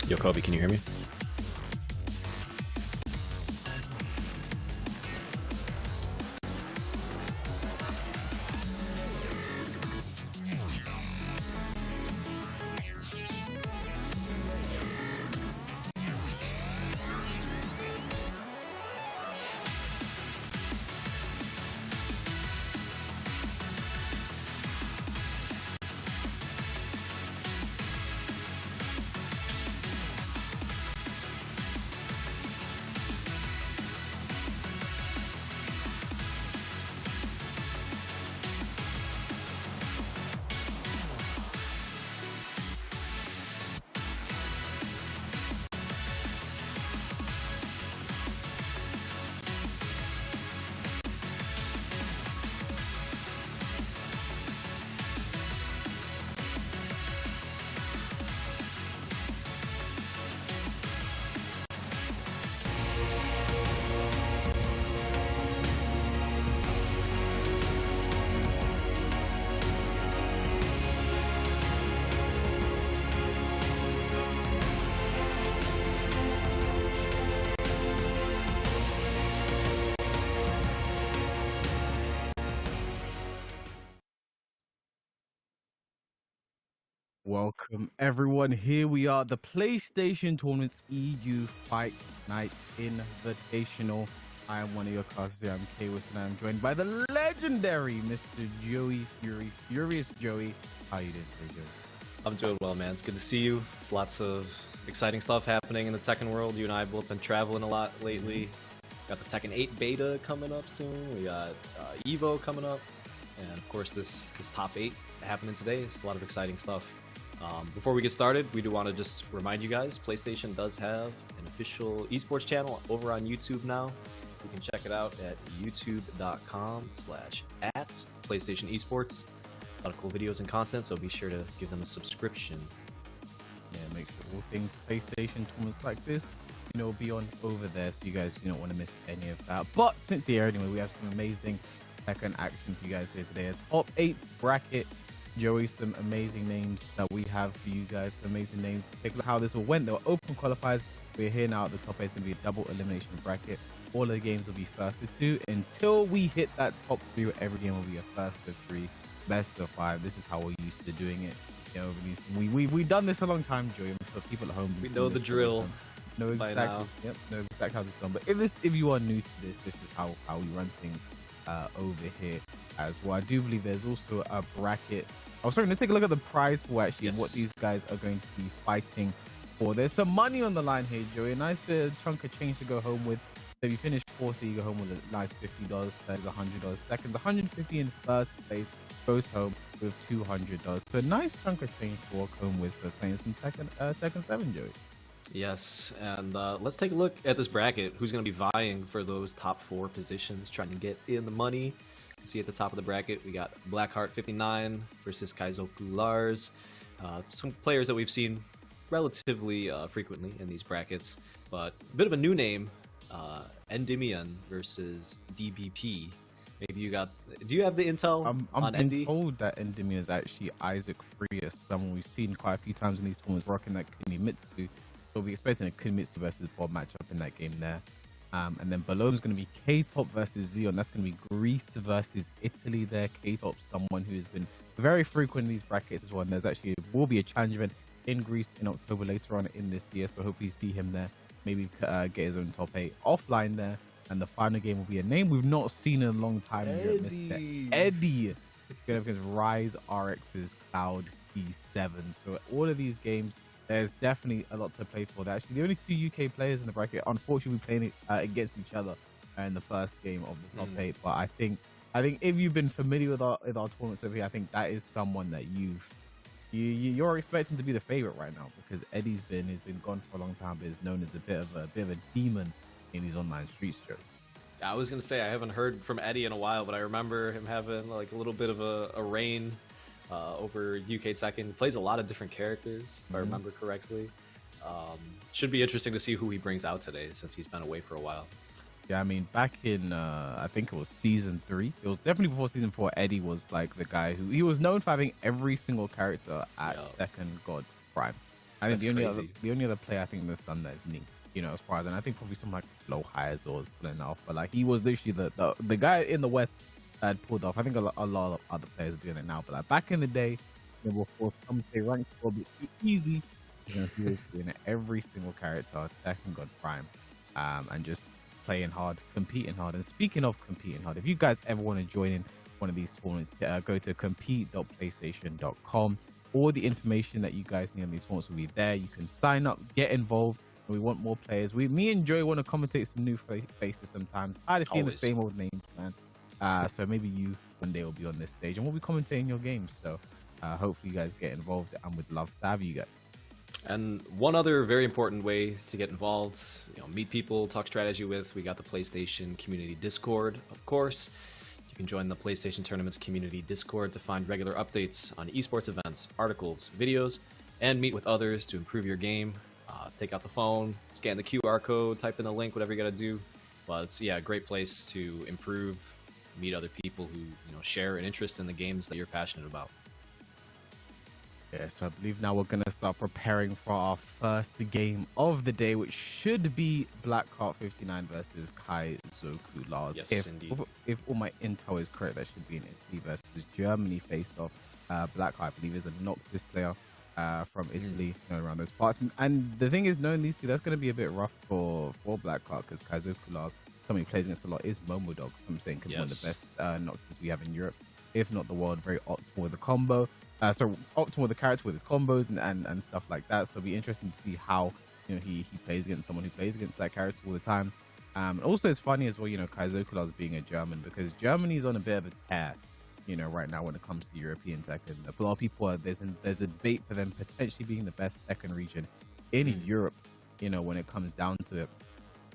Yo, Kobe, can you hear me? Welcome everyone, here we are, the PlayStation Tournament's EU Fight Nights Invitational. I am one of your casters here, I'm K-Wist, and I'm joined by the legendary Mr. Joey Fury, Furious Joey. How you doing today, Joey? I'm doing well, man. It's good to see you. There's lots of exciting stuff happening in the Tekken world. You and I have both been traveling a lot lately. Got the Tekken 8 beta coming up soon. We got Evo coming up. And of course, this top 8 happening today. It's a lot of exciting stuff. Before we get started, we do want to just remind you guys, PlayStation does have an official esports channel over on YouTube now. You can check it out at youtube.com/@PlayStation Esports. A lot of cool videos and content, so be sure to give them a subscription. Yeah, make sure all things PlayStation tournaments like this, be on over there, so you guys don't want to miss any of that. But since you're here anyway, we have some amazing Tekken action for you guys here today. A top 8 bracket. Joey, some amazing names that we have for you guys, some amazing names. Take a look how this all went. They were open qualifiers. We're here now at the top 8. It's going to be a double elimination bracket. All of the games will be first to 2 until we hit that top 3, where every game will be a first to 3, best of 5. This is how we're used to doing it. We've done this a long time, Joey. For people at home, we know the drill. Know exactly. Yep, know exactly how this is going. But if you are new to this is how we run things over here as well. I do believe there's also a bracket. I was starting to take a look at the prize pool, actually, and what these guys are going to be fighting for. There's some money on the line here, Joey. A nice bit of chunk of change to go home with. So if you finish fourth, you go home with a nice $50. That is $100. Seconds, $150 in first place, goes home with $200. So a nice chunk of change to walk home with for playing some Tekken 7, Joey. Yes, and let's take a look at this bracket. Who's going to be vying for those top 4 positions, trying to get in the money. See at the top of the bracket, we got Blackheart59 versus Kaizoku Lars. Some players that we've seen relatively frequently in these brackets, but a bit of a new name, Endymion versus DBP. Maybe you got. Do you have the intel on Endy? I'm told that Endymion is actually Isaac Frias, someone we've seen quite a few times in these tournaments, rocking that Kunimitsu. So we'll be expecting a Kunimitsu versus Bob matchup in that game there. And then below is going to be K-Top versus Zeon. That's going to be Greece versus Italy there. K-Top, someone who has been very frequent in these brackets as well. And there's actually will be a challenge event in Greece in October later on in this year. So hopefully see him there. Maybe get his own top 8 offline there. And the final game will be a name we've not seen in a long time. Eddie. Eddie. Going up against Rise RX's Cloud T7. So all of these games, there's definitely a lot to play for. They're actually the only 2 UK players in the bracket. Unfortunately, we're playing against each other in the first game of the top 8. But I think if you've been familiar with our tournaments over here, I think that is someone that you're expecting to be the favorite right now, because Eddie's been gone for a long time, but is known as a bit of a demon in these online streets, Joe. I was gonna say I haven't heard from Eddie in a while, but I remember him having like a little bit of a reign over UK Tekken. He plays a lot of different characters, if I remember correctly. Should be interesting to see who he brings out today, since he's been away for a while. Yeah, I mean, back in I think it was season 3. It was definitely before season 4. Eddie was like the guy who he was known for having every single character at Tekken God Prime. I think That's crazy. the only other player I think that's done that is Ning. As far as, and I think probably some like low highs or pulling it off, but like he was literally the guy in the West that had pulled off. I think a lot of other players are doing it now, but like back in the day, before some say ranked a little bit too easy, he was doing it every single character, Tekken God Prime, and just playing hard, competing hard. And speaking of competing hard, if you guys ever want to join in one of these tournaments, go to compete.playstation.com. All the information that you guys need on these tournaments will be there. You can sign up, get involved. We want more players. Me and Joey want to commentate some new faces sometimes. Tired of seeing the same old names, man. So maybe you one day will be on this stage and we'll be commentating your games. So hopefully you guys get involved and would love to have you guys. And one other very important way to get involved, meet people, talk strategy with, we got the PlayStation Community Discord, of course. You can join the PlayStation Tournaments Community Discord to find regular updates on esports events, articles, videos, and meet with others to improve your game. Take out the phone, scan the QR code, type in a link, whatever you gotta do. But it's a great place to improve, meet other people who share an interest in the games that you're passionate about. Yeah, so I believe now we're going to start preparing for our first game of the day, which should be Blackheart 59 versus Kaizoku Lars. Yes, indeed. If all my intel is correct, that should be an Italy versus Germany face-off. Blackheart, I believe, is a Noctis player from Italy, around those parts. And the thing is, knowing these two, that's going to be a bit rough for Blackheart, because Kaizoku Lars, somebody who plays against a lot, is Momodog. I'm saying could be one of the best Noctis we have in Europe, if not the world. Very optimal with the combo. So optimal with the character with his combos and stuff like that. So it'll be interesting to see how he plays against someone who plays against that character all the time. Also, it's funny as well, Kaizoku Lars being a German, because Germany's on a bit of a tear, right now when it comes to European Tekken. A lot of people there's a debate for them potentially being the best Tekken region in Europe, when it comes down to it.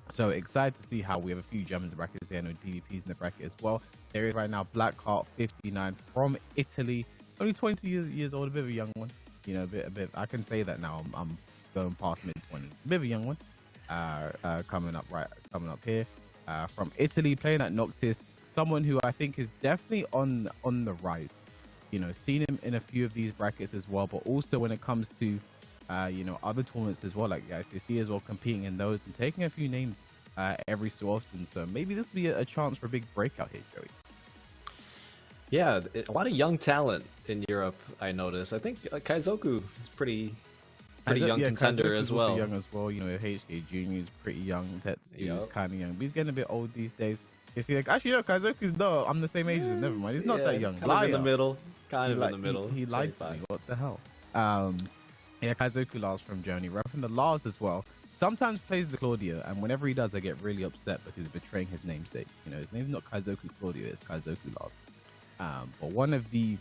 So excited to see how we have a few Germans in brackets here. I know DVP's in the bracket as well. There is right now Blackheart 59 from Italy. Only 22 years old, a bit of a young one. A bit. I can say that now. I'm going past mid-20s. A bit of a young one. Coming up here. From Italy, playing at Noctis. Someone who I think is definitely on the rise. Seen him in a few of these brackets as well, but also when it comes to other tournaments as well, like the ICC as well, competing in those and taking a few names every so often. So maybe this will be a chance for a big breakout here, Joey. Yeah, a lot of young talent in Europe, I noticed. I think Kaizoku is pretty young contender as well. Young as well. HK Jr. is pretty young. Tetsu's kind of young, but he's getting a bit old these days. You see, Kaizoku's I'm the same age as him. Never mind, he's not that young. Kind of in the middle. In the middle. He lied to me. What the hell? Kaizoku Lars from Germany, repping the Lars as well. Sometimes plays the Claudia, and whenever he does, I get really upset because he's betraying his namesake. His name's not Kaizoku Claudia, it's Kaizoku Lars. But one of I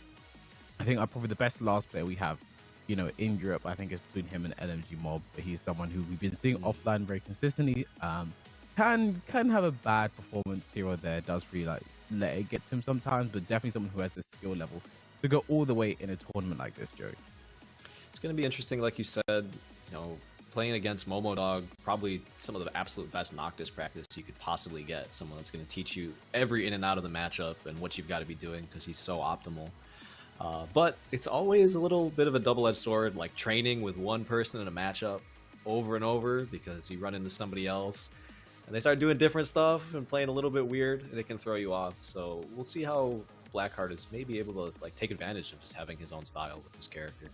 think probably the best Lars player we have, in Europe, I think is between him and LMG Mob. But he's someone who we've been seeing offline very consistently. Can have a bad performance here or there. Does really let it get to him sometimes, but definitely someone who has the skill level to go all the way in a tournament like this, Joey. It's going to be interesting, like you said, playing against Momodog, probably some of the absolute best Noctis practice you could possibly get. Someone that's going to teach you every in and out of the matchup and what you've got to be doing because he's so optimal. But it's always a little bit of a double-edged sword, like training with one person in a matchup over and over because you run into somebody else and they start doing different stuff and playing a little bit weird and it can throw you off. So we'll see how Blackheart is maybe able to take advantage of just having his own style with his character.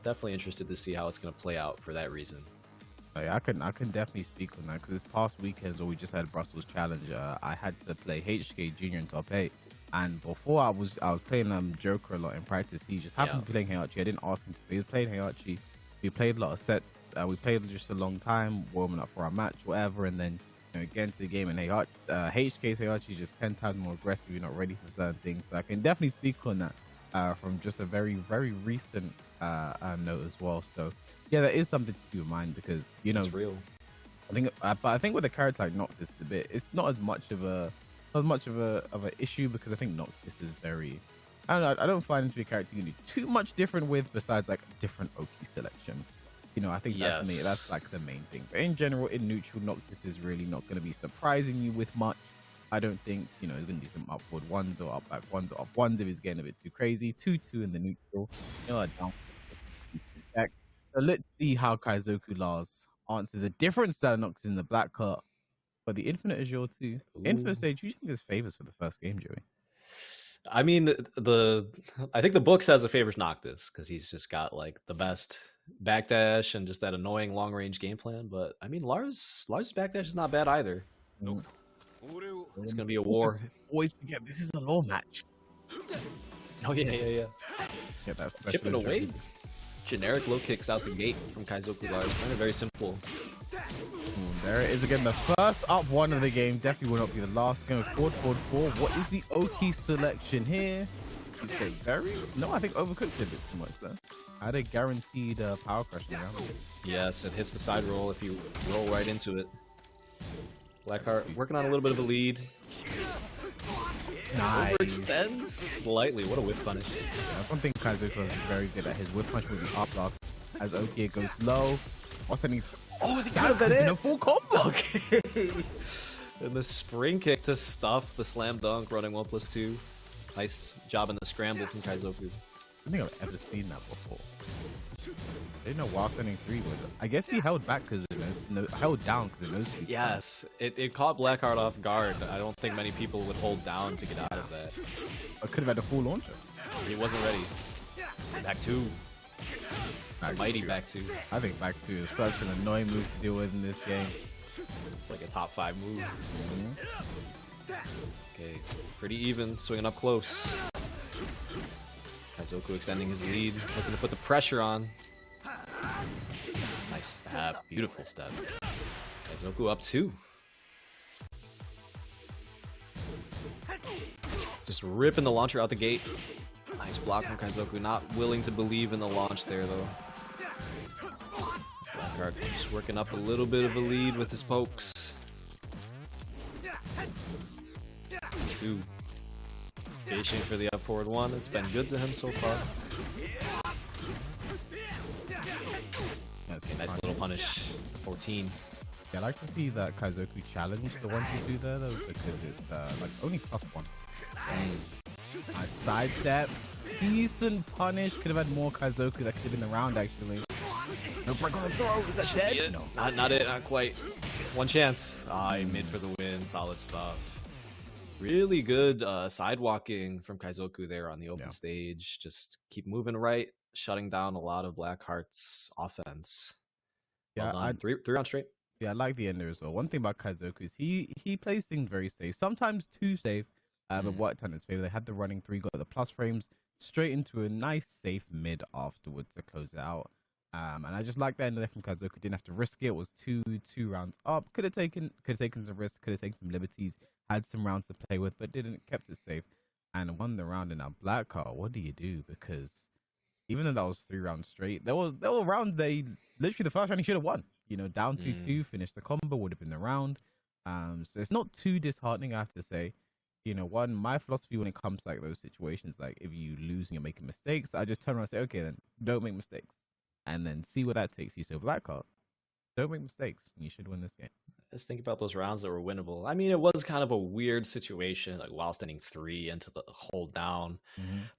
Definitely interested to see how it's going to play out for that reason. I can definitely speak on that because this past weekend where we just had Brussels Challenge, I had to play HK Junior in top 8, and before I was playing Joker a lot in practice. He just happened to be playing Heihachi. I didn't ask him to. He was playing Heihachi. We played a lot of sets. We played just a long time, warming up for our match, whatever, and then get into the game. And HK's Heihachi is just 10 times more aggressive. You're not ready for certain things, so I can definitely speak on that from just a very, very recent note as well. So yeah, that is something to keep in mind because it's real. I think with a character like Noctis, it's not as much of an issue because I think Noctis is very, I don't know, I don't find him to be a character you can do too much different with besides different OP selection. I think that's me. That's the main thing. But in general, in neutral, Noctis is really not going to be surprising you with much. I don't think he's going to do some upward ones or up back ones or up ones if he's getting a bit too crazy. 2-2 in the neutral. Down. So let's see how Kaizoku Lars answers a different style of Noctis in the black cart. But the Infinite is your too. Infinite stage, you think there's favors for the first game, Joey? I mean, I think the book says a favors Noctis because he's just got like the best backdash and just that annoying long range game plan. But I mean, Lars' backdash is not bad either. Nope. It's gonna be a war. Always forget this is a law match. Oh yeah. Yeah, that's Chipping away. Generic low kicks out the gate from Kaizoku Lars. Kind of very simple. There it is again, the first up one of the game. Definitely will not be the last. Going forward 4. What is the Oki selection here? No, I think overcooked did it too much though. I had a guaranteed power crush around it. Yes, it hits the side roll if you roll right into it. Blackheart working on a little bit of a lead. Nice. Overextends slightly. What a whip punish. Yeah, that's one thing Kaizoku was very good at. His whip punch with the up blast. As Oki goes low. Oh, that could have been it. A full combo. Okay. And the spring kick to stuff the slam dunk, running 1+2. Nice job in the scramble from Kaizoku. I don't think I've ever seen that before. I didn't know while standing 3 was. I guess he held back because held down because it knows. Yes, it caught Blackheart off guard. I don't think many people would hold down to get out of that. I could have had a full launcher. He wasn't ready. Back 2. Mighty back 2. I think back 2 is such an annoying move to deal with in this game. It's like a top 5 move. Okay, pretty even, swinging up close. Kaizoku extending his lead, looking to put the pressure on. Nice stab, beautiful stab. Kaizoku up 2. Just ripping the launcher out the gate. Nice block from Kaizoku, not willing to believe in the launch there though. Blackheart just working up a little bit of a lead with his pokes. 2. Fishing for the up forward 1. It's been good to him so far. Okay, nice little punish. 14. Yeah, I like to see that Kaizoku challenge the 1-2 there though, because it's like only +1. Nice side step. Decent punish. Could have had more Kaizoku that could have been around actually. No break on the throw. Is that dead? Yeah, No. Not it. Not quite. One chance. He mid for the win. Solid stuff. Really good sidewalking from Kaizoku there on the open stage. Just keep moving right, shutting down a lot of Blackheart's offense. Yeah, well done. 3 rounds straight. Yeah, I like the ender as well. One thing about Kaizoku is he plays things very safe. Sometimes too safe. But worked on its favor. They had the running 3, got the plus frames straight into a nice safe mid afterwards to close it out. And I just like that end there from Kaizoku. Didn't have to risk it. It was two rounds up. Could have taken some risks. Could have taken some liberties. Had some rounds to play with, but didn't. Kept it safe and won the round in a black card. What do you do? Because even though that was 3 rounds straight, there were rounds they literally the first round he should have won. You know, down 2-2, finished the combo, would have been the round. So it's not too disheartening, I have to say. You know, my philosophy when it comes to like those situations, like if you lose and you're making mistakes, I just turn around and say, okay, then don't make mistakes, and then see where that takes you. So black card, don't make mistakes, and you should win this game. Just think about those rounds that were winnable. I mean, it was kind of a weird situation, like while standing 3 into the hold down,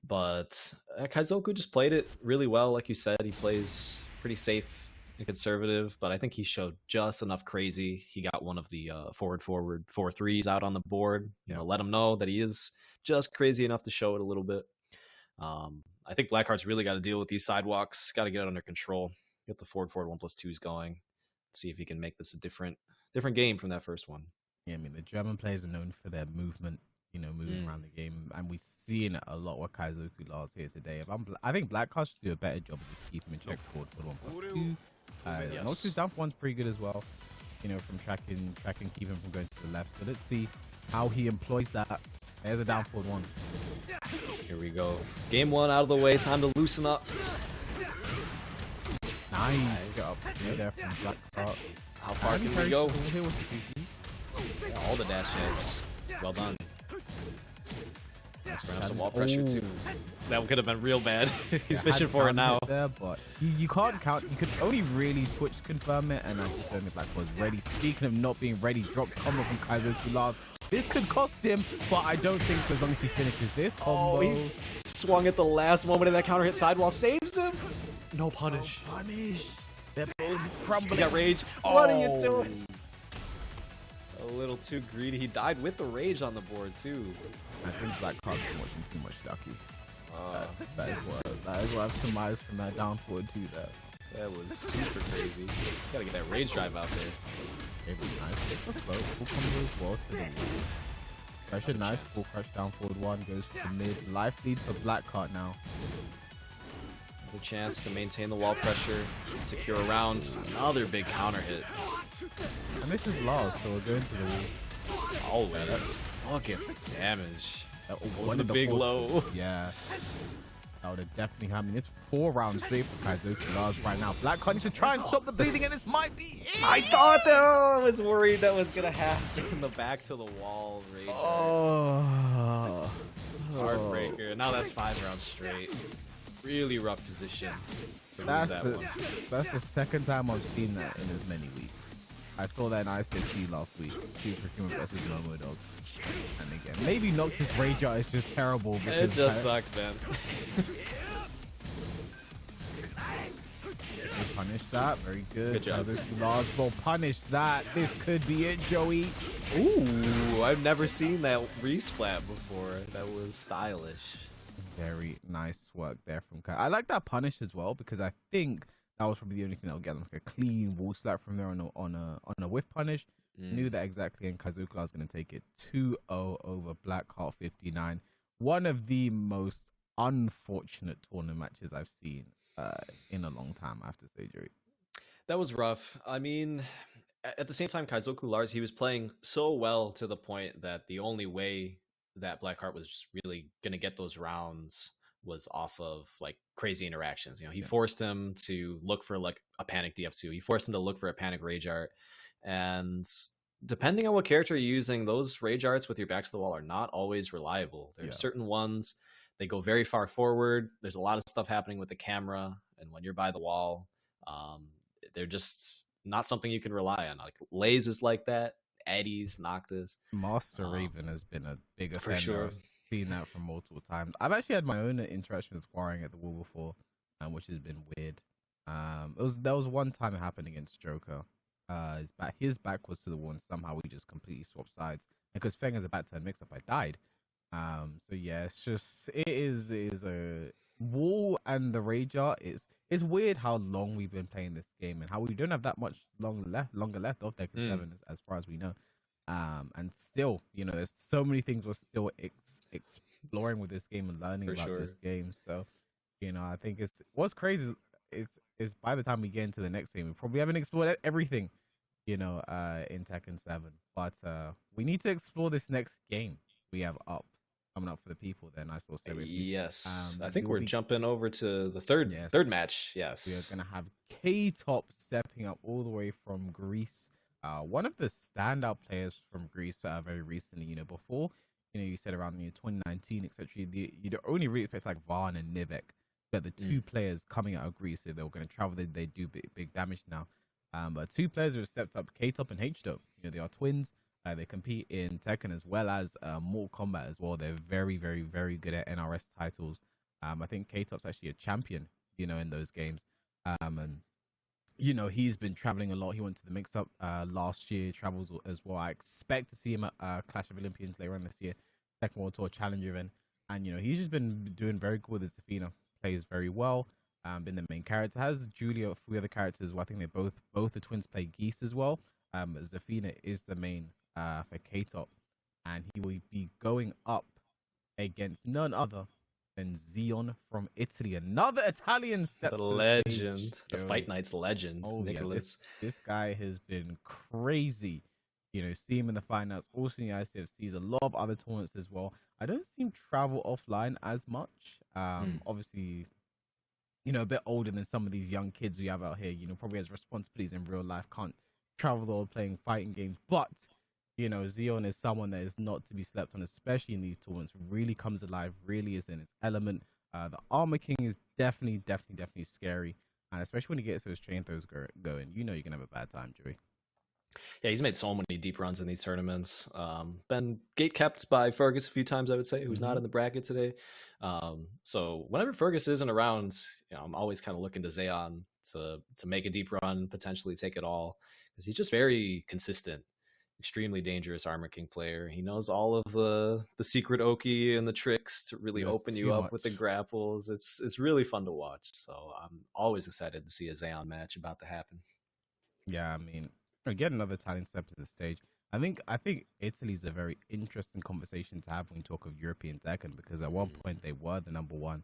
but Kaizoku just played it really well. Like you said, he plays pretty safe and conservative, but I think he showed just enough crazy. He got one of the forward 4-3s out on the board. You know, let him know that he is just crazy enough to show it a little bit. I think Blackheart's really got to deal with these sidewalks. Got to get it under control. Get the forward 1+2s going. See if he can make this a different game from that first one. Yeah, I mean the German players are known for their movement. You know, moving around the game, and we've seen it a lot with Kaizoku Lars here today. I think Blackheart should do a better job of just keeping in check forward 1+2. Noctis down for 1's pretty good as well, you know, from tracking, keeping from going to the left. So let's see how he employs that. There's a down forward 1. Here we go. Game 1 out of the way. Time to loosen up. Nice. Get up there from Blackheart. How far can we go? Here was Yeah, all the dash jabs. Well done. Let's run up some wall pressure too. That could have been real bad. He's fishing for it now. There, but you can't count. You could only really Twitch confirm it, and I just don't think Black was ready. Speaking of not being ready, drop combo from Kaizoku Lars. This could cost him, but I don't think so as long as he finishes this combo. Oh, he swung at the last moment, and that counter hit sidewall saves him. No punish. No punish. They're both He crumbling. got rage. What are you doing? A little too greedy. He died with the rage on the board too. I think Black Card's been watching too much Ducky. That is what I've surmised from that down forward too. That was super crazy. Gotta get that rage drive out there. Very nice. Full combo as well to the wall. Pressure nice. Full crush down forward one goes for the mid. Life lead for Black Card now. Another chance to maintain the wall pressure, secure a round. Another big counter hit. And this is lost, so we're going to the wall. Oh, man, that's fucking damage. One of the big forces. low. Yeah. That would have definitely happened. It's 4 rounds straight for Kaizoku right now. Black Card needs to try and stop the bleeding, and this might be it. I thought though, I was worried that was gonna happen. The back to the wall rage. Oh. Heartbreaker. Now that's 5 rounds straight. Really rough position to lose that one. That's the second time I've seen that in as many weeks. I saw that in ICC last week. Super Human versus Momo Dog. And again, maybe Noctis Rage Art is just terrible. It just sucks, man. Punish that. Very good. Good job. Those large ball punish that. This could be it, Joey. Ooh, I've never seen that resplat before. That was stylish. Very nice work there from Kai. I like that punish as well because I think that was probably the only thing that would get like a clean wall slap from there on a whiff punish. Knew that exactly, and Kaizoku was going to take it 2-0 over Blackheart 59. One of the most unfortunate tournament matches I've seen in a long time, I have to say, Joey. That was rough. I mean, at the same time, Kaizoku Lars, he was playing so well to the point that the only way that Blackheart was really going to get those rounds was off of like crazy interactions. You know, he forced him to look for like a panic DF2. He forced him to look for a panic rage art. And depending on what character you're using, those rage arts with your back to the wall are not always reliable. There's certain ones, they go very far forward. There's a lot of stuff happening with the camera. And when you're by the wall, they're just not something you can rely on. Like Lays is like that. Eddie's, Noctis. Master Raven has been a big offender. For sure. I've seen that from multiple times. I've actually had my own interaction with Quarrying at the wall before, which has been weird. There was one time it happened against Joker. His back was to the wall, and somehow we just completely swapped sides. And because Feng has a back turn mix up, I died. So yeah, it is a wall and the rage art. It's weird how long we've been playing this game and how we don't have that much longer left of Tekken 7 as far as we know. And still, you know, there's so many things we're still exploring with this game and learning about this game. So, you know, I think what's crazy is by the time we get into the next game, we probably haven't explored everything, you know, in Tekken 7. But we need to explore this next game we have coming up for the people. Then I still say yes. I think we're jumping over to the third match. Yes, we are gonna have K-Top stepping up all the way from Greece. One of the standout players from Greece very recently. You know, before, you know, you said around 2019, etc. You'd only really expect like Varn and Nivek, but the two players coming out of Greece, so they were going to travel. They do big damage now. But 2 players who have stepped up, K-Top and H-Top. You know, they are twins. They compete in Tekken as well as Mortal Kombat as well. They're very, very, very good at NRS titles. I think K-Top's actually a champion, you know, in those games. And, you know, he's been traveling a lot. He went to the mix-up last year, travels as well. I expect to see him at Clash of Olympians later on this year, Tekken World Tour Challenger event. And, you know, he's just been doing very good with his Zafina. Plays very well. Been the main character. Has Julia, 3 other characters. Well, I think they both the twins play Geese as well. Zafina is the main for K-Top, and he will be going up against none other than Zion from Italy. Another Italian step. The legend, the Fight Nights legend, Nicholas. Yeah, this guy has been crazy. You know, see him in the Fight Nights, also in the ICFCs, a lot of other tournaments as well. I don't see him travel offline as much. Obviously, you know, a bit older than some of these young kids we have out here. You know, probably has responsibilities in real life, can't travel or playing fighting games, but you know, Zion is someone that is not to be slept on, especially in these tournaments. Really comes alive, really is in its element. The Armor King is definitely scary, and especially when he gets those chain throws going, you know you're gonna have a bad time, Joey. Yeah, he's made so many deep runs in these tournaments. Been gate kept by Fergus a few times, I would say, who's not in the bracket today. So whenever Fergus isn't around, I'm always kind of looking to Zayon to make a deep run, potentially take it all, because he's just very consistent, extremely dangerous Armor King player. He knows all of the secret Oki and the tricks to really There's open you too up with the much. grapples. It's really fun to watch. So I'm always excited to see a Zayon match about to happen. Yeah, I mean, again, another talent step to the stage. I think Italy's a very interesting conversation to have when you talk of European Tekken, because at one point they were the number one.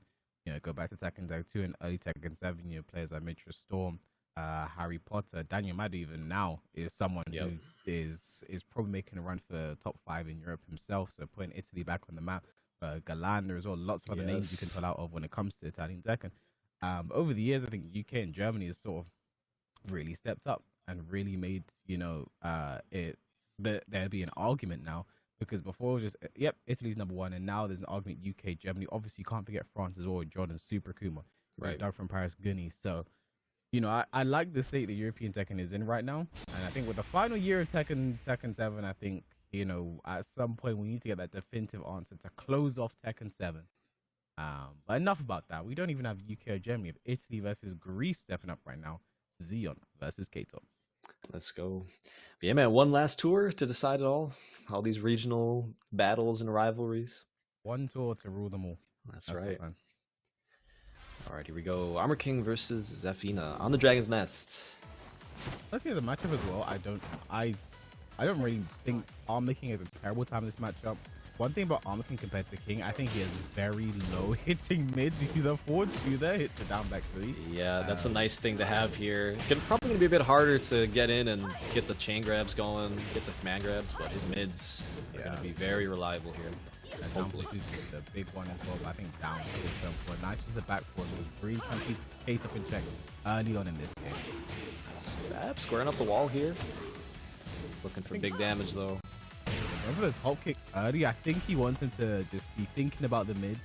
Go back to Tekken Tag 2 and early Tekken 7, players like Mitra Storm, Harry Potter, Daniel Madu even now is someone Yep. who is probably making a run for top 5 in Europe himself, so putting Italy back on the map. Galanda as well, lots of other names you can Yes. pull out of when it comes to Italian Tekken. Over the years, I think UK and Germany has sort of really stepped up and really made there be an argument now, because before it was just yep, Italy's number one, and now there's an argument UK, Germany. Obviously, you can't forget France as well with Jordan Super Kuma, Right. Doug from Paris Gunny. So I like the state the European Tekken is in right now, and I think with the final year of Tekken 7, I think at some point we need to get that definitive answer to close off Tekken 7. But enough about that. We don't even have UK or Germany. We have Italy versus Greece stepping up right now. Xeon versus Kato. Let's go. But yeah, man, one last tour to decide it all these regional battles and rivalries. One tour to rule them all. That's the right. plan. All right, here we go. Armor King versus Zafina on the Dragon's Nest. Let's hear the matchup as well. I don't really think Armor King has a terrible time in this matchup. One thing about Armor King compared to King, I think he has very low hitting mids. You see the forward two there, hits the down back three. Yeah, that's a nice thing to have here. Probably going to be a bit harder to get in and get the chain grabs going, get the command grabs, but his mids are going to be very reliable here. And Hopefully. down is the big one as well, but I think down is for nice was the back four move. Three trying to keep Kate up in check early on in this game. Stab, squaring up the wall here. Looking for big damage though. Remember those hop kicks early? I think he wants him to just be thinking about the mids,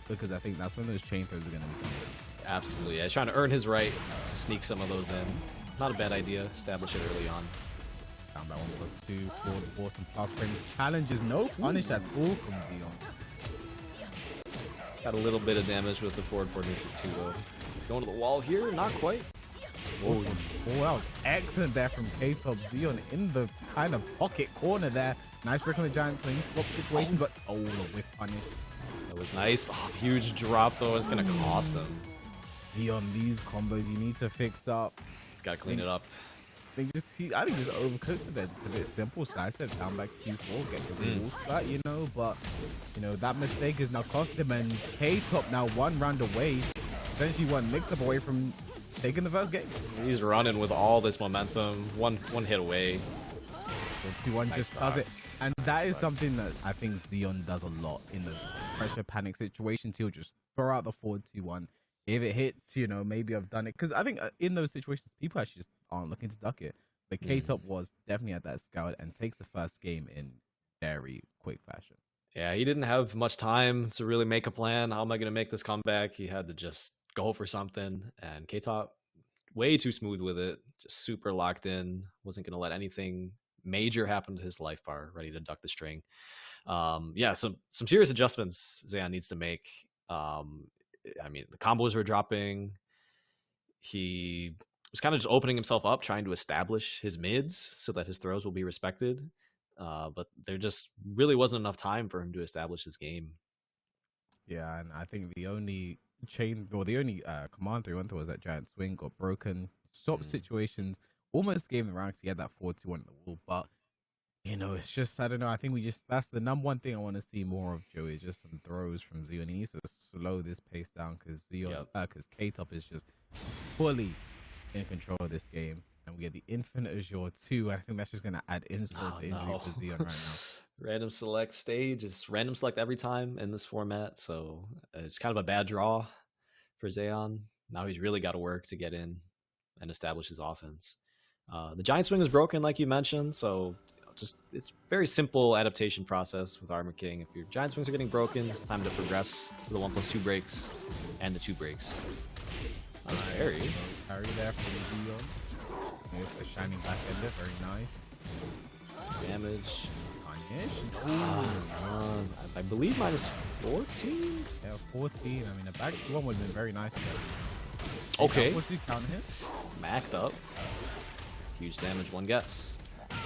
because I think that's when those chain throws are going to be coming. Absolutely. Yeah, trying to earn his right to sneak some of those in. Not a bad idea. Establish it early on. Down by 1+2, forward force and plus frames. Challenges, no punish at all from Dion. Got a little bit of damage with the forward forward neutral too though. Going to the wall here, not quite. Oh, wow. Excellent there from K-Top. Dion in the kind of pocket corner there. Nice break on the giant swing. Swap situation, but the whiff punish. That was nice. Oh, huge drop though. It's going to cost him. Dion, these combos you need to fix up. It's got to clean it up. I think just overcooked it there. Just a bit simple. Side step down back Q4, get the wall splat, but that mistake is now cost him, and K-Top now one round away, essentially one mix-up away from taking the first game. He's running with all this momentum. One hit away. 2-1 Nice just stock. does it. And that is something that I think Xeon does a lot in those pressure panic situations. He'll just throw out the forward 2-1. If it hits, maybe I've done it. Because I think in those situations, people actually just aren't looking to duck it. But K-Top was definitely at that scout and takes the first game in very quick fashion. Yeah, he didn't have much time to really make a plan. How am I going to make this comeback? He had to just go for something. And K-Top, way too smooth with it. Just super locked in. Wasn't going to let anything major happen to his life bar. Ready to duck the string. Yeah, some serious adjustments Zayon needs to make. I mean, the combos were dropping. He was kind of just opening himself up, trying to establish his mids so that his throws will be respected. But there just really wasn't enough time for him to establish his game. Yeah, and I think the only command 3-1 was that giant swing got broken. Stop situations, almost gave him the round because he had that 4-2-1 at the wall. But it's just, I don't know. I think that's the number one thing I want to see more of, Joey, is just some throws from Xeon. He needs to slow this pace down because K-Top is just fully in control of this game. And we get the Infinite Azure 2. I think that's just going to add insult to injury for Xeon right now. Random select stage. It's random select every time in this format. So it's kind of a bad draw for Zayon. Now he's really got to work to get in and establish his offense. The giant swing is broken, like you mentioned. So it's very simple adaptation process with Armor King. If your giant swings are getting broken, it's time to progress to the 1+2 breaks and the 2 breaks. Nice parry. Parry there from Xeon. With the shining back ender, very nice. Damage. I believe minus 14. Yeah, 14. I mean, a back one would have been very nice. Okay. What's the counter hit? Smacked up. Huge damage, one guess.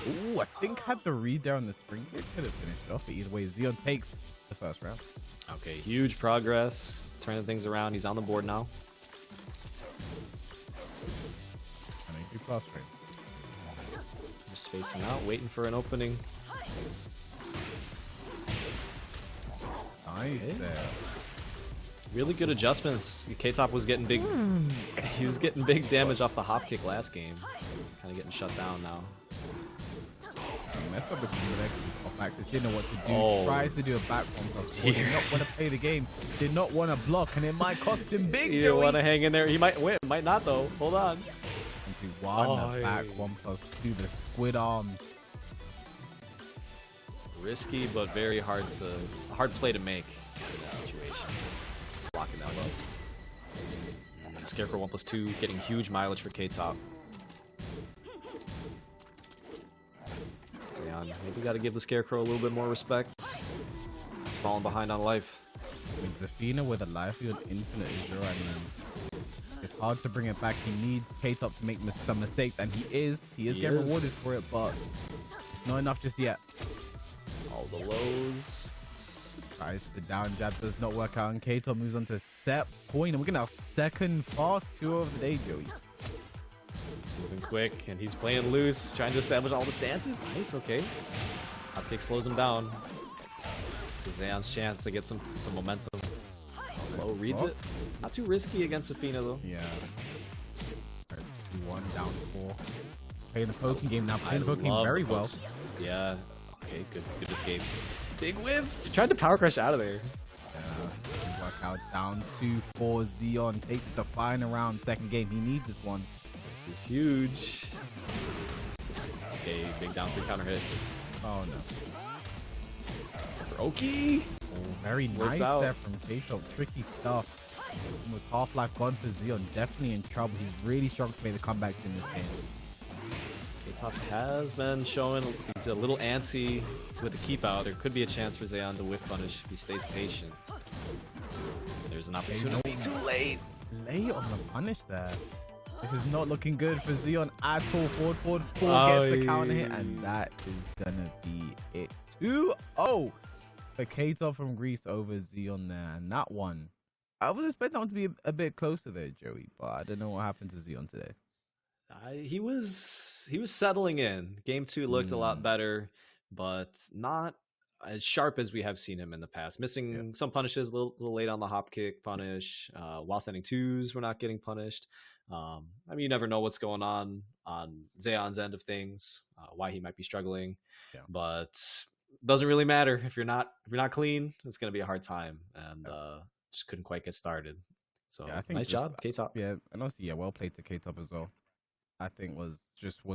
Ooh, I think had the read there on the spring kick could have finished it off. But either way, Zeon takes the first round. Okay, huge progress. Turning things around. He's on the board now. 23 plus frame. Just spacing out, waiting for an opening. Nice there. Really good adjustments. K-Top was getting big. He was getting big damage off the hop kick last game. Kind of getting shut down now. Messed up with the off axis. Didn't know what to do. Oh. Tries to do a back one plus. Did not want to play the game. Did not want to block, and it might cost him big. He didn't want to hang in there. He might win. Might not though. Hold on. Into one, the back 1+2, the squid arms. Risky, but very hard play to make in that situation. Blocking that low. Scarecrow 1+2, getting huge mileage for K-Top. Zeon, maybe got to give the Scarecrow a little bit more respect. He's falling behind on life. I mean, Zafina with a life field infinite is zero. I mean, it's hard to bring it back. He needs K-Top to make some mistakes, and he is getting rewarded for it, but it's not enough just yet. All the lows. Tries the down jab, does not work out, and K-Top moves on to set point, and we're gonna have second fast 2 of the day, Joey. It's moving quick, and he's playing loose, trying to establish all the stances. Nice, okay. Hop kick slows him down. So Zeon's chance to get some momentum. Low reads it. Not too risky against Zafina though. Yeah. 2-1 down 4. Playing the poking game now. Playing the poking game very well. Yeah. Okay, good escape. Big whiff. Tried to power crush out of there. Yeah. Work out down 2 for Zeon. Takes the final round. Second game. He needs this one. This is huge. Okay, big down 3 counter hit. Oh no. Roki. Oh, very nice there from K-Top. Tricky stuff. Almost half-life gone for Zeon. Definitely in trouble. He's really struggled to make the comebacks in this game. K-Top has been showing he's a little antsy with the keep out. There could be a chance for Zeon to whiff punish if he stays patient. There's an opportunity. Too late. Late on the punish there. This is not looking good for Zeon at all. Forward 4 gets the counter hit, and that is gonna be it. 2-0 for K-Top from Greece over Zeon there, and that one, I was expecting that one to be a bit closer there, Joey, but I don't know what happened to Zeon today. He was settling in. Game 2 looked a lot better, but not as sharp as we have seen him in the past. Missing some punishes, a little late on the hop kick punish. While standing 2s were not getting punished. I mean, you never know what's going on Zeon's end of things, why he might be struggling, but doesn't really matter if you're not clean. It's gonna be a hard time, and just couldn't quite get started. So I think nice job, K-Top. Yeah, and also well played to K-Top as well. I think was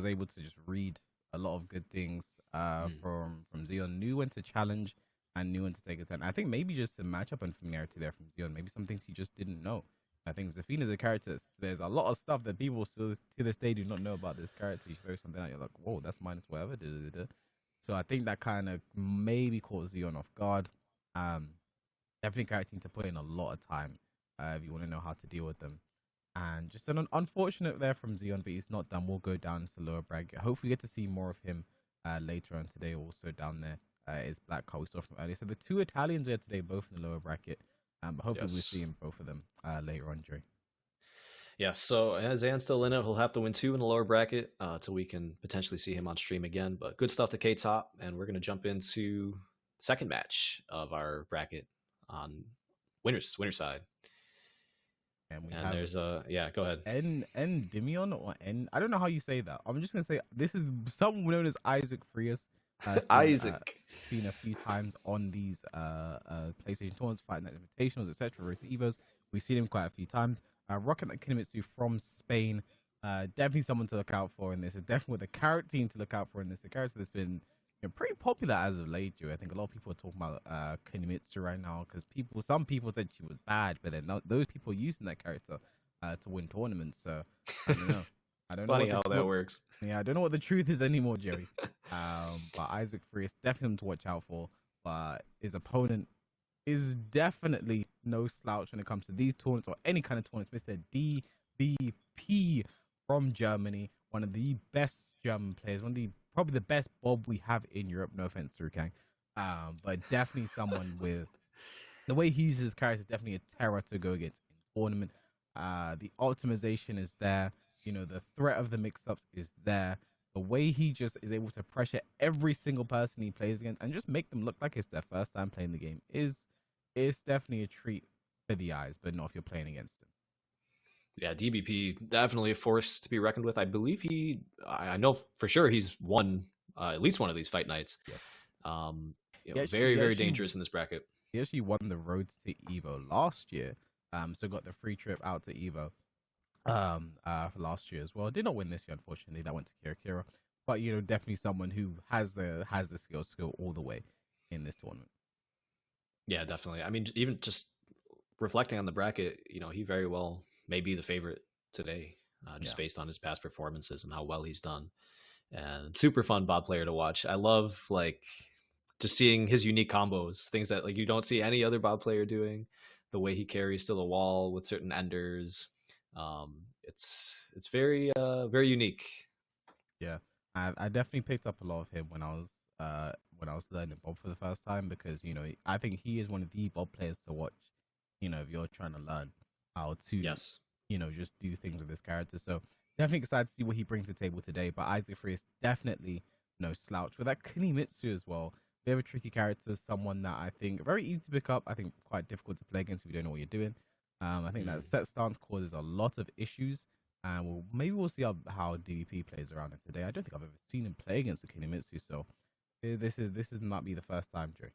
able to just read a lot of good things from Zeon. Knew when to challenge and knew when to take a turn. I think maybe just the matchup and familiarity there from Zeon. Maybe some things he just didn't know. I think Zafina is a character. There's a lot of stuff that people still to this day do not know about this character. He shows something that you're like, whoa, that's minus whatever. So I think that kind of maybe caught Zeon off guard. Definitely a character to put in a lot of time if you want to know how to deal with them. And just an unfortunate there from Zeon, but he's not done. We'll go down to the lower bracket. Hopefully, we get to see more of him later on today. Also down there is Black Card we saw from earlier. So the 2 Italians are today, both in the lower bracket. But hopefully we'll see him both of them later on, Joey. Yes, so as Zeon's still in it, he'll have to win 2 in the lower bracket till we can potentially see him on stream again. But good stuff to K-Top, and we're going to jump into second match of our bracket on winner's side. And there's go ahead. Endymion or N. I don't know how you say that. I'm just gonna say this is someone known as Isaac Frias. Isaac seen a few times on these PlayStation tournaments, Fight Nights Invitationals, etc. Race Evos. We've seen him quite a few times. Rocking that Kinemitsu from Spain. Definitely someone to look out for in this. It's definitely the character team to look out for in this. The character that's been pretty popular as of late, Joe. I think a lot of people are talking about Kinemitsu right now because some people said she was bad, but then those people are using that character to win tournaments. So I don't know. I don't Funny know how that works. Yeah, I don't know what the truth is anymore, Jerry. But Isaac Frias definitely to watch out for. But his opponent is definitely no slouch when it comes to these tournaments or any kind of tournaments. Mr. DBP from Germany, one of the best German players, probably the best Bob we have in Europe. No offense, Rukang, but definitely someone with the way he uses his character is definitely a terror to go against in tournament. The optimization is there. You know, the threat of the mix-ups is there. The way he just is able to pressure every single person he plays against and just make them look like it's their first time playing the game is definitely a treat for the eyes, but not if you're playing against him. Yeah, DBP definitely a force to be reckoned with. I believe I know for sure he's won at least one of these fight nights. Yes. Very dangerous in this bracket. He actually won the road to Evo last year. So got the free trip out to Evo for last year as well. Did not win this year, unfortunately. That went to Kira. But you know, definitely someone who has the skill all the way in this tournament. Yeah, definitely. I mean, even just reflecting on the bracket, you know, he very well may be the favorite today, just based on his past performances and how well he's done. And super fun bot player to watch. I love like just seeing his unique combos, things that like you don't see any other bot player doing. The way he carries to the wall with certain enders, it's very unique. Yeah, I definitely picked up a lot of him when I was learning Bob for the first time, because you know I think he is one of the Bob players to watch. You know, if you're trying to learn how to you know just do things with this character, so definitely excited to see what he brings to the table today. But Isaac Free is definitely no slouch with that Kunimitsu as well. Bit of a tricky character, someone that I think very easy to pick up. I think quite difficult to play against if you don't know what you're doing. I think that set stance causes a lot of issues. And maybe we'll see how DVP plays around it today. I don't think I've ever seen him play against the Kunimitsu, so this is not be the first time, Jerry.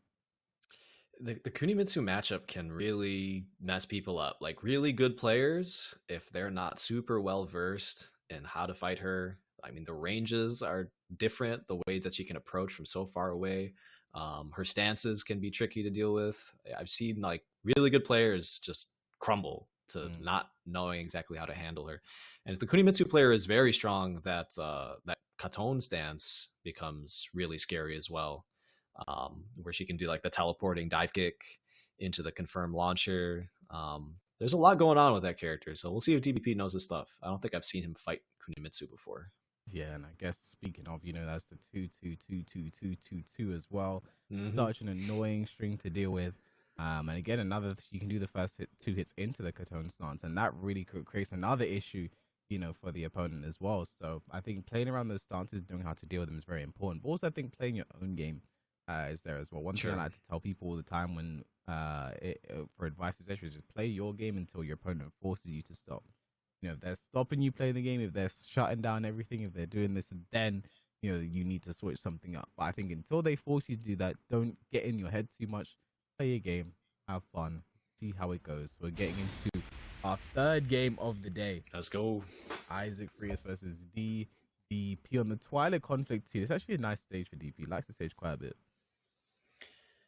The Kunimitsu matchup can really mess people up. Like really good players, if they're not super well versed in how to fight her, I mean the ranges are different. The way that she can approach from so far away, her stances can be tricky to deal with. I've seen like really good players just crumble to not knowing exactly how to handle her. And if the Kunimitsu player is very strong, that Katon stance becomes really scary as well, where she can do like the teleporting dive kick into the confirmed launcher. There's a lot going on with that character, so we'll see if DBP knows his stuff. I don't think I've seen him fight Kunimitsu before. Yeah, and I guess speaking of, you know, that's the 2-2-2-2-2-2-2 as well. Such an annoying string to deal with. And again, you can do the first two hits into the Katon stance, and that really creates another issue, you know, for the opponent as well. So I think playing around those stances, knowing how to deal with them is very important. But also, I think playing your own game is there as well. One thing I like to tell people all the time when for advice is actually just play your game until your opponent forces you to stop. You know, if they're stopping you playing the game, if they're shutting down everything, if they're doing this, then you know you need to switch something up. But I think until they force you to do that, don't get in your head too much. Play your game, have fun, see how it goes. So we're getting into our third game of the day. Let's go. Isaac Frias versus DBP on the Twilight Conflict 2. It's actually a nice stage for DP. Likes the stage quite a bit.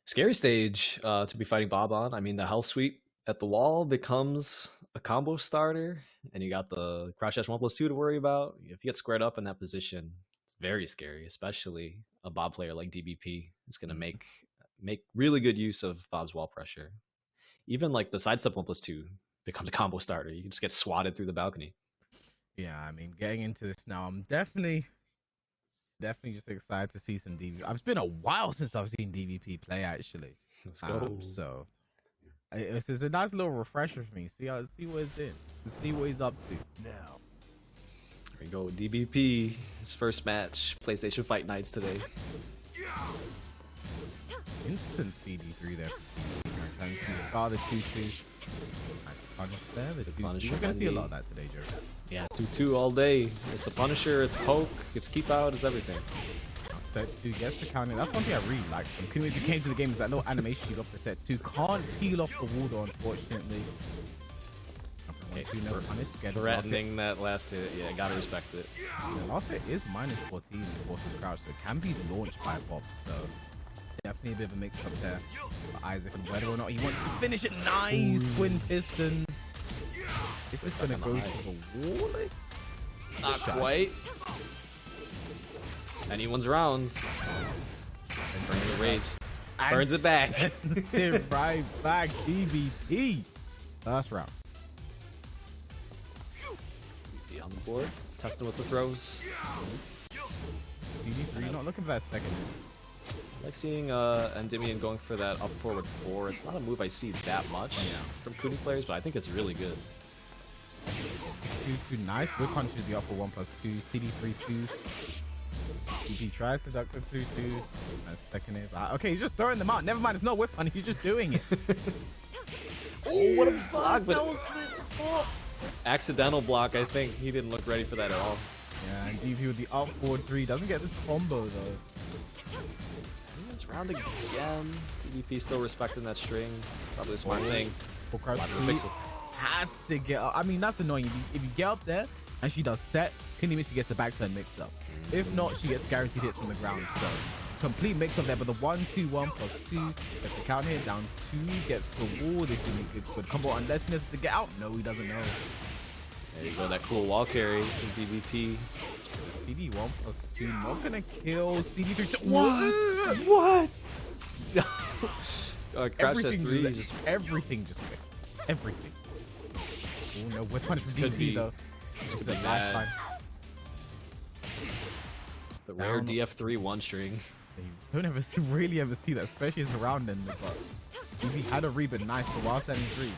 Scary stage to be fighting Bob on. I mean, the health sweep at the wall becomes a combo starter, and you got the crouch dash 1+2 to worry about. If you get squared up in that position, it's very scary, especially a Bob player like DBP is going to make really good use of Bob's wall pressure. Even like the sidestep 1+2 becomes a combo starter. You can just get swatted through the balcony. Yeah, I mean, getting into this now, I'm definitely just excited to see some DVP. It's been a while since I've seen DVP play, actually. Let's go. So it's a nice little refresher for me. See what he's doing. See what he's up to. Now. There we go. DBP, his first match, PlayStation Fight Nights today. Instant CD3 there. Start the 2-2. We're going to see a lot of that today, Joe. Yeah, 2-2 all day. It's a Punisher, it's poke, it's keep out, it's everything. Set 2 gets the counter. That's one thing I really like. When Kunimitsu came to the game, is that little animation you got for set 2. Can't peel off the wall though, unfortunately. Threatening that last hit, yeah, gotta respect it. The last hit is -14 forces crouch, so it can be launched by Bob. So definitely a bit of a mix up there for Isaac, and whether or not he wants to finish it. Nice twin pistons. Is this gonna go to the wall? Not quite. Anyone's round. Burns the rage. Burns it back. Sit right back. DVP. Last round. DVP on the board. Testing with the throws. DVP not looking for that second. I like seeing Endymion going for that up forward 4. It's not a move I see that much from Kuni players, but I think it's really good. 2-2, nice. Good punch to the upper 1+2. CD3-2. He tries to duck the 2-2. Second is okay. He's just throwing them out. Never mind. It's not whip punch. He's just doing it. Oh, what a block! But accidental block. I think he didn't look ready for that at all. Yeah, and DVP with the up forward 3 doesn't get this combo though. It's round again. DVP still respecting that string. Probably a smart thing. Has to get up. I mean, that's annoying. If you get up there and she does set, Kunimitsu gets the back turn mix up. If not, she gets guaranteed hits on the ground. So complete mix up there, but the 1-2-1 +2 gets the counter hit down 2, gets the wall. This is a good combo unless he knows to get out. No, he doesn't know. There you go, that cool wall carry from DVP. CD1 +2, not gonna kill CD3. What? Crash test 3. Everything just fixed. Everything. Oh no, whip punch from DVP though. This could be bad. The rare DF3 one string. You don't really ever see that, especially as a round ender, but DVP had a read, but nice for while standing 3.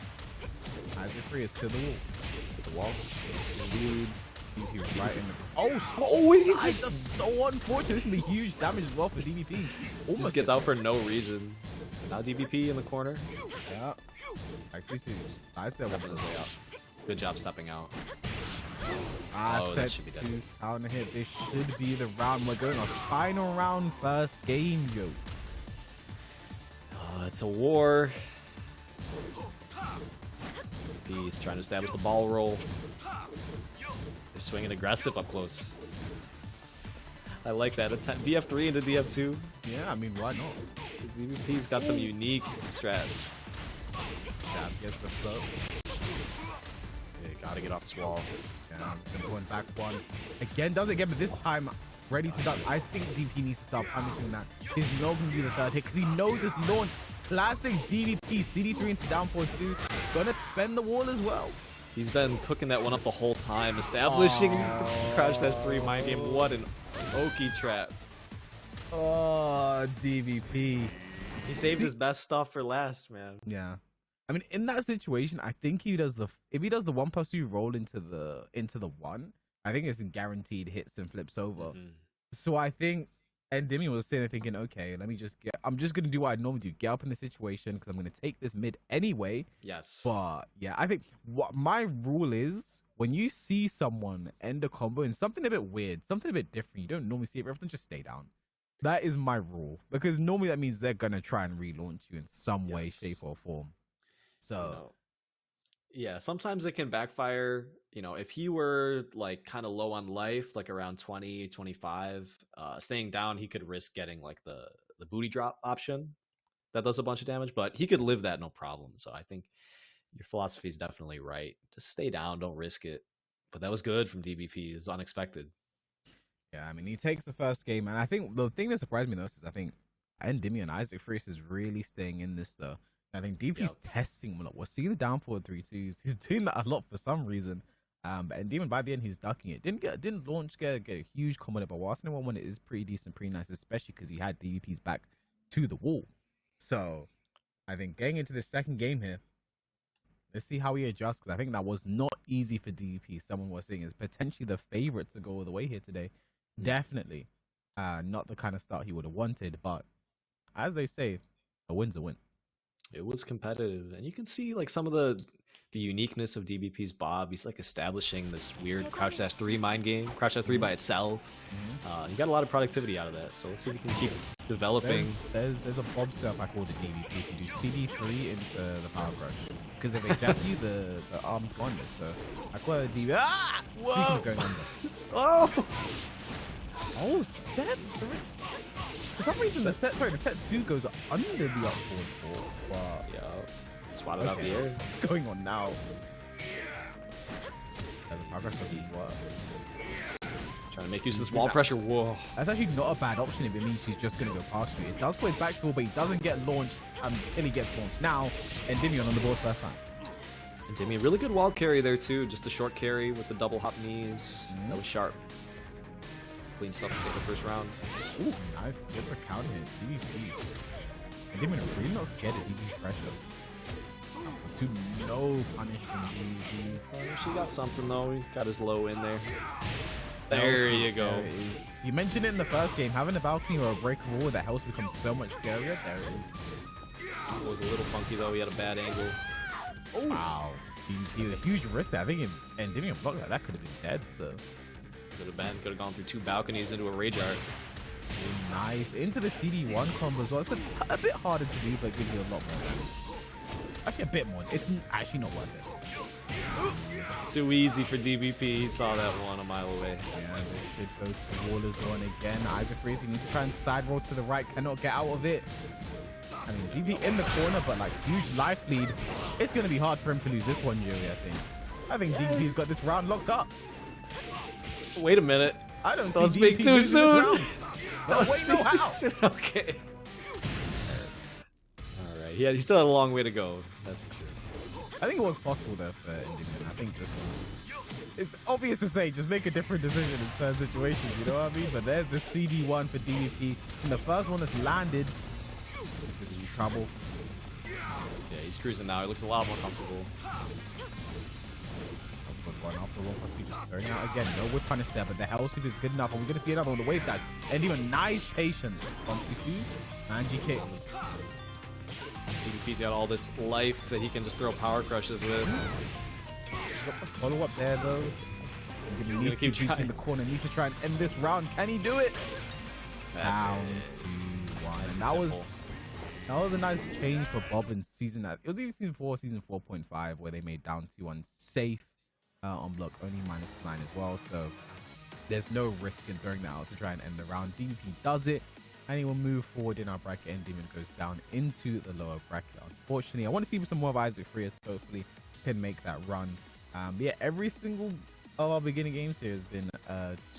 As the 3 is to the wall. The wall. Dude. DVP right in the... Oh, he's just... That's so unfortunate. This is a huge damage as well for DVP. Almost just gets out for no reason. Now DVP in the corner. Yeah. Actually, nice there. Stepping his way out. Good job stepping out. That should be dead. Counter hit. This should be the round. We're going on final round, first game, Joe. It's a war. He's trying to establish the ball roll. They're swinging aggressive up close. I like that. It's DF3 into DF2. Yeah, I mean, why not? DVP's got some unique strats. Jab gets the float. Yeah, gotta get off this wall. Yeah, going back 1. Again, does it again, but this time ready to duck. I think DVP needs to start punishing that. He's not going to do the third hit because he knows this launch. Classic DVP, CD3 into down forward 2. Gonna spend the wall as well. He's been cooking that one up the whole time, establishing Crash Test 3 mind game. What an Oki trap. Oh, DVP. He saved his best stuff for last, man. Yeah. I mean, in that situation, I think he does if he does the 1+2 roll into the 1, I think it's guaranteed hits and flips over. So I think Endymion was sitting there thinking, okay, I'm just gonna do what I normally do, get up in the situation because I'm gonna take this mid anyway. Yes. But yeah, I think what my rule is, when you see someone end a combo in something a bit weird, something a bit different, you don't normally see it very often, just stay down. That is my rule, because normally that means they're gonna try and relaunch you in some way, shape, or form. So, yeah, sometimes it can backfire. You know, if he were like kind of low on life, like around 20, 25, staying down, he could risk getting like the booty drop option that does a bunch of damage, but he could live that no problem. So I think your philosophy is definitely right. Just stay down, don't risk it. But that was good from DVP. It's unexpected. Yeah, I mean, he takes the first game, and I think the thing that surprised me most is I think Endymion Isaac Freeze is really staying in this though. I think DVP's testing him a lot. We're seeing the down forward 3-2s. He's doing that a lot for some reason. But Endymion by the end he's ducking it. Didn't launch get a huge combo, but Wasn't one it is pretty decent, pretty nice, especially because he had DVP's back to the wall. So I think getting into the second game here, let's see how he adjusts, because I think that was not easy for DVP. Someone was saying is potentially the favorite to go all the way here today. Definitely not the kind of start he would have wanted, but as they say, a win's a win. It was competitive, and you can see like some of the uniqueness of DVP's Bob. He's like establishing this weird Crouch Dash 3 mind game, Crouch Dash 3 by itself. You got a lot of productivity out of that, so let's see if we can keep developing. There's a Bob stuff I call the DVP. You can do CD3 into the Power Crush, because if they jab you, the arm's gone. So I call it a DVP. Ah! Whoa! Going under. Oh, set 3. For some reason, the set 2 goes under the up forward 4. But yeah, swatted out the air. What's going on now? As a progress doesn't work. Trying to make use of this wall pressure. Whoa. That's actually not a bad option if it means she's just going to go past you. It does put his back four, but he doesn't get launched until he gets launched. Now, Endymion on the board first time. Endymion, really good wall carry there too. Just a short carry with the double hop knees. That was sharp. Clean stuff to take the first round. Ooh, nice. Good for counter hit. DVP. Endymion really not scared of DVP pressure. To no punish from DVP. She got something though. He got his low in there. There you go. You mentioned it in the first game. Having a balcony or a breakable wall, that helps become so much scarier. There it is. It was a little funky though. He had a bad angle. Oh. Wow. He was a huge risk there. I think if Endymion blocked that, that could have been dead. So could have gone through 2 balconies into a rage art. Nice. Into the CD1 combo as well. It's a bit harder to do, but gives you a lot more damage. Actually, a bit more. It's actually not worth it. It's too easy for DBP. He saw that one a mile away. Yeah, they should go to the wall as well. And again, Isaac Freeze needs to try and side roll to the right. Cannot get out of it. I mean, DB in the corner, but like huge life lead. It's going to be hard for him to lose this one, Yuri, I think DBP's got this round locked up. Wait a minute. I don't speak too soon. Don't speak too soon. Okay. All right. Yeah, he still had a long way to go. That's for sure. I think it was possible though for Endymion. I think this one. It's obvious to say, just make a different decision in certain situations. You know what I mean? But there's the CD1 for DVP, and the first one that's landed. This is in trouble. Yeah, he's cruising now. He looks a lot more comfortable. One off the wall, turning out again. No wood punish there, but the hell suit is good enough, and we're gonna see another one. The wave dash, and even nice patience from Q2 and G kicks. DVP's got all this life that he can just throw power crushes with. Got the follow up there though. He's gonna keep trying in the corner. Needs to try and end this round. Can he do it? Down to 1. And that was a nice change for Bob in season. It was even season 4, season 4.5, where they made down 2-1 safe. On block, only -9 as well, so there's no risk in throwing that out to try and end the round. DVP does it, and he will move forward in our bracket, and Demon goes down into the lower bracket. Unfortunately, I want to see some more of Isaac Freeze. Hopefully can make that run. Yeah, every single of our beginning games here has been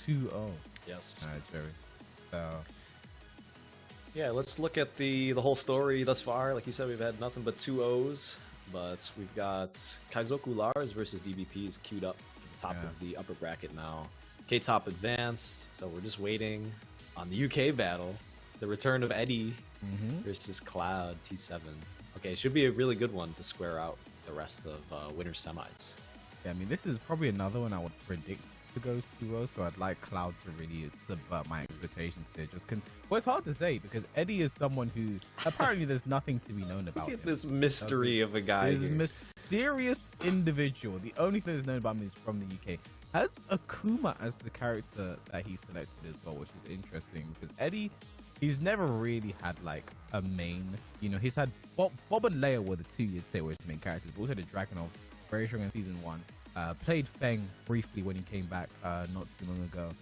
2-0. Yes. Joey. So yeah, let's look at the whole story thus far. Like you said, we've had nothing but 2-0s. But we've got Kaizoku Lars versus DBP is queued up at the top of the upper bracket now. K-Top advanced, so we're just waiting on the UK battle. The return of Eddie versus Cloud T7. Okay, it should be a really good one to square out the rest of winner's semis. Yeah, I mean, this is probably another one I would predict to go 2-0, so I'd like Cloud to really subvert my expectations there. Well, it's hard to say because Eddie is someone who apparently there's nothing to be known about him. This mystery of a guy. This mysterious individual. The only thing that's known about him is from the UK. Has Akuma as the character that he selected as well, which is interesting because Eddie, he's never really had like a main. You know, he's had Bob and Leia were the two you'd say were his main characters. But also had Dragunov, very strong in season 1. Played Feng briefly when he came back not too long ago.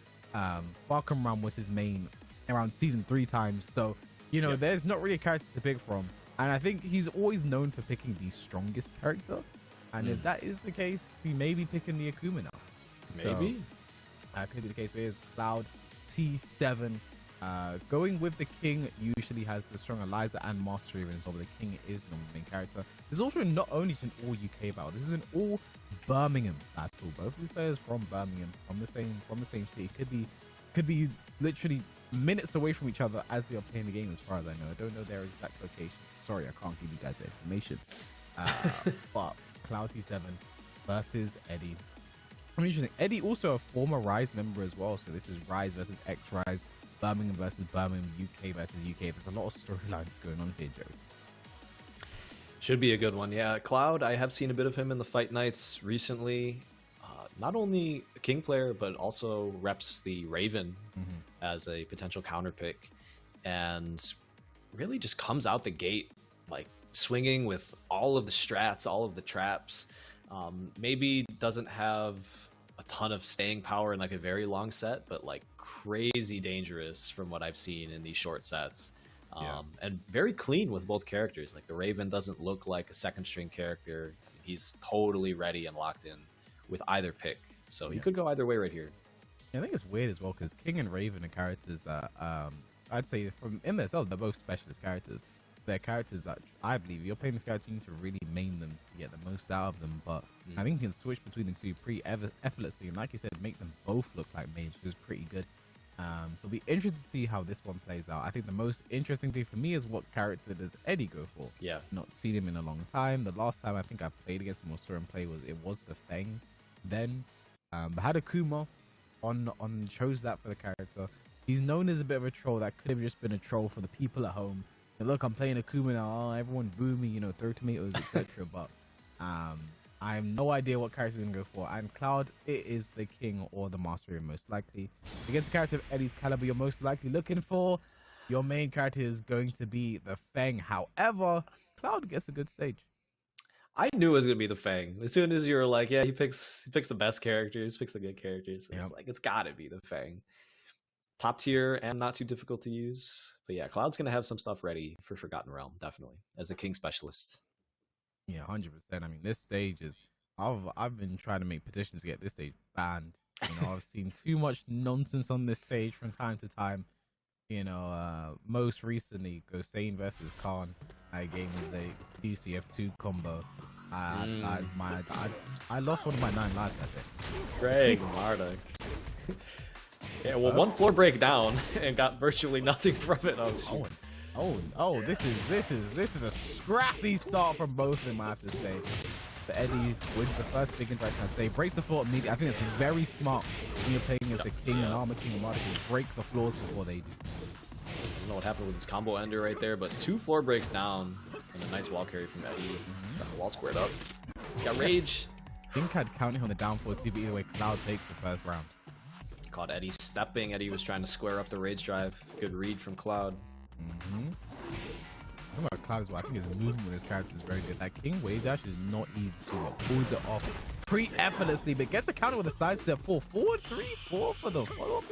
Falcon Ram was his main around season 3 times. So, you know, there's not really a character to pick from. And I think he's always known for picking the strongest character. And if that is the case, he may be picking the Akuma now. Maybe. So, could be the case. But here's Cloud T7. Going with the King usually has the strong Eliza and Master Raven as well, but the King is the main character. There's also not only just an all UK battle, this is an all Birmingham battle. Both of these players from Birmingham, from the same city. Could be literally minutes away from each other as they are playing the game, as far as I know. I don't know their exact location. Sorry, I can't give you guys the information. But Cloud T7 versus Eddie. Interesting. Eddie also a former Rise member as well, so this is Rise versus X-Rise. Birmingham versus Birmingham, UK versus UK. There's a lot of storylines going on here, Joe. Should be a good one. Yeah, Cloud, I have seen a bit of him in the Fight Nights recently. Not only a King player, but also reps the Raven as a potential counter pick. And really just comes out the gate, like swinging with all of the strats, all of the traps. Maybe doesn't have a ton of staying power in like a very long set, but like crazy dangerous from what I've seen in these short sets. And very clean with both characters. Like the Raven doesn't look like a second string character. He's totally ready and locked in with either pick. So he could go either way right here. I think it's weird as well because King and Raven are characters that I'd say from in themselves they're both specialist characters. They're characters that I believe you're playing this character, you need to really main them to get the most out of them. But I think you can switch between the two pretty effortlessly, and like you said, make them both look like mage, which is pretty good. So it'll be interesting to see how this one plays out. I think the most interesting thing for me is what character does Eddie go for? Yeah. Not seen him in a long time. The last time I think I played against him or saw him play was the Feng. Then but had Akuma on chose that for the character. He's known as a bit of a troll that could have just been a troll for the people at home. And look, I'm playing Akuma now. Oh, everyone boo me, throw tomatoes, etc. But I have no idea what character he's gonna go for. And Cloud, it is the King or the Master most likely. Against a character of Eddie's caliber, you're most likely looking for. Your main character is going to be the Feng. However, Cloud gets a good stage. I knew it was gonna be the Fang. As soon as you were like, yeah, he picks the best characters, picks the good characters. It's like it's gotta be the Fang. Top tier and not too difficult to use. But yeah, Cloud's gonna have some stuff ready for Forgotten Realm, definitely, as the King specialist. Yeah, 100%. I mean, this stage is I've been trying to make petitions to get this stage banned. I've seen too much nonsense on this stage from time to time. Most recently, Gosane versus Khan. That game was a UCF2 combo. I lost one of my 9 lives that day. Greg Marduk. Yeah, well, one floor break down and got virtually nothing from it. This is a scrappy start from both of them, I have to say. But Eddie wins the first big interaction. I say breaks the floor immediately. I think it's very smart when you're playing as the King and Armor King and Marduk to break the floors before they do. I don't know what happened with his combo ender right there, but 2 floor breaks down and a nice wall carry from Eddie. Got the wall squared up. He's got rage. Think I'd count him on the down forward too, but either way, Cloud takes the first round. Caught Eddie stepping. Eddie was trying to square up the rage drive. Good read from Cloud. Talking about Cloud as well, I think his movement with his character is very good. That King wave dash is not easy to do. Pulls it off pretty effortlessly, but gets a counter with a side step 4. 4, 3, 4 for the follow-up.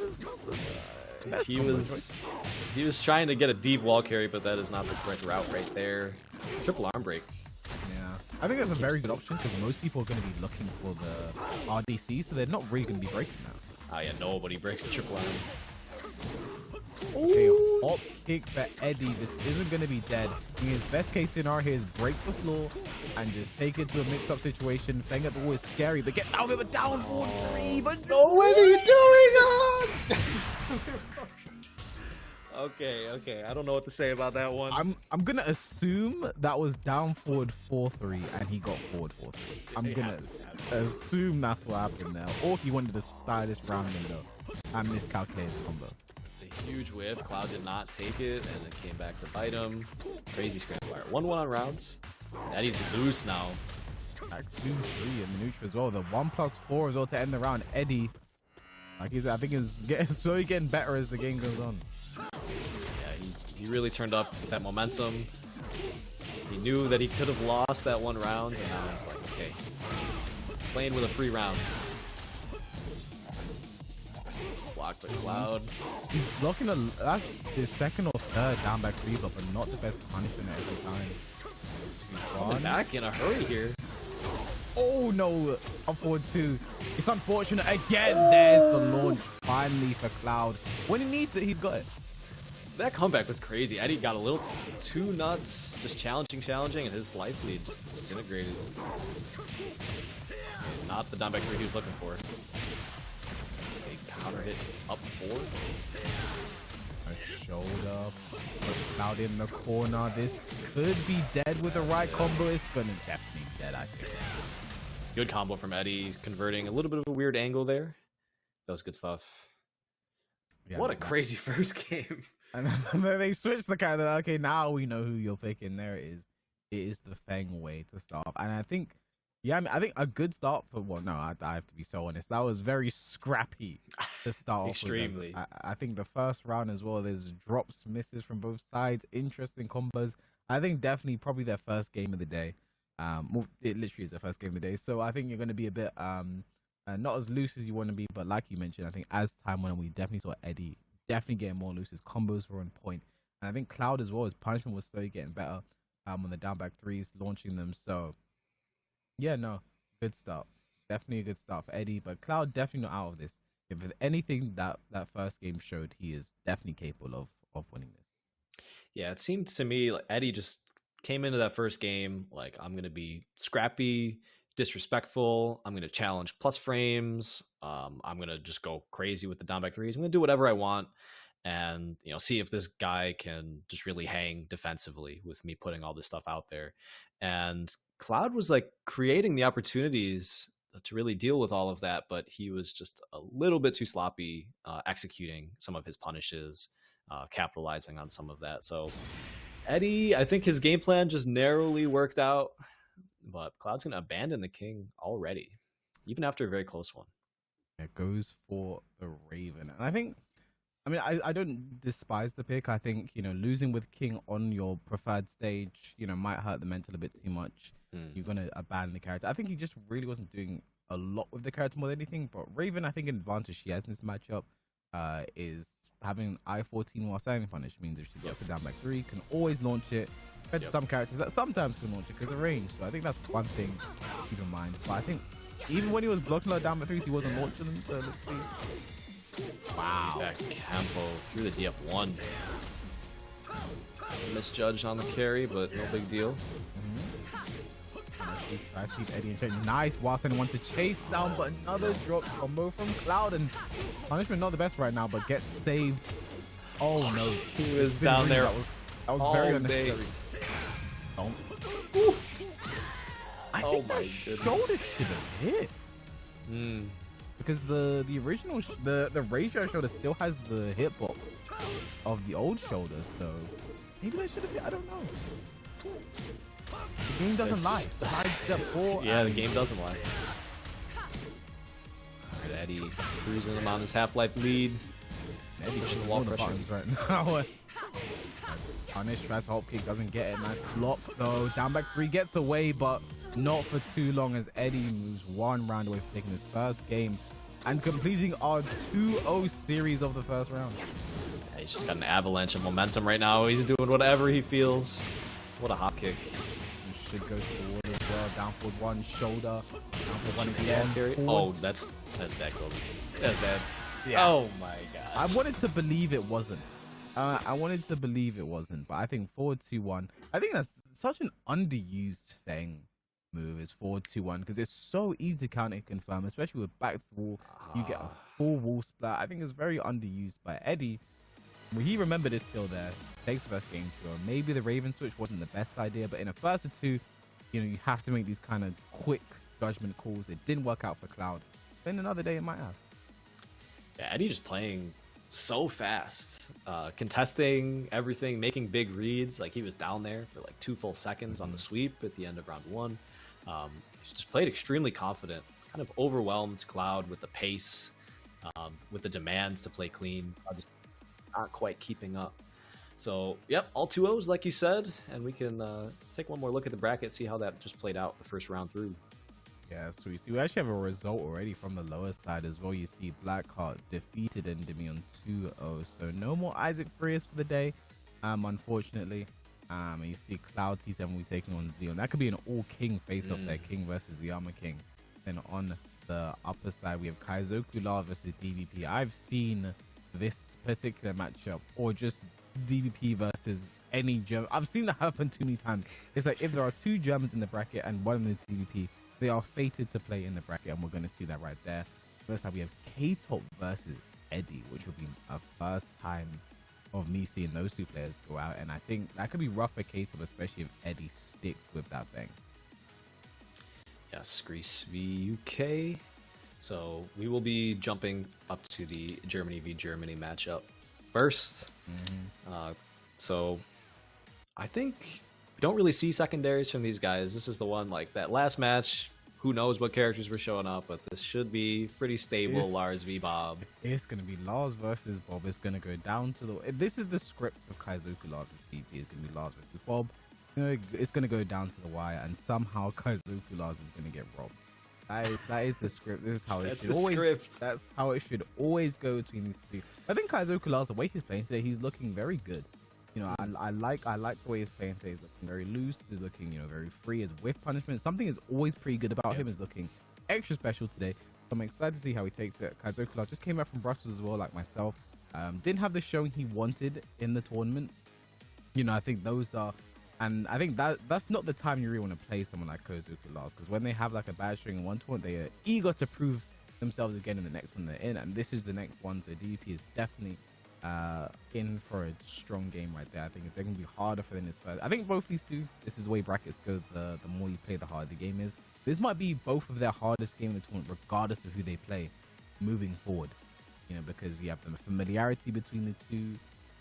He was trying to get a deep wall carry, but that is not the correct route right there. Triple arm break. Yeah, I think that's a very good option because most people are going to be looking for the RDC, so they're not really going to be breaking now. Oh yeah, nobody breaks the triple arm. Okay, hop kick for Eddie. This isn't going to be dead. His best case scenario here is break the floor and just take it to a mixed up situation. Fang up the wall is scary, but get out of it down for 3. But no, what are you doing? Okay. I don't know what to say about that one. I'm gonna assume that was down forward 4-3 and he got forward 4-3. I'm gonna assume that's what happened there. Or he wanted to style this round window and miscalculated the combo. A huge whiff. Cloud did not take it, and it came back to bite him. Crazy scramble fire. 1-1 on rounds. Eddie's loose now. Back 2-3 in the neutral as well. The 1+4 as well to end the round. Eddie, I think is slowly getting better as the game goes on. Yeah, he really turned up with that momentum. He knew that he could have lost that 1 round, and now he's like, okay, playing with a free round. Blocked by Cloud. He's blocking that's his second or third down back 3, but not the best punishment every time. Coming back in a hurry here. Oh no, up forward 2. It's unfortunate again. There's the launch finally for Cloud. When he needs it, he's got it. That comeback was crazy. Eddie got a little too nuts, just challenging, and his life lead just disintegrated. And not the down back 3 he was looking for. A counter hit up 4. A shoulder, put Cloud in the corner. This could be dead with the right combo. It's gonna definitely be dead, I think. Good combo from Eddie, converting a little bit of a weird angle there. That was good stuff. Yeah, what a crazy first game. And then they switched the character. Okay, now we know who you're picking. There it is. It is the Feng way to start off. And I think, yeah, I think a good start for, well, no, I have to be so honest. That was very scrappy to start off Extremely. with. I think the first round as well, there's drops, misses from both sides, interesting combos. I think definitely probably their first game of the day. Well, it literally is their first game of the day. So I think you're going to be a bit not as loose as you want to be. But like you mentioned, I think as time went on, we definitely saw Eddie definitely getting more loose. His combos were on point. And I think Cloud as well, his punishment was slowly getting better on the down back 3s, launching them. So yeah, no, good start. Definitely a good start for Eddie. But Cloud definitely not out of this. if anything that first game showed, he is definitely capable of winning this. Yeah, it seemed to me like Eddie just came into that first game like, I'm gonna be scrappy, disrespectful. I'm gonna challenge plus frames. I'm gonna just go crazy with the down back threes. I'm gonna do whatever I want, and see if this guy can just really hang defensively with me putting all this stuff out there. And Cloud was like creating the opportunities to really deal with all of that, but he was just a little bit too sloppy executing some of his punishes, capitalizing on some of that. So Eddie, I think his game plan just narrowly worked out, but Cloud's going to abandon the king already, even after a very close one. It goes for the Raven. And I don't despise the pick. I think, losing with king on your preferred stage, might hurt the mental a bit too much. You're going to abandon the character. I think he just really wasn't doing a lot with the character more than anything. But Raven, I think an advantage she has in this matchup is having I-14 while standing punish. Means if she gets the down back three, can always launch it. Compared to some characters that sometimes can launch it because of range. So I think that's one thing to keep in mind. But I think even when he was blocking a lot of down back threes, he wasn't launching them. So let's see. Wow. Back Campo through the DF1. Misjudged on the carry, but no big deal. Try to keep Eddie in check. Nice while sending one to chase down, but another drop combo from Cloud. And punishment not the best right now, but gets saved. Oh no. He was down there. That was very unnecessary. I think my shoulder should have hit. Because the original the ratio shoulder still has the hitbox of the old shoulder, so maybe that should have hit. I don't know. The game doesn't lie. Sidestep 4. Yeah, the game doesn't lie. Alright, Eddie cruising him on his Half-Life lead. Eddie pushing the wall pressure right now. Punish, tries to hop kick, doesn't get it. Nice block though. Down back three gets away, but not for too long as Eddie moves one round away from taking his first game and completing our 2-0 series of the first round. Yeah, he's just got an avalanche of momentum right now. He's doing whatever he feels. What a hop kick. He should go forward as well. Down forward one, shoulder. Down forward one again. Oh, that's bad, Kobe. That's bad. Yeah. Oh my god. I wanted to believe it wasn't. But I think forward 2-1. I think that's such an underused thing. Move is forward 2-1 because it's so easy to counter confirm, especially with back to the wall. You get a full wall splat. I think it's very underused by Eddie. He remembered it's still there. Takes the first game to him. Maybe the Raven switch wasn't the best idea, but in a first or two, you have to make these kind of quick judgment calls. It didn't work out for Cloud. Then another day it might have. Yeah, Eddie just playing so fast, contesting everything, making big reads. Like he was down there for like 2 full seconds on the sweep at the end of round 1. He just played extremely confident, kind of overwhelmed Cloud with the pace, with the demands to play clean. Just not quite keeping up. So, yep, all 2-0s like you said, and we can take one more look at the bracket, see how that just played out the first round through. Yeah, so we actually have a result already from the lower side as well. You see Blackheart defeated Enemy on 2-0, so no more Isaac Frias for the day, unfortunately. And you see Cloud T7 will be taking on Zeon. That could be an all-king face-off there, King versus the Armor King. Then on the upper side, we have Kaizoku La versus DVP. I've seen this particular matchup, or just DVP versus any German. I've seen that happen too many times. It's like if there are 2 Germans in the bracket and one is DVP, they are fated to play in the bracket, and we're going to see that right there. First time we have K-Top versus Eddie, which will be a first time of me seeing those 2 players go out, and I think that could be rough for K-Top, especially if Eddie sticks with that thing. Yes, Greece v UK. So we will be jumping up to the Germany v Germany matchup first. So I think we don't really see secondaries from these guys. This is the one, like that last match, who knows what characters were showing up, but this should be pretty stable. Lars v Bob. It's going to be Lars versus Bob. It's going to go down to the... This is the script of Kaizoku Lars versus DP. It's going to be Lars versus Bob. It's going to go down to the wire, and somehow Kaizoku Lars is going to get robbed. That is the script. This is how it should always. Script. That's how it should always go between these 2. I think Kaizoku Lars, the way he's playing today, he's looking very good. I like the way he's playing today. He's looking very loose. He's looking, very free. His whiff punishment. Something is always pretty good about him is looking extra special today. I'm excited to see how he takes it. Kaizoku just came back from Brussels as well, like myself. Didn't have the showing he wanted in the tournament. I think those are, and I think that's not the time you really want to play someone like Kaizoku Lars, because when they have like a bad string in one tournament, they are eager to prove themselves again in the next one they're in, and this is the next one. So DVP is definitely in for a strong game right there. I think they're going to be harder for them this first. I think both these two, this is the way brackets go. The more you play, the harder the game is. This might be both of their hardest game in the tournament, regardless of who they play moving forward. Because you have the familiarity between the two,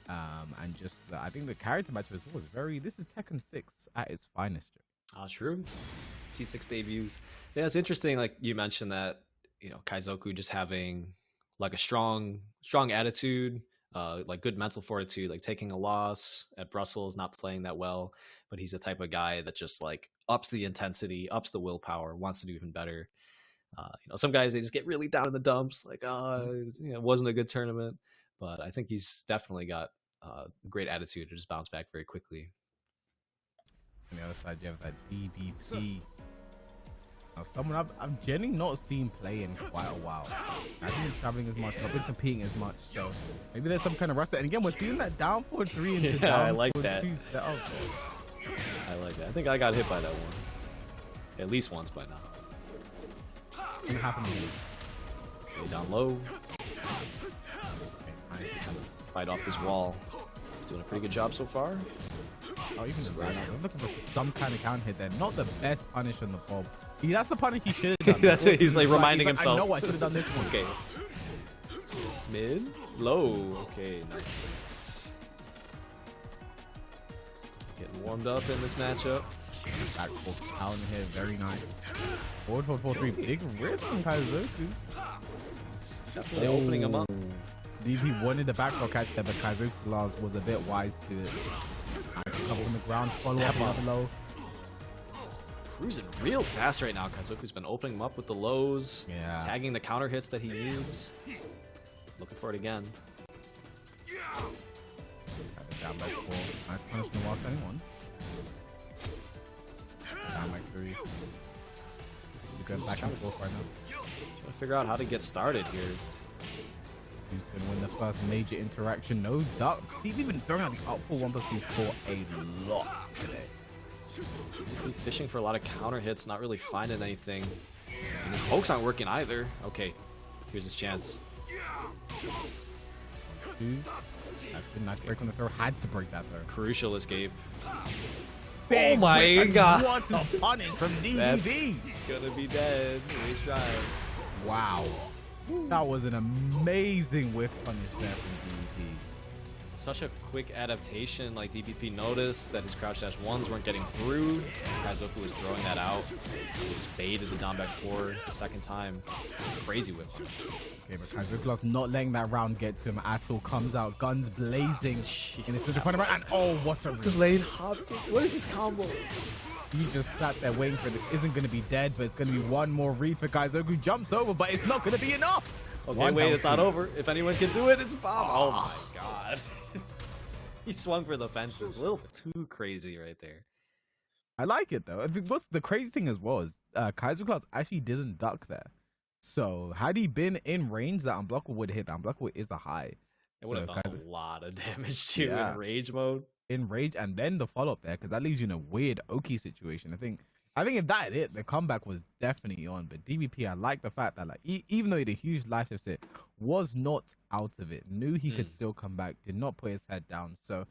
and just I think the character matchup as well is very. This is Tekken 6 at its finest. True. T6 debuts. Yeah, it's interesting. Like you mentioned that, Kaizoku just having like a strong attitude, like good mental fortitude, like taking a loss at Brussels, not playing that well, but he's the type of guy that just like ups the intensity, ups the willpower, wants to do even better. Some guys, they just get really down in the dumps, like, it wasn't a good tournament, but I think he's definitely got a great attitude to just bounce back very quickly. On the other side, you have that DBP. Now, someone I've genuinely not seen play in quite a while. I haven't been traveling as much, I've been competing as much, so maybe there's some kind of rust. And again, we're seeing that down 4-3 into down I like that. Setup. I like that. I think I got hit by that one. At least once by now. What happened here? Stay down low. Okay, fight off this wall. He's doing a pretty good job so far. Oh, you can right now. I'm looking for some kind of counter hit there. Not the best punish on the Bob. That's the punish he should have done. That's what he's like reminding himself. I know I should have done this one. Okay. Mid? Low. Okay, nice. Getting warmed up in this matchup. Back for counter here, very nice. Forward 4-4-3, big risk from Kaizoku. Definitely opening him up. DP wanted the back row catch there, but Kaizoku Lars was a bit wise to it. Nice cover on the ground, follow up low. Cruising real fast right now. Kaizoku's been opening him up with the lows, tagging the counter hits that he needs. Looking for it again. Down by 4. Nice punishment lost anyone. Down by 3. You're going back and forth right now. Trying to figure out how to get started here. Who's going to win the first major interaction? No duck. He's even throwing out the up for 1+2 for a lot today. He's fishing for a lot of counter hits, not really finding anything. And his pokes aren't working either. Okay, here's his chance. 2. That's a nice break on the throw. Had to break that throw. Crucial escape. Big oh my god! What a punish from DBB! Gonna be dead. Nice try. Wow. That was an amazing whiff punish there from DBP. Such a quick adaptation. Like DBP noticed that his crouch dash ones weren't getting through. As Kaizoku was throwing that out. He just baited the down back 4 the second time. Crazy whip punish. Okay, but Kaizoku not letting that round get to him at all. Comes out, guns blazing. In the front of round, and oh, what a delayed hop. What is this combo? He just sat there waiting for it. It isn't going to be dead, but it's going to be one more read for Kaizoku. Jumps over, but it's not going to be enough. Okay, wait, it's not over. If anyone can do it, it's Bob. Oh my god. He swung for the fences. A little bit too crazy right there. I like it, though. What's the crazy thing as well is Kaizoku actually didn't duck there. So had he been in range, that unblockable would hit. The unblockable is a high. It would have done a lot of damage too in rage mode. In rage, and then the follow-up there, because that leaves you in a weird Oki situation. I think if that hit, the comeback was definitely on. But DBP, I like the fact that even though he had a huge life deficit, was not out of it. Knew he could still come back. Did not put his head down. So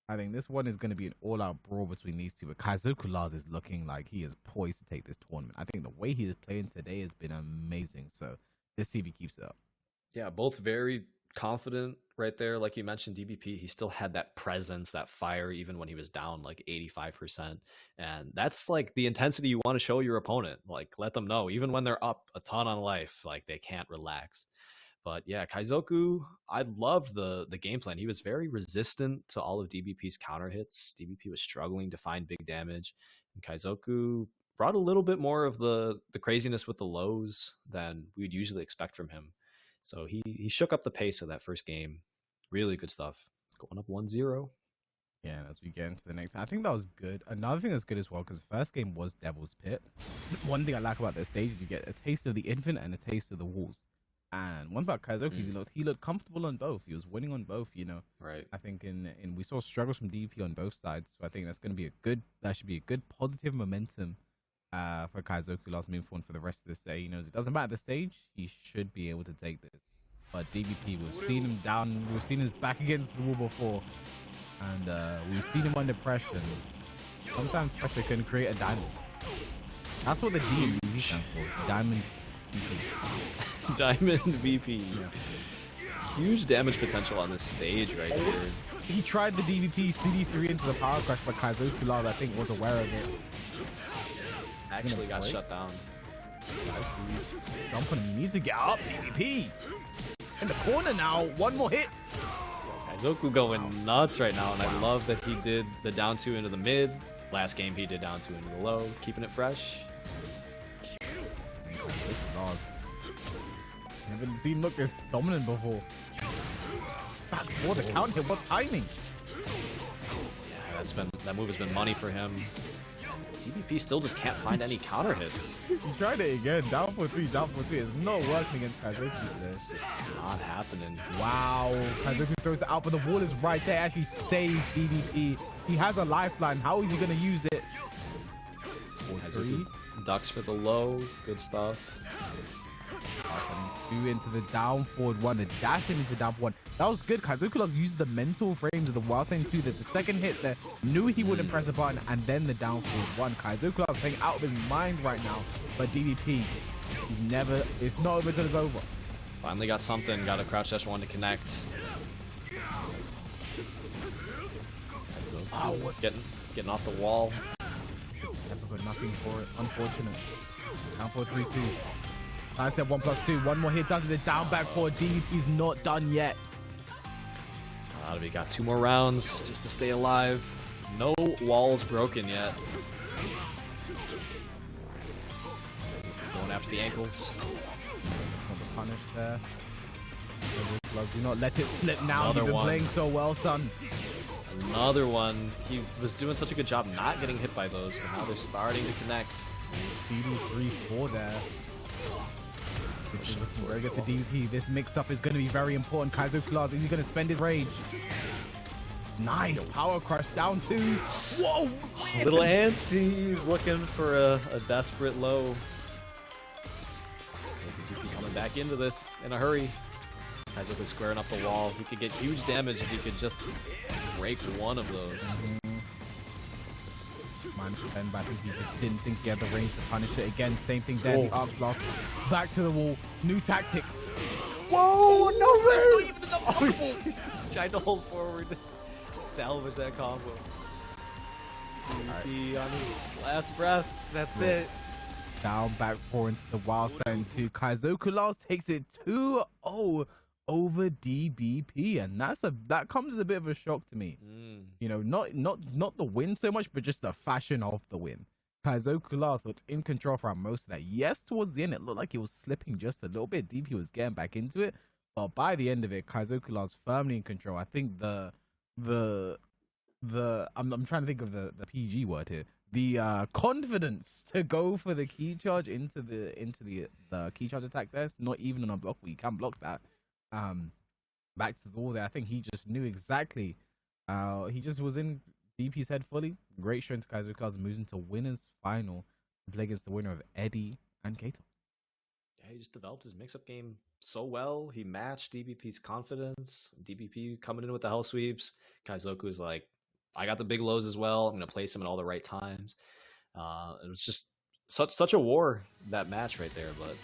I think this one is going to be an all-out brawl between these two. But Kaizoku Lars is looking like he is poised to take this tournament. I think the way he is playing today has been amazing. So let's see if he keeps it up. Yeah, both very confident right there. Like you mentioned, DBP, he still had that presence, that fire, even when he was down like 85%. And that's like the intensity you want to show your opponent. Like, let them know, even when they're up a ton on life, like they can't relax. But yeah, Kaizoku, I loved the game plan. He was very resistant to all of DBP's counter hits. DBP was struggling to find big damage. And Kaizoku brought a little bit more of the craziness with the lows than we'd usually expect from him. So he shook up the pace of that first game. Really good stuff. Going up 1-0. Yeah, as we get into the next, I think that was good. Another thing that's good as well, because the first game was Devil's Pit. One thing I like about that stage is you get a taste of the infinite and a taste of the walls. And one about Kaizoku, he looked comfortable on both. He was winning on both, you know. Right. I think in we saw struggles from DP on both sides, so I think that's going to be that should be a good positive momentum for Kaizoku last moving forward for the rest of this day. He knows it doesn't matter the stage, he should be able to take this. But DVP, we've seen him down, we've seen his back against the wall before, and we've seen him under pressure. Sometimes pressure can create a diamond. That's what the DVP stands for, Diamond VP. Diamond VP. Yeah. Huge damage potential on this stage right here. He tried the DVP CD3 into the power crush, but Kaizoku Love, I think, was aware of it. Actually got shut down. Jump on him. He needs to get up. DVP in the corner now. One more hit. Kaizoku going nuts right now, and I love that he did the down 2 into the mid. Last game he did down 2 into the low, keeping it fresh. Haven't seen him look this dominant before. Back for the counter. What timing? Yeah, that move has been money for him. DBP still just can't find any counter hits. He tried it again. Down for 3, down for 3. It's not working against Kaizoku today. It's just not happening. Wow. Kaizoku throws it out, but the wall is right there. Actually saves DDP. He has a lifeline. How is he going to use it? Kaizoku ducks for the low. Good stuff. Two into the down forward 1. The dash into the down forward 1. That was good. Kaizoku used the mental frames of the wild thing too. There's the second hit there. Knew he wouldn't press a button, and then the down forward 1. Kaizoku playing out of his mind right now. But DDP, it's not over until it's over. Finally got something. Got a crouch dash 1 to connect. Oh, getting off the wall. Never got nothing for it. Unfortunate. Down for 3-2. I said 1+2. One more hit does it. The down back forward. DVP's not done yet. We got 2 more rounds just to stay alive. No walls broken yet. Going after the ankles. Punish there. Do not let it slip now. Another You've been one. playing so well, son. Another one. He was doing such a good job not getting hit by those, but now they're starting to connect. CD3-4 there. This is looking very good for DVP. This mix-up is going to be very important. Kaizoku, is he going to spend his rage? Nice power crush down 2. Whoa! Little antsy. He's looking for a desperate low. DVP coming back into this in a hurry. Kaizoku squaring up the wall. He could get huge damage if he could just break one of those. But I think he just didn't think he had the range to punish it. Again, same thing there. The arc lost. Back to the wall. New tactics. Whoa! No way! Tried to hold forward. Salvage that combo. DVP on his last breath. That's it. Down, back, 4 into the wild side 2. Kaizoku Lars takes it 2-0 over DBP, and that comes as a bit of a shock to me. You know, not the win so much, but just the fashion of the win. Kaizoku Lars looked in control for most of that. Yes, towards the end it looked like he was slipping just a little bit. DP was getting back into it, but by the end of it, Kaizoku Lars firmly in control. I think the I'm trying to think of the PG word here. The confidence to go for the key charge into the key charge attack there. Not even on a block, we can block that. Back to the wall there. I think he just knew exactly. He just was in DP's head fully. Great showing to Kaizoku Lars, moves into winners final to play against the winner of Eddie and Kato. Yeah, he just developed his mix-up game so well. He matched DBP's confidence. DBP coming in with the hell sweeps. Kaizoku is like, I got the big lows as well. I'm going to place him at all the right times. It was just such a war, that match right there. But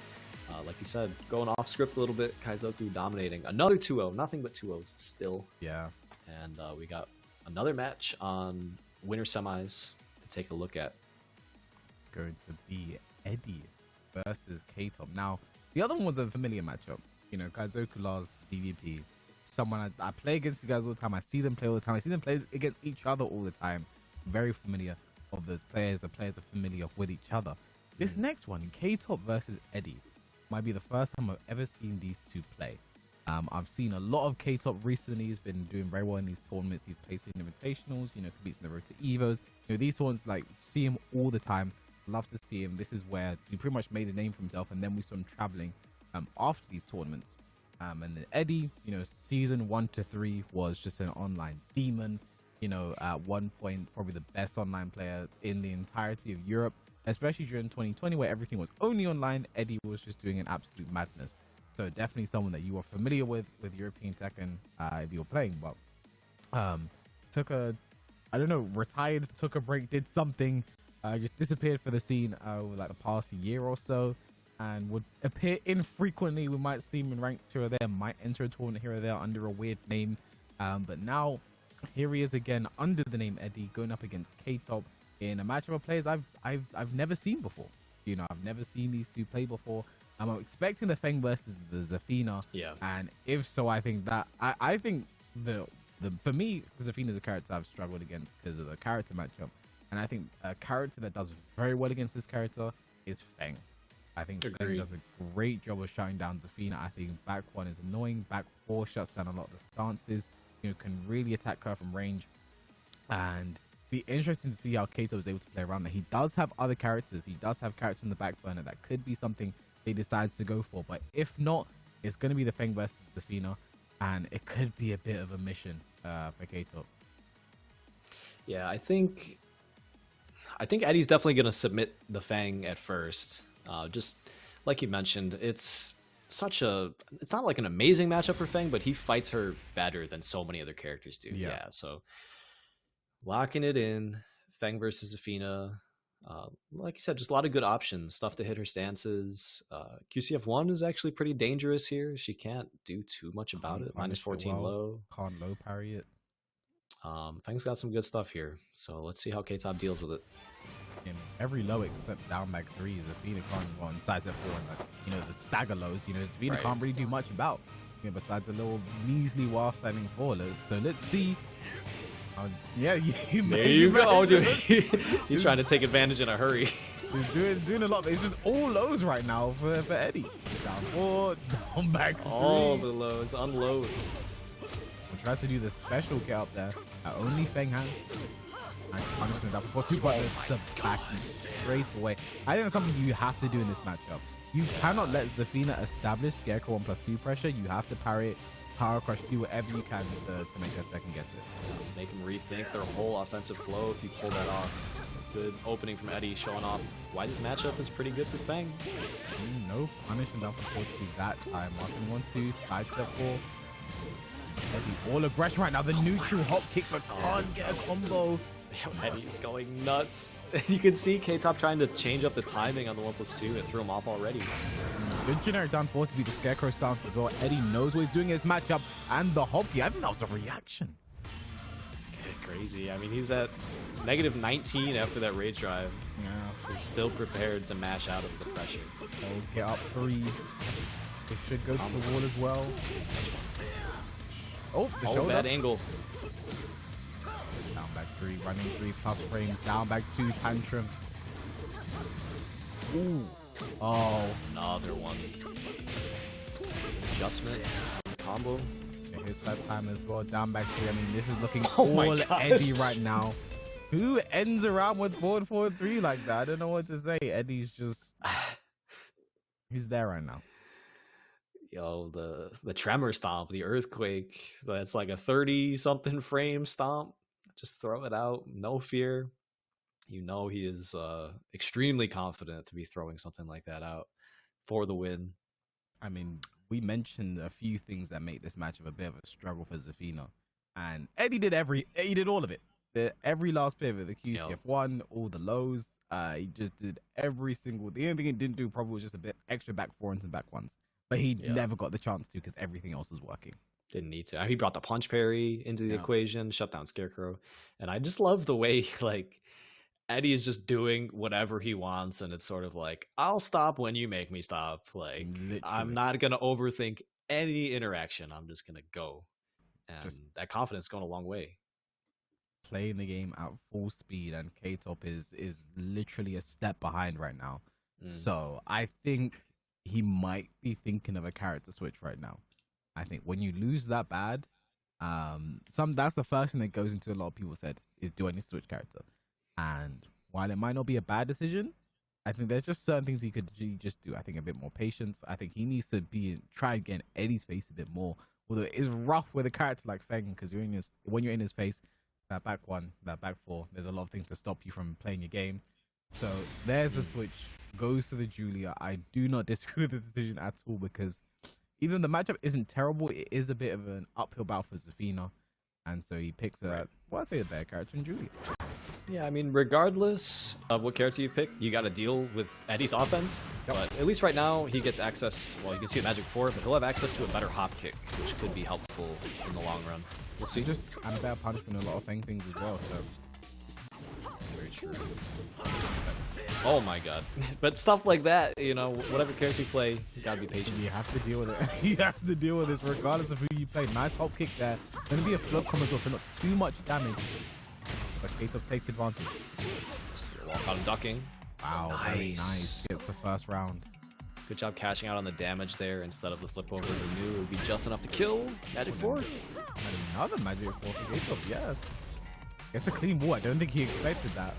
like you said, going off script a little bit, Kaizoku dominating. Another 2-0, nothing but 2-0s still. Yeah. And we got another match on winner semis to take a look at. It's going to be Eddie versus K-Top. Now, the other one was a familiar matchup. You know, Kaizoku Lars, DVP. Someone I play against you guys all the time. I see them play all the time. I see them play against each other all the time. Very familiar of those players. The players are familiar with each other. This next one, K-Top versus Eddie, might be the first time I've ever seen these two play. I've seen a lot of K-Top recently. He's been doing very well in these tournaments. He's PlayStation Invitationals, competes in the road to Evos. These ones, like, see him all the time. Love to see him. This is where he pretty much made a name for himself, and then we saw him traveling after these tournaments. And then Eddie, season 1 to 3 was just an online demon. At one point, probably the best online player in the entirety of Europe, especially during 2020, where everything was only online. Eddie was just doing an absolute madness. So definitely someone that you are familiar with European Tekken if you're playing. But retired, took a break, did something, just disappeared for the scene over like the past year or so, and would appear infrequently. We might see him in ranked here or there, might enter a tournament here or there under a weird name. But now here he is again under the name Eddie, going up against K-Top in a match of players I've never seen before. I've never seen these two play before. I'm expecting the Feng versus the Zafina. Yeah. And if so, I think that I think the for me, Zafina is a character I've struggled against because of the character matchup. And I think a character that does very well against this character is Feng. I think Feng does a great job of shutting down Zafina. I think back 1 is annoying. Back 4 shuts down a lot of the stances. Can really attack her from range. And be interesting to see how Kato is able to play around that. He does have other characters. He does have characters in the back burner that could be something he decides to go for. But if not, it's going to be the Feng versus Zafina. And it could be a bit of a mission for Kato. Yeah, I think Eddie's definitely going to submit the Fang at first. Just like you mentioned, it's not like an amazing matchup for Fang, but he fights her better than so many other characters do. Yeah, so locking it in, Fang versus Zafina. Like you said, just a lot of good options, stuff to hit her stances. QCF1 is actually pretty dangerous here. She can't do too much about it. Minus 14 low. Can't low parry it. Fang's got some good stuff here. So let's see how K-Top deals with it. In every low except down back 3, Zafina can't go on size F4 and the stagger lows. Zafina can't really do much about. Besides a little measly while standing forward. So let's see. There you go. Oh, dude. He's trying to take advantage in a hurry. He's doing a lot. It's just all lows right now for Eddie. Down 4, down back 3. All the lows, unload. He tries to do the special get up there that only Feng has. And punishing it up for 2 buttons back straight away. I think that's something you have to do in this matchup. You cannot let Zafina establish Scarecrow 1+2 pressure. You have to parry it, power crush, do whatever you can to make her second guess it. Make him rethink their whole offensive flow if you pull that off. Just a good opening from Eddie, showing off why this matchup is pretty good for Feng. No punishment down for 4 that time. Marking 1-2, sidestep 4. Eddie all aggression right now. The neutral hop kick, but can't get a combo. Eddie's going nuts. You can see K-Top trying to change up the timing on the 1+2. It threw him off already. Good generic down 4 to be the Scarecrow stance as well. Eddie knows what he's doing in his matchup. And the hop kick, I think that was a reaction. Crazy. I mean, he's at negative 19 after that rage drive. Yeah. He's still prepared to mash out of the pressure. They'll get up 3. It should go to the wall as well. Oh, the shoulder. Bad angle. Down back 3, running 3+ frames. Down back 2, tantrum. Ooh. Oh. Another one. Adjustment. Combo. Okay, his that time as well. Down back 3. I mean, this is looking all Eddie right now. Who ends around with forward 3 like that? I don't know what to say. Eddie's just... He's there right now. Yo, the tremor stomp, the earthquake, that's like a 30-something frame stomp. Just throw it out, no fear. He is extremely confident to be throwing something like that out for the win. I mean, we mentioned a few things that make this matchup a bit of a struggle for Zafina. And Eddie did all of it. Every last bit of it, the QCF1, all the lows. He just did every single... The only thing he didn't do probably was just a bit extra back 4s and back 1s. But he never got the chance to because everything else was working. Didn't need to. He brought the punch parry into the equation, shut down Scarecrow. And I just love the way, like, Eddie is just doing whatever he wants. And it's sort of like, I'll stop when you make me stop. Like, literally. I'm not going to overthink any interaction. I'm just going to go. And that confidence is going a long way. Playing the game at full speed, and K-Top is literally a step behind right now. So I think he might be thinking of a character switch right now. I think when you lose that bad, that's the first thing that goes into a lot of people's head is, do I need to switch character? And while it might not be a bad decision, I think there's just certain things he could just do. I think a bit more patience. I think he needs to try and get in Eddie's face a bit more. Although it is rough with a character like Feng, because when you're in his face, that back one, that back four, there's a lot of things to stop you from playing your game. So there's the switch. Goes to the Julia. I do not disagree with the decision at all, because even though the matchup isn't terrible, it is a bit of an uphill battle for Zafina. And so he picks a better character than Julia. Yeah, I mean, regardless of what character you pick, you got to deal with Eddie's offense. Yep. But at least right now, he gets access. Well, you can see it Magic 4, but he'll have access to a better hop kick, which could be helpful in the long run. We'll see. And a better punishment in a lot of things as well. So very true. Oh my god. But stuff like that, you know, whatever character you play, you gotta be patient. You have to deal with it. You have to deal with this regardless of who you play. Nice hop kick there. Gonna be a flip combo, so not too much damage. But Kato takes advantage. Walk out and ducking. Wow, nice. Very nice. Gets the first round. Good job cashing out on the damage there instead of the flip over. We knew it would be just enough to kill. Magic 4. Another Magic 4 for Kato, yes. Gets a clean wall. I don't think he expected that.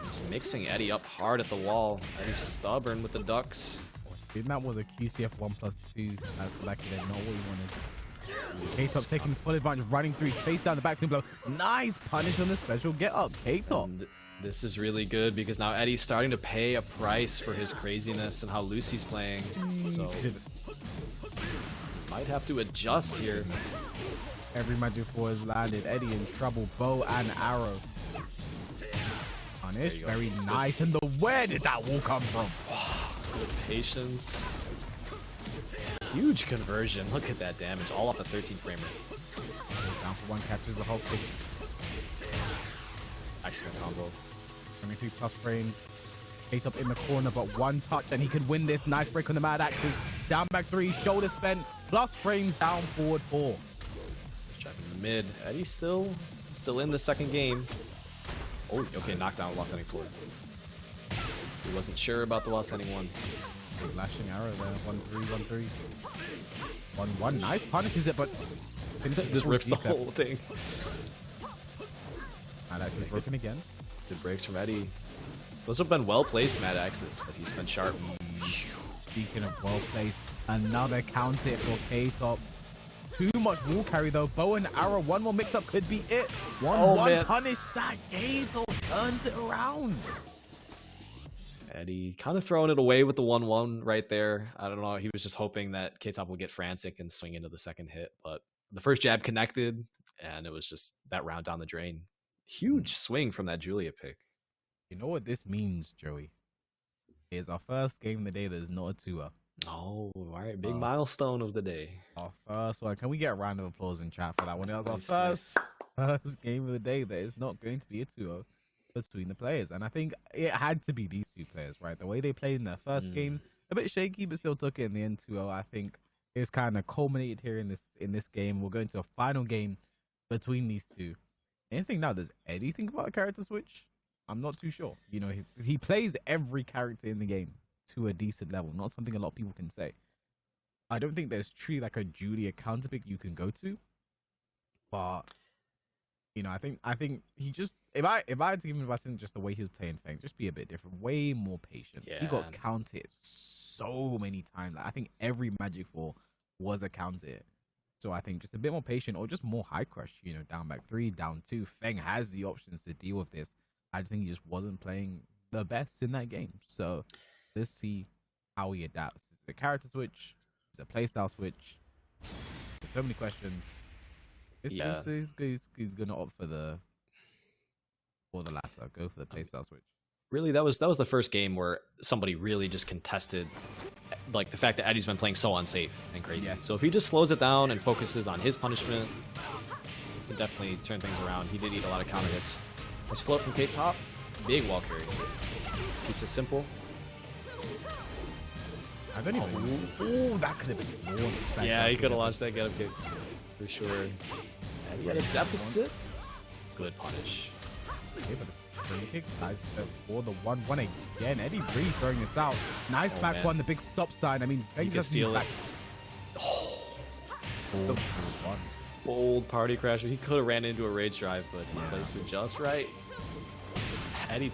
Just mixing Eddie up hard at the wall. Eddie's stubborn with the ducks. I think that was a QCF 1+2 as selected, not what he wanted. K-Top taking full advantage, running through, face down the back swing blow. Nice punish on the special get up, K-Top. This is really good because now Eddie's starting to pay a price for his craziness and how loose he's playing. So might have to adjust here. Every Magic 4 is landed. Eddie in trouble, bow and arrow. Punish, very nice. And where did that wall come from? Good patience. Huge conversion. Look at that damage, all off a 13 framer. Down for one, catches the whole thing. Excellent combo. 23 plus frames. Face up in the corner, but one touch and he could win this. Nice break on the Mad Axes. Down back 3, shoulder spent, plus frames, down forward 4. Checking the mid. Eddie's still in the second game. Oh, okay, knockdown, lost ending 4. He wasn't sure about the lost ending 1. Flashing arrow there, 1-3, 1-3. 1-1, nice punishes it, but just rips the whole thing. Mad Axe is broken again. Good breaks from Eddie. Those have been well placed Mad Axes, but he's been sharp. Speaking of well placed, another counter for K-Top. Too much wall carry though. Bow and arrow, one more mix up could be it. 1-1 punish that. K-Top turns it around. Eddie kind of throwing it away with the 1-1 right there. I don't know. He was just hoping that K-Top would get frantic and swing into the second hit, but the first jab connected, and it was just that round down the drain. Huge swing from that Julia pick. You know what this means, Joey? It's our first game of the day that is not a 2-0. Oh, all right. Big milestone of the day. Our first one. Can we get a round of applause in chat for that one? It was our first game of the day that is not going to be a 2-0 between the players. And I think it had to be these two players, right? The way they played in their first game, a bit shaky, but still took it in the end 2-0. I think it's kind of culminated here in this game. We're going to a final game between these two. Anything now, does Eddie think about a character switch? I'm not too sure. You know, he plays every character in the game to a decent level. Not something a lot of people can say. I don't think there's truly like a Julia counter pick you can go to. But you know, I think he just if I had to give him advice in just the way he was playing things, just be a bit different, way more patient. Yeah. He got counted so many times. Like, I think every Magic 4 was a counter. So I think just a bit more patient or just more high crush, you know, down back 3, down 2. Feng has the options to deal with this. I just think he just wasn't playing the best in that game. So let's see how he adapts. Is it a character switch? Is it a playstyle switch? There's so many questions. He's going to opt for the latter. Go for the playstyle switch. Really, that was the first game where somebody really just contested, like, the fact that Eddie's been playing so unsafe and crazy. Yes. So if he just slows it down and focuses on his punishment, he can definitely turn things around. He did eat a lot of counter hits. Nice float from K-Top. Big wall carry. Keeps it simple. I don't even. Oh, that could have been more. Yeah, he could have launched that get up kick for sure. And he had a deficit. Good punish. Okay, but kick, nice for the 1-1 again. Eddie Bree throwing this out. Nice back one, the big stop sign. I mean, he can steal it. 4-1. Bold party crasher. He could have ran into a rage drive, but he placed it just right. Eddie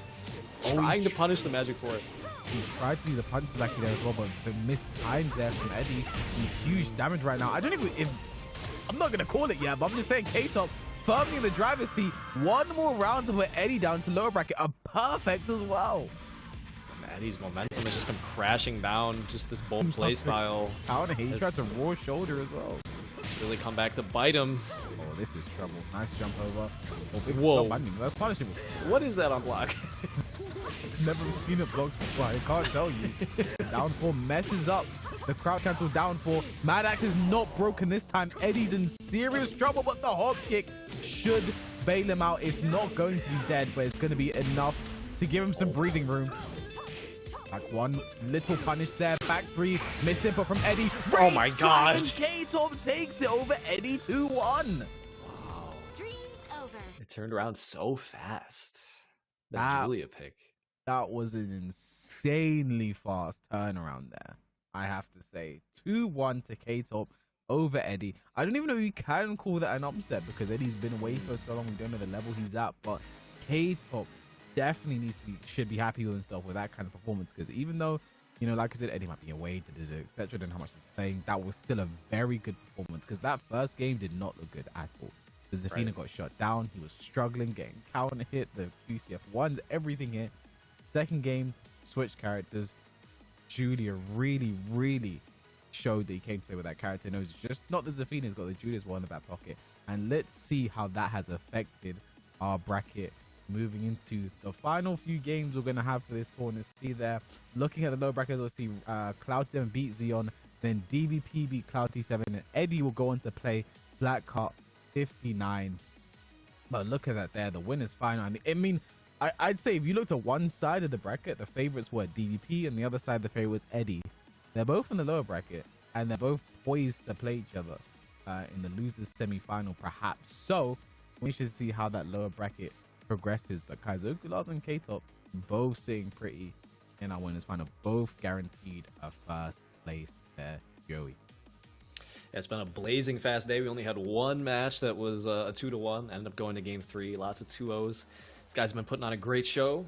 trying to punish the Magic for it. He tried to do the punch Zaki there as well, but the missed time there from Eddie. Huge damage right now. I don't even if I'm not gonna call it yet, but I'm just saying K-Top firmly in the driver's seat. One more round to put Eddie down to lower bracket. A perfect as well. And Eddie's momentum has just come crashing down. Just this bold play style. Counter hit. He tried to raw shoulder as well. It's really come back to bite him. Oh, this is trouble. Nice jump over. Oh, big Whoa. stop. That's punishable. What is that on block? Never seen it blocked before. I can't tell you. Down 4 messes up the crowd cancel down 4. Mad Axe is not broken this time. Eddie's in serious trouble, but the hop kick should bail him out. It's not going to be dead, but it's going to be enough to give him some breathing room. Like one little punish there. Back 3. Miss input from Eddie. Oh my god. K-Top takes it over Eddie 2-1. Wow. It turned around so fast. That Julia pick. That was an insanely fast turnaround there, I have to say. 2-1 to K-Top over Eddie. I don't even know if you can call that an upset because Eddie's been away for so long. We don't know the level he's at, but K-Top definitely should be happy with himself with that kind of performance, because even though, you know, like I said, Eddie might be away, etc., don't know how much he's playing, that was still a very good performance, because that first game did not look good at all. The Zafina got shut down. He was struggling, getting counter hit, the QCF1s, everything hit. Second game, switched characters. Julia really showed that he came to play with that character. No, it's just not the Zafina, he's got the Julia's one in the back pocket. And let's see how that has affected our bracket moving into the final few games we're going to have for this tournament. See there, looking at the low brackets, we'll see Cloud7 beat Xeon, then DVP beat Cloud T7, and Eddie will go on to play Blackheart 59. But look at that there, the win is final. I mean, I'd say if you looked at one side of the bracket, the favorites were DVP, and the other side the favorite was Eddie. They're both in the lower bracket, and they're both poised to play each other in the losers semi-final, perhaps. So we should see how that lower bracket progresses. But Kaizoku Lars and K-Top both sitting pretty in our winners final, both guaranteed a first place there. Joey. It's been a blazing fast day. We only had one match that was a 2-1. Ended up going to game 3. Lots of 2-0s. These guys have been putting on a great show.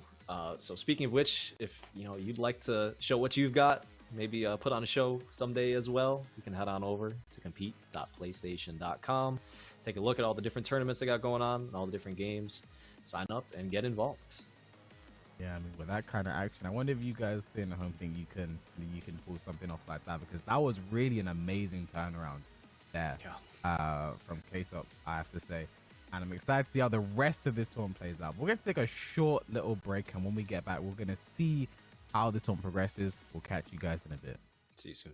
So speaking of which, if you'd like to show what you've got, maybe put on a show someday as well, you can head on over to compete.playstation.com. Take a look at all the different tournaments they got going on, all the different games. Sign up and get involved. Yeah, I mean, with that kind of action, I wonder if you guys in the home think you can pull something off like that, because that was really an amazing turnaround there from K-Top, I have to say. And I'm excited to see how the rest of this tournament plays out. We're going to take a short little break, and when we get back, we're going to see how this tournament progresses. We'll catch you guys in a bit. See you soon.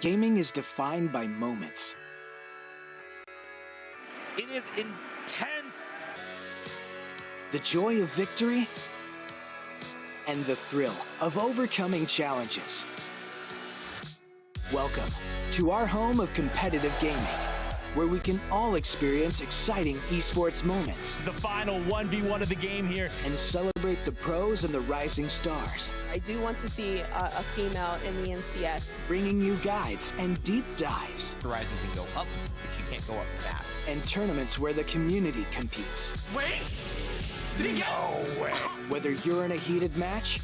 gaming is defined by moments. It is intense. The joy of victory and the thrill of overcoming challenges. Welcome to our home of competitive gaming, where we can all experience exciting esports moments The final 1v1 of the game here. and celebrate the pros and the rising stars, I do want to see a female in the MCS. bringing you guides and deep dives Horizon can go up, but she can't go up fast. and tournaments where the community competes. Wait! Did he go? No way! Whether you're in a heated match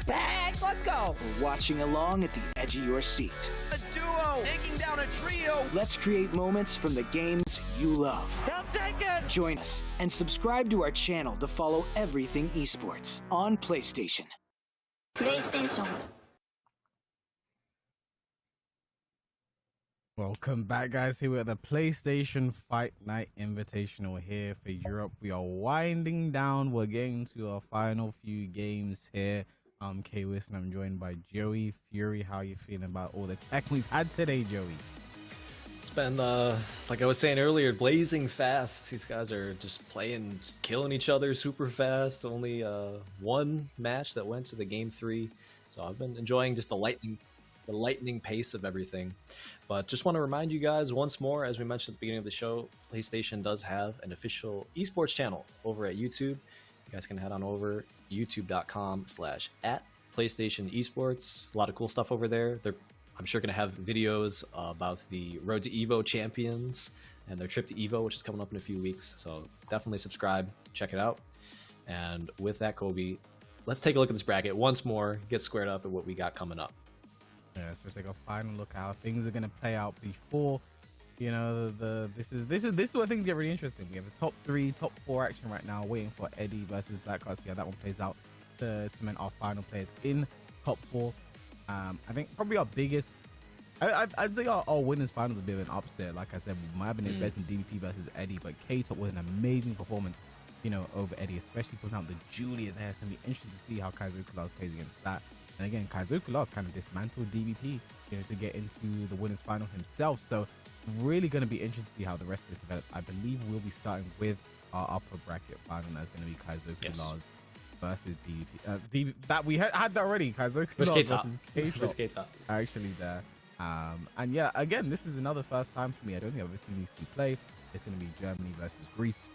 Back, let's go. or watching along at the edge of your seat, A duo taking down a trio! let's create moments from the games you love. Now Tekken! Join us and subscribe to our channel to follow everything esports on PlayStation. PlayStation. Welcome back, guys. Here we're at the PlayStation Fight Night Invitational here for Europe. We are winding down. We're getting to our final few games here. I'm K-Wiss and I'm joined by Joey Fury. How are you feeling about all the tech we've had today, Joey? It's been, like I was saying earlier, blazing fast. These guys are just playing, just killing each other super fast. Only one match that went to the game 3. So I've been enjoying just the lightning pace of everything. But just want to remind you guys once more, as we mentioned at the beginning of the show, PlayStation does have an official esports channel over at YouTube. You guys can head on over youtube.com/@PlayStation Esports. A lot of cool stuff over there. They're, I'm sure, going to have videos about the Road to Evo champions and their trip to Evo, which is coming up in a few weeks. So definitely subscribe, check it out. And with that, Kobe, let's take a look at this bracket once more, get squared up at what we got coming up. Yeah, so take a final look at how things are going to play out before, you know, this is where things get really interesting. We have a top 3, top 4 action right now, waiting for Eddie versus Blackheart. See how that one plays out to cement our final players in top 4. I think probably our biggest, I'd say our winners finals would be an upset. Like I said, we might have been expecting DVP versus Eddie, but K-Top was an amazing performance, you know, over Eddie, especially putting out the Julia there. It's going to be interesting to see how Kaizoku Lars plays against that. And again, Kaizoku Lars kind of dismantled DVP, you know, to get into the winners final himself. So really going to be interesting to see how the rest of this develops. I believe we'll be starting with our upper bracket final. That's going to be Kaizoku Lars versus DVP. That we had that already. Kaizoku Lars versus K-Top. Actually there. And yeah, again, this is another first time for me. I don't think I've ever seen these two play. It's going to be Germany versus Greece.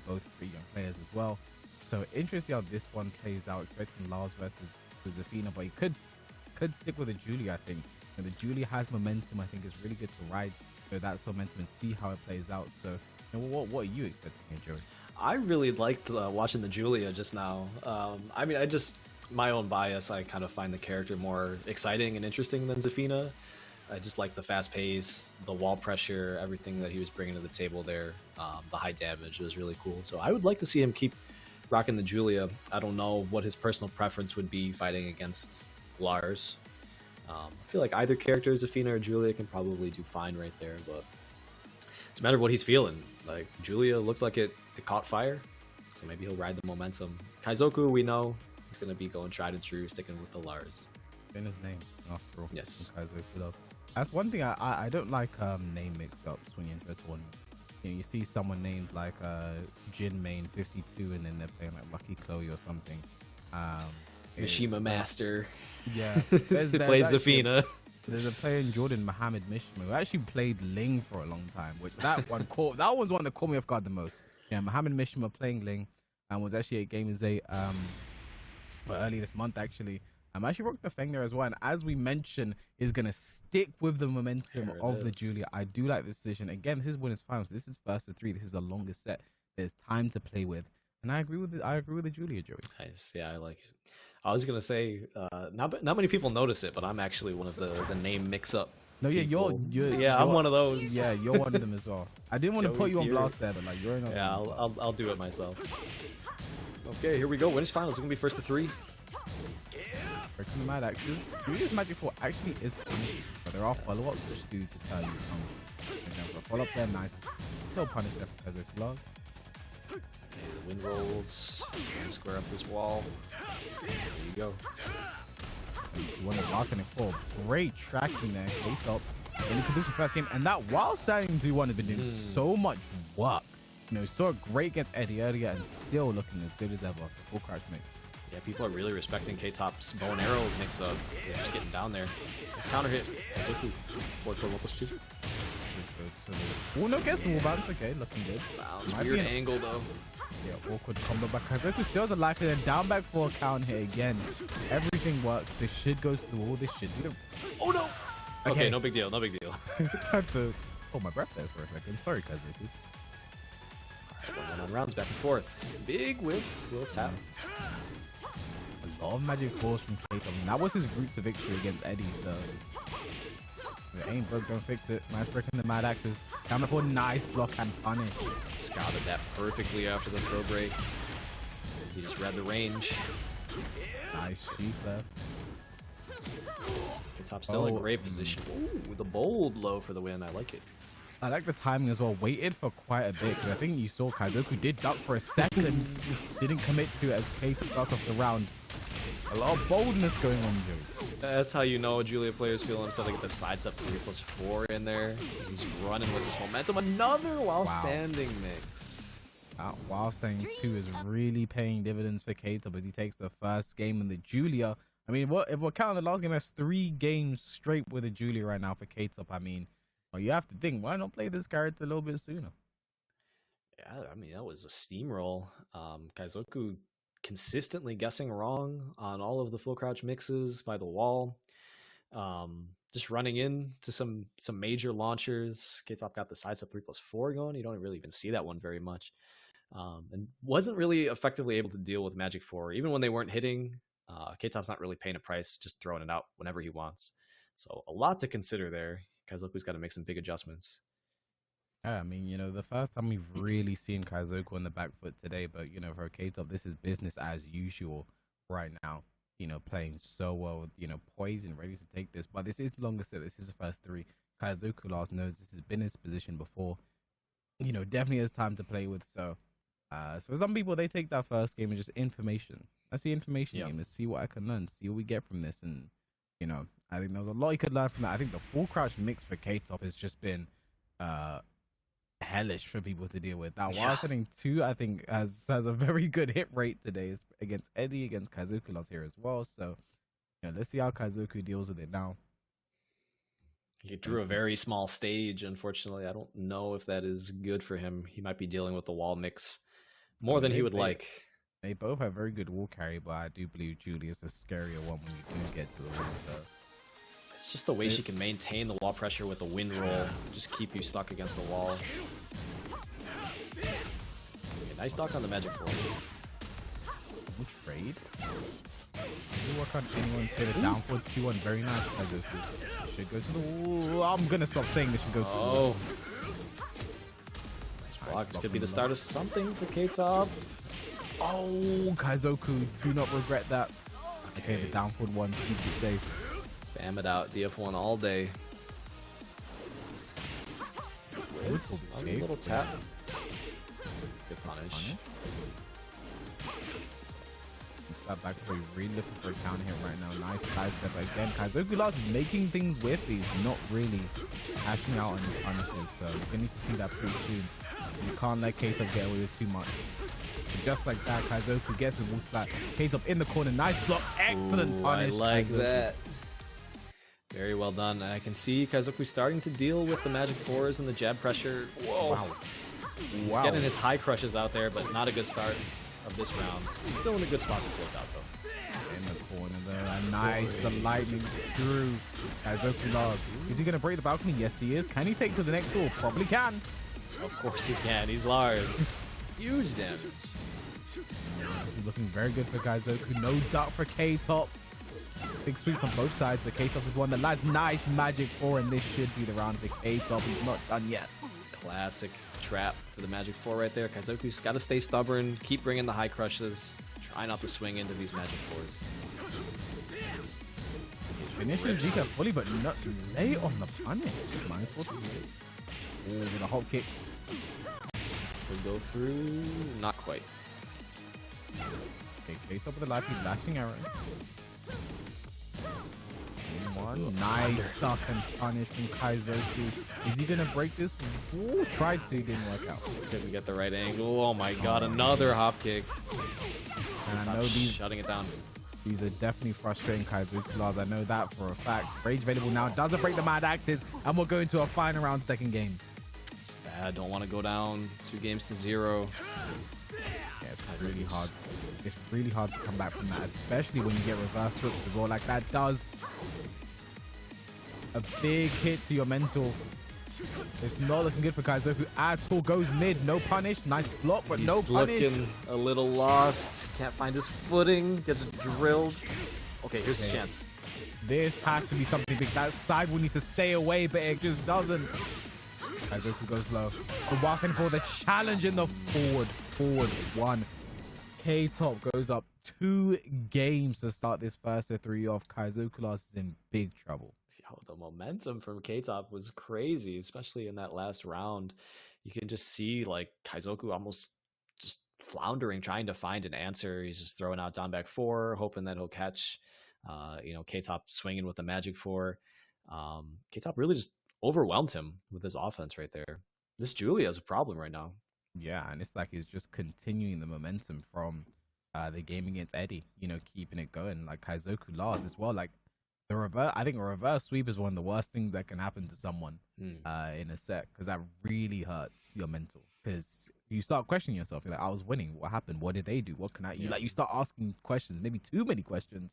Both pretty young players as well. So interesting how this one plays out. Expecting Lars versus Zafina, but he could stick with the Julia, I think. And the Julia has momentum. I think it's really good to ride that momentum and see how it plays out. So, you know, what are you expecting here, Joey? I really liked watching the Julia just now. I mean, my own bias, I kind of find the character more exciting and interesting than Zafina. I just like the fast pace, the wall pressure, everything that he was bringing to the table there. The high damage was really cool. So I would like to see him keep rocking the Julia. I don't know what his personal preference would be fighting against Lars. I feel like either character, Zafina or Julia, can probably do fine right there, but it's a matter of what he's feeling. Like, Julia looks like it caught fire, so maybe he'll ride the momentum. Kaizoku, we know he's going to be going tried and true, sticking with the Lars. In his name, after all. Yes. Kaizoku Lars. That's one thing I don't like name mix-ups when you enter a tournament. You know, you see someone named like Jin Main 52 and then they're playing like Lucky Chloe or something. Mishima Master. Yeah. Who plays Zafina. There's a player in Jordan, Mohammed Mishima, who actually played Ling for a long time, which that was one that caught me off guard the most. Yeah, Mohammed Mishima playing Ling and was actually at Gamers Day early this month actually. Actually rocked the Feng there as well, and as we mentioned, is going to stick with the momentum of the Julia. I do like this decision. Again, this is winners finals. This is first to 3. This is the longest set. There's time to play with, and I agree with the Julia, Joey. Nice. Yeah, I like it. I was gonna say, not many people notice it, but I'm actually one of the name mix-up. No, yeah, people. you're I'm one of those. Yeah, you're one of them as well. I didn't want to put you on blast there, but like you're another. Yeah, I'll do it myself. Okay, here we go. Winners finals. It's gonna be first to 3. Freaking mad actually. Julia's Magic 4 actually is punished, but there are follow-ups to tell you. Follow up there, nice. No punish there as it flows. Wind rolls. Square up this wall. There you go. One of last and four. Great tracking there. K-Top in the condition first game, and that while standing 2-1 has been doing so much work. You know, saw great against Eddie earlier and still looking as good as ever. Full crouch mix. Yeah, people are really respecting K-Top's bow and arrow mix-up. They're just getting down there. His counter hit. Kazoku. Forward to plus 2. Oh no, gets the wall bounce. Okay, looking good. Bounce. Weird angle though. Yeah, awkward combo back. Kazoku still has a life and then down back for a count hit again. Everything works. This should go to the wall. This should be the... Oh no! Okay, no big deal. No big deal. Had to hold my breath there for a second. Sorry, Kazoku. Going on rounds back and forth. Big whip. Little tap. A lot of magic force from K-Top. And that was his route to victory against Eddie, so... The aim was gonna fix it. Nice breaking the Mad Axes. Down before, nice block and punish. Scouted that perfectly after the throw break. He just read the range. Nice sheep left. K-Top still in a great position. Ooh, with a bold low for the win. I like it. I like the timing as well. Waited for quite a bit because I think you saw Kazoku did duck for a second. Didn't commit to it as K-Top starts off the round. A lot of boldness going on, Joe. That's how you know Julia players feel themselves. They get the sidestep 3+4 in there. He's running with this momentum. Another while standing mix. While standing 2 is really paying dividends for K-Top as he takes the first game in the Julia. I mean, if we're counting the last game, that's 3 games straight with the Julia right now for K-Top. I mean, well, you have to think, why not play this character a little bit sooner? Yeah, I mean, that was a steamroll. Kaizoku consistently guessing wrong on all of the full crouch mixes by the wall. Just running into some major launchers. K-Top got the sidestep 3+4 going. You don't really even see that one very much. And wasn't really effectively able to deal with Magic 4. Even when they weren't hitting, K-Top's not really paying a price, just throwing it out whenever he wants. So a lot to consider there. Kaizoku's got to make some big adjustments. Yeah, I mean, you know, the first time we've really seen Kaizoku on the back foot today, but, you know, for K-Top, this is business as usual right now. You know, playing so well, you know, poised and ready to take this. But this is the longest set. This is the first 3. Kaizoku last knows this has been his position before. You know, definitely has time to play with. So some people, they take that first game and just information. That's the information game. Is see what I can learn, see what we get from this. And, you know, I think there's a lot you could learn from that. I think the full crouch mix for K-Top has just been hellish for people to deal with. Now, while setting 2, I think has a very good hit rate today against Eddie, against Kaizoku last here as well. So, you know, let's see how Kaizoku deals with it now. He drew a very small stage, unfortunately. I don't know if that is good for him. He might be dealing with the wall mix more than he would like. They both have very good wall carry, but I do believe Julia's the scarier one when you do get to the wall. So. It's just the way she can maintain the wall pressure with the wind roll. Just keep you stuck against the wall. Okay, nice dock on the Magic 4. Good trade. You work on anyone's hit a down for 2-1. Very nice. Should go to the wall. I'm gonna stop saying this should go to the wall. This could be the start of something for K-Top. Oh, Kaizoku, do not regret that. Okay, the down for 1 keeps it safe. Spam it out, DF1 all day. A little tap. Good punish. That back for really looking for a counter hit right now. Nice sidestep again. Kaizoku lost making things with. He's not really acting out on his punishes, so you're gonna need to see that pretty soon. You can't let K-Top get away with too much. But just like that, Kaizoku gets the wall splat. K-Top in the corner. Nice block. Excellent punish. I like Kaizoku. that. Very well done. I can see Kaizoku starting to deal with the Magic 4s and the jab pressure. Whoa. Wow. He's getting his high crushes out there, but not a good start of this round. He's still in a good spot to close out, though. In the corner there. Nice. The lightning through. Kaizoku lost. Is he going to break the balcony? Yes, he is. Can he take to the next wall? Probably can. Of course he can. He's large. Huge damage. Looking very good for Kaizoku. No duck for K-Top. Big sweeps on both sides. The K-Top is one that lands. Nice Magic 4, and this should be the round for K-Top. He's not done yet. Classic trap for the Magic 4 right there. Kaizoku's got to stay stubborn, keep bringing the high crushes, try not to swing into these Magic 4s. Finishes Zika fully, but not late on the punish. -4. Ooh, with the hop kicks. Could go through, not quite. Okay, K-Top with the life, he's lashing arrow. one. Nice duck and punish from Kaizoku. Is he gonna break this? Ooh, tried to, didn't work out. Couldn't get the right angle. Oh my god, another hop kick. And I know these shutting it down. These are definitely frustrating Kaizoku Lars. I know that for a fact. Rage available now. Doesn't break the mad axes. And we'll go into a final round second game. It's bad. Don't want to go down 2-0. Yeah, it's really hard. It's really hard to come back from that, especially when you get reverse hooks as well. Like that does a big hit to your mental. It's not looking good for Kaizoku at all. Goes mid, no punish. Nice block, but no punish. He's looking a little lost. Can't find his footing. Gets drilled. Okay, here's his chance. This has to be something big. That side will need to stay away, but it just doesn't. Kaizoku goes low. The while standing for the challenge in the forward one. K-Top goes up 2 games to start this first of 3 off. Kaizoku Lars is in big trouble. Yo, the momentum from K-Top was crazy, especially in that last round. You can just see like Kaizoku almost just floundering, trying to find an answer. He's just throwing out down back 4, hoping that he'll catch, K-Top swinging with the magic 4. K-Top really just overwhelmed him with his offense right there. This Julia is a problem right now. Yeah, and it's like he's just continuing the momentum from the game against Eddie, keeping it going. Like Kaizoku Lars as well. Like I think a reverse sweep is one of the worst things that can happen to someone in a set, because that really hurts your mental. Because you start questioning yourself. You're like, I was winning. What happened? What did they do? What can I? You start asking questions, maybe too many questions.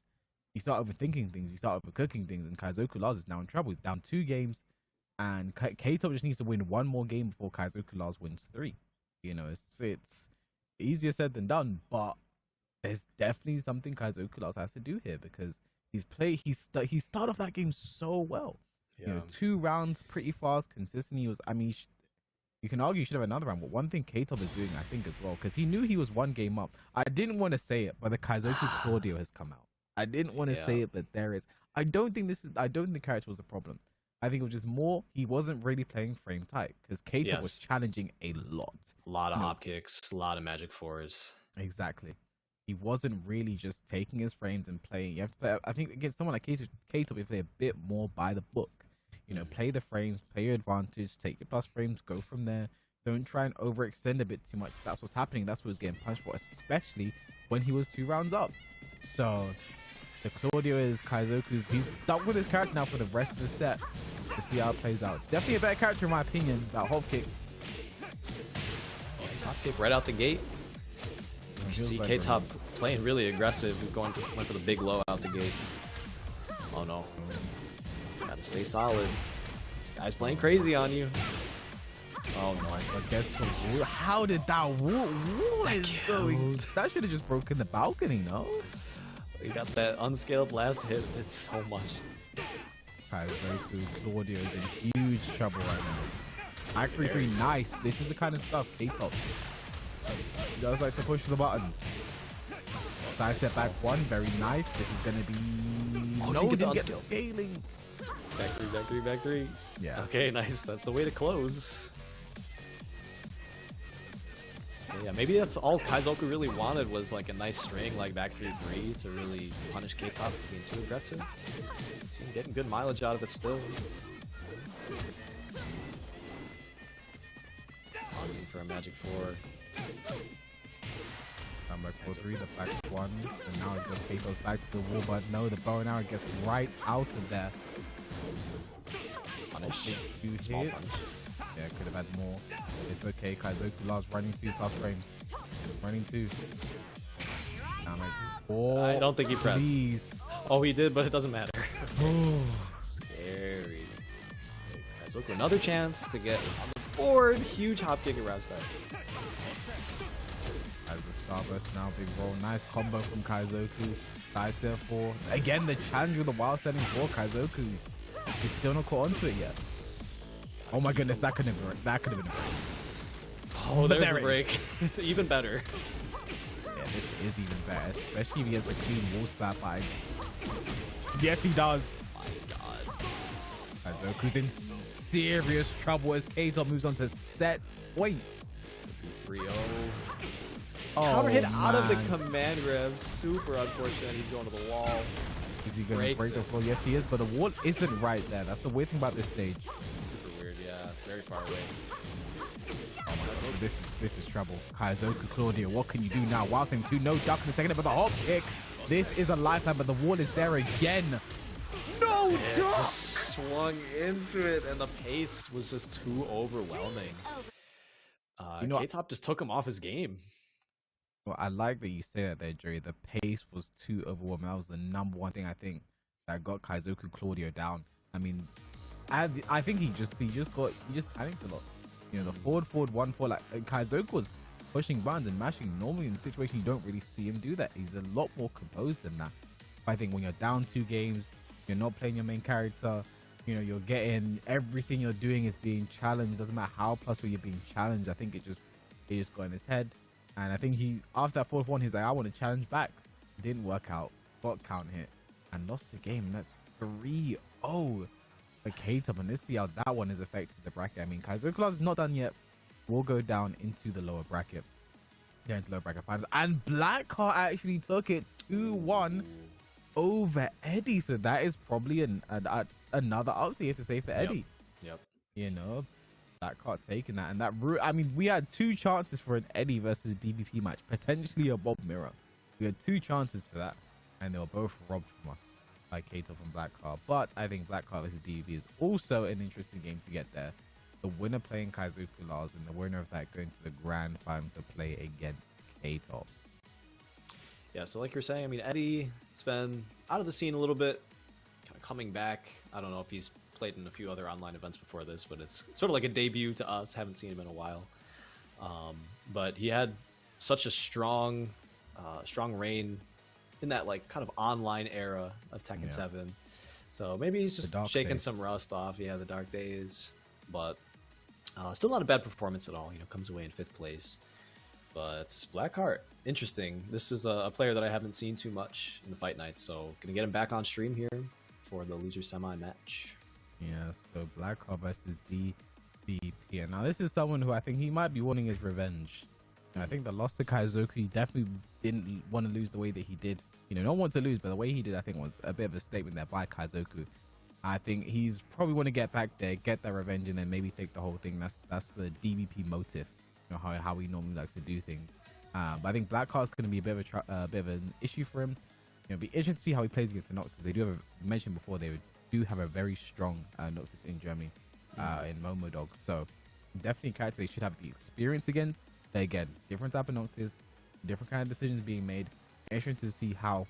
You start overthinking things. You start overcooking things. And Kaizoku Lars is now in trouble. He's down 2 games, and K-Top just needs to win 1 more game before Kaizoku Lars wins 3. It's easier said than done, but there's definitely something Kaizoku Lars has to do here, because he started off that game so well. 2 rounds pretty fast, consistently. You can argue he should have another round, but one thing K-Top is doing, I think, as well, because he knew he was 1 game up. I didn't want to say it, but the Kaizoku Claudio has come out. I didn't want to say it, but there is. I don't think the character was a problem. I think it was just more he wasn't really playing frame tight, because K-Top was challenging a lot. A lot of hop kicks, a lot of magic 4s. Exactly. He wasn't really just taking his frames and playing. You have to play, I think against someone like K-Top, you play a bit more by the book. Play the frames, play your advantage, take your plus frames, go from there. Don't try and overextend a bit too much. That's what's happening. That's what he was getting punished for, especially when he was 2 rounds up. So the Claudio is Kaizoku's. He's stuck with his character now for the rest of the set to see how it plays out. Definitely a better character in my opinion. That hop kick. Hop kick right out the gate. You see K-Top playing really aggressive. Went for the big low out the gate. Oh no. Gotta stay solid. This guy's playing crazy on you. Oh no. I guess the how did that what is going? That should have just broken the balcony, no? He got that unscaled last hit. It's so much. Kaizoku Claudio is in huge trouble right now. Act 3 nice. This is the kind of stuff K-Top does like to push the buttons. Side step back 1, very nice. This is gonna be no, didn't get the scaling. Back 3. Yeah. Okay, nice. That's the way to close. Yeah, maybe that's all Kaizoku really wanted, was like a nice string, like back 3-3 to really punish K-Top for being too aggressive. See him getting good mileage out of it still. Hunting for a magic 4. Back 4-3, the back 1, and now it just K-Top's back to the wall, but no, the bow and arrow gets right out of there. Punish. Small punish. Yeah, could have had more. It's okay. Kaizoku Lars running 2 plus frames. Running 2. I don't think he pressed. Please. Oh, he did, but it doesn't matter. Scary. Kaizoku, another chance to get on the board. Huge hop kick around start. As the starburst now, big roll. Nice combo from Kaizoku. Side step 4. Again, the challenge with the wild setting for Kaizoku. He's still not caught onto it yet. Oh my goodness, that could have been a break. Oh, there's a break. Even better. Yeah, this is even better, especially if he has a clean wall slap. Yes, he does. Oh my god. Kaizoku's in serious trouble as K-Top moves on to set point. 3-0. Oh, Counter hit out of the command grab. Super unfortunate. He's going to the wall. Is he going to Breaks break the it. floor? Yes, he is. But the wall isn't right there. That's the weird thing about this stage. Super weird, yeah. Very far away. Oh my god, this is trouble. Kaizoku Claudia, what can you do now? Wild thing 2, no duck in the second, but the hop kick. This is a lifeline, but the wall is there again. No It duck! just swung into it, and the pace was just too overwhelming. You know, K-Top just took him off his game. well, I like that you say that there, Jerry. The pace was too overwhelming. That was the number one thing I think that got Kaizoku Claudio down. I mean, I think he just panicked a lot. You know, the forward 1-4, like Kaizoku was pushing buttons and mashing. Normally in the situation you don't really see him do that. He's a lot more composed than that. I think when you're down 2 games, you're not playing your main character. You know, you're getting everything you're doing is being challenged. Doesn't matter how plus where you're being challenged. I think it just got in his head, and I think he after that 4th one, he's like, I want to challenge back. Didn't work out. Got count hit and lost the game. And that's 3-0 for K-Top, and let's see how that one has affected the bracket. I mean, Kaizoku Class is not done yet. We'll go down into the lower bracket. They're into lower bracket finals, and Blackheart actually took it 2-1 over Eddie. So that is probably another upset, you have to say, for Eddie. Yep. You know, Blackheart taking that, and that I mean, we had 2 chances for an Eddie versus DBP match, potentially a Bob Mirror. We had 2 chances for that, and they were both robbed from us by K-Top and Blackheart. But I think Blackheart versus DBP is also an interesting game to get there. The winner playing Kaizoku Lars, and the winner of that going to the grand final to play against K-Top. Yeah, so like you're saying, I mean, Eddie's been out of the scene a little bit, kind of coming back. I don't know if he's played in a few other online events before this, but it's sort of like a debut to us. Haven't seen him in a while. But he had such a strong reign in that like kind of online era of Tekken 7. So maybe he's just shaking some rust off. Yeah, the dark days. But still not a bad performance at all. You know, comes away in 5th place. But Blackheart, interesting. This is a player that I haven't seen too much in the Fight Nights, so gonna get him back on stream here for the loser semi match. Yeah, so Blackheart versus DBP. And now this is someone who I think he might be wanting his revenge. And I think the loss to Kaizoku, he definitely didn't want to lose the way that he did. You know, not want to lose, but the way he did, I think, was a bit of a statement there by Kaizoku. I think he's probably want to get back there, get that revenge, and then maybe take the whole thing. That's the DBP motive. You know, how he normally likes to do things. But I think Blackheart's going to be a bit of an issue for him. You know, be interesting to see how he plays against the Noctis. They do have mentioned before, they do have a very strong Noctis in Germany, in Momo Dog. So definitely a character they should have the experience against. But again, different type of Noctis, different kind of decisions being made. Interesting to see how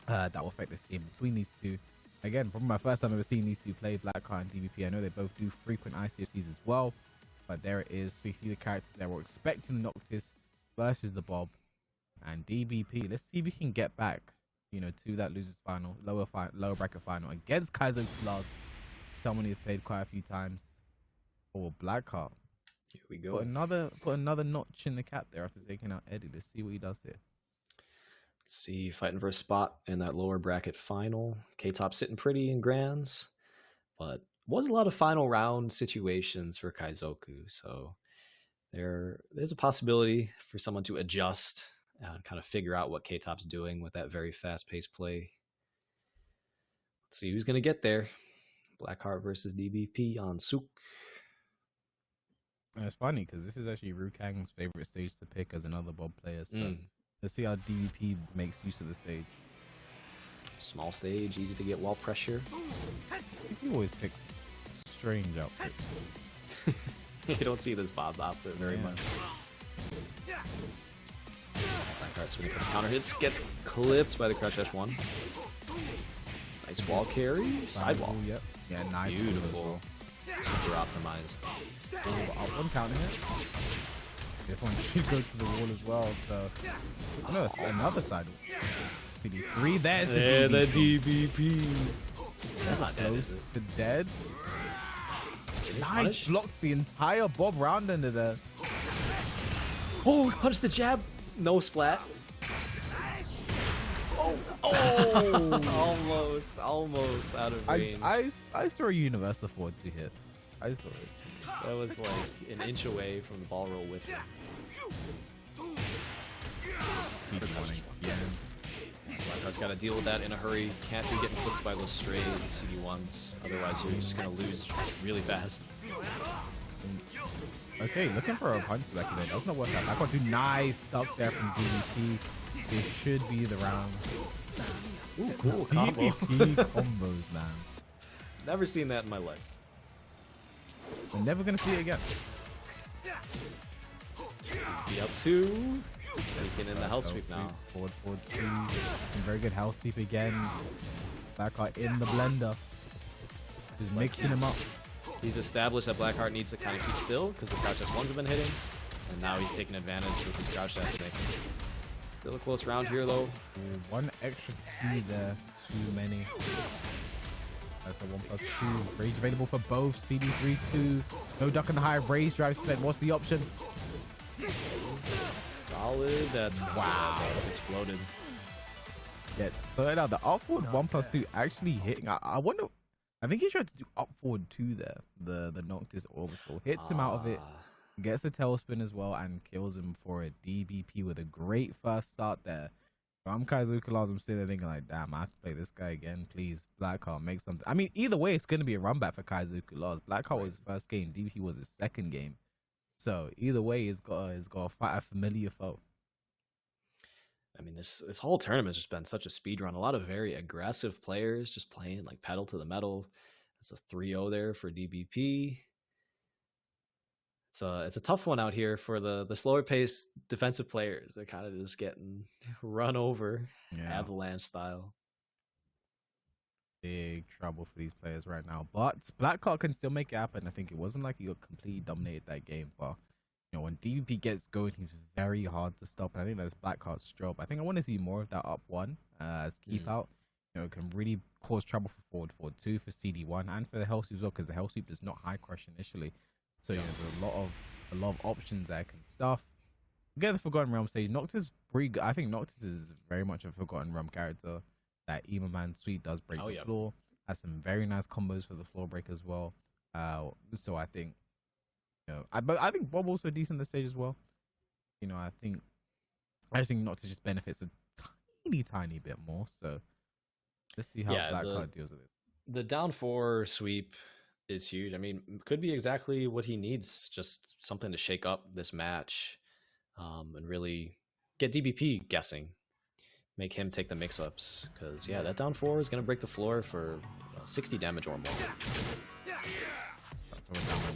that will affect this game between these two. Again, probably my first time ever seeing these two play, Blackheart and DBP. I know they both do frequent ICFCs as well. But there it is. So you see the characters that we're expecting the Noctis versus the Bob and DBP. Let's see if we can get back, you know, to that losers final, lower bracket final against Kaizoku Lars. Someone who's played quite a few times for Blackheart. Here we go. Put another notch in the cap there after taking out Eddie. Let's see what he does here. Let's see, fighting for a spot in that lower bracket final. K-Top sitting pretty in grands, but was a lot of final round situations for Kaizoku, so there's a possibility for someone to adjust and kind of figure out what K-Top's doing with that very fast-paced play. Let's see who's going to get there. Blackheart versus DBP on Souk. And it's funny because this is actually Rukang's favorite stage to pick as another Bob player, so let's see how DBP makes use of the stage. Small stage, easy to get wall pressure. He always picks strange outfits. You don't see this Bob outfit very much. Blackheart swinging for the counter hits, gets clipped by the Crush S1. Nice wall carry, sidewall. Yep. Yeah, nice. Beautiful. Super optimized. One counter hit. This one should go to the wall as well. So, oh, no, it's another side. CD3. There's the DBP. That's not dead, Close is it? to dead. Nice. Punish? Blocks the entire Bob round under there. Oh, punch the jab. No splat. Almost out of range. I saw a universal forward to hit. I saw it. That was like an inch away from the ball roll with him. CD1 again. Blackheart's got to deal with that in a hurry. Can't be getting clipped by those stray CD1s. Otherwise, you're just going to lose really fast. Okay, looking for a punch back there. Does not work out. Blackheart too nice stuff there from DVP. It should be the round. Ooh, cool combo. DVP combos, man. Never seen that in my life. We're never gonna see it again. Be up two. Sneaking in the hell sweep now. Forward, two. Very good hell sweep again. Blackheart in the blender. Just mixing him up. He's established that Blackheart needs to kind of keep still because the crouch S1s have been hitting. And now he's taking advantage with his crouch dash mix. Still a close round here though. One extra two there. Too many. That's a 1+2. Rage available for both. CD3 2. No duck in the high. Rage drive split. What's the option? Solid. That's wow. It's floated. Yeah. So right now the up forward 1+2 actually hitting. I wonder. I think he tried to do up forward 2 there. The Noctis orbital hits him out of it. Gets a tailspin as well and kills him for a DBP with a great first start there. So I'm Kaizuku Laws. I'm sitting there thinking like, damn, I have to play this guy again. Please, Blackheart, make something. I mean, either way, it's going to be a run back for Kaizuku Laws. Blackheart was his first game. DBP was his second game. So either way, he's got to fight a familiar foe. I mean, this whole tournament has just been such a speed run. A lot of very aggressive players just playing like pedal to the metal. It's a 3-0 there for DBP. It's a tough one out here for the slower paced defensive players. They're kind of just getting run over, avalanche style. Big trouble for these players right now. But Blackheart can still make it happen. I think it wasn't like he got completely dominated that game, but you know, when DVP gets going, he's very hard to stop. And I think that's Blackheart's job. I think I want to see more of that up one as keep out. You know, it can really cause trouble for forward 2, for CD1, and for the hell sweep as well, because the hell sweep does not high crush initially. So you know, there's a lot of options there can stuff. Get the Forgotten Realm stage. Noctis pretty good. I think Noctis is very much a Forgotten Realm character. That Emo Man Sweet does break the floor. Has some very nice combos for the floor break as well. So I think, you know, I think Bob also decent this stage as well. You know, I think Noctis just benefits a tiny bit more. So just see how Blackheart deals with it. The down 4 sweep is huge. I mean, could be exactly what he needs, just something to shake up this match and really get DBP guessing, make him take the mix-ups, because that down 4 is going to break the floor for 60 damage or more.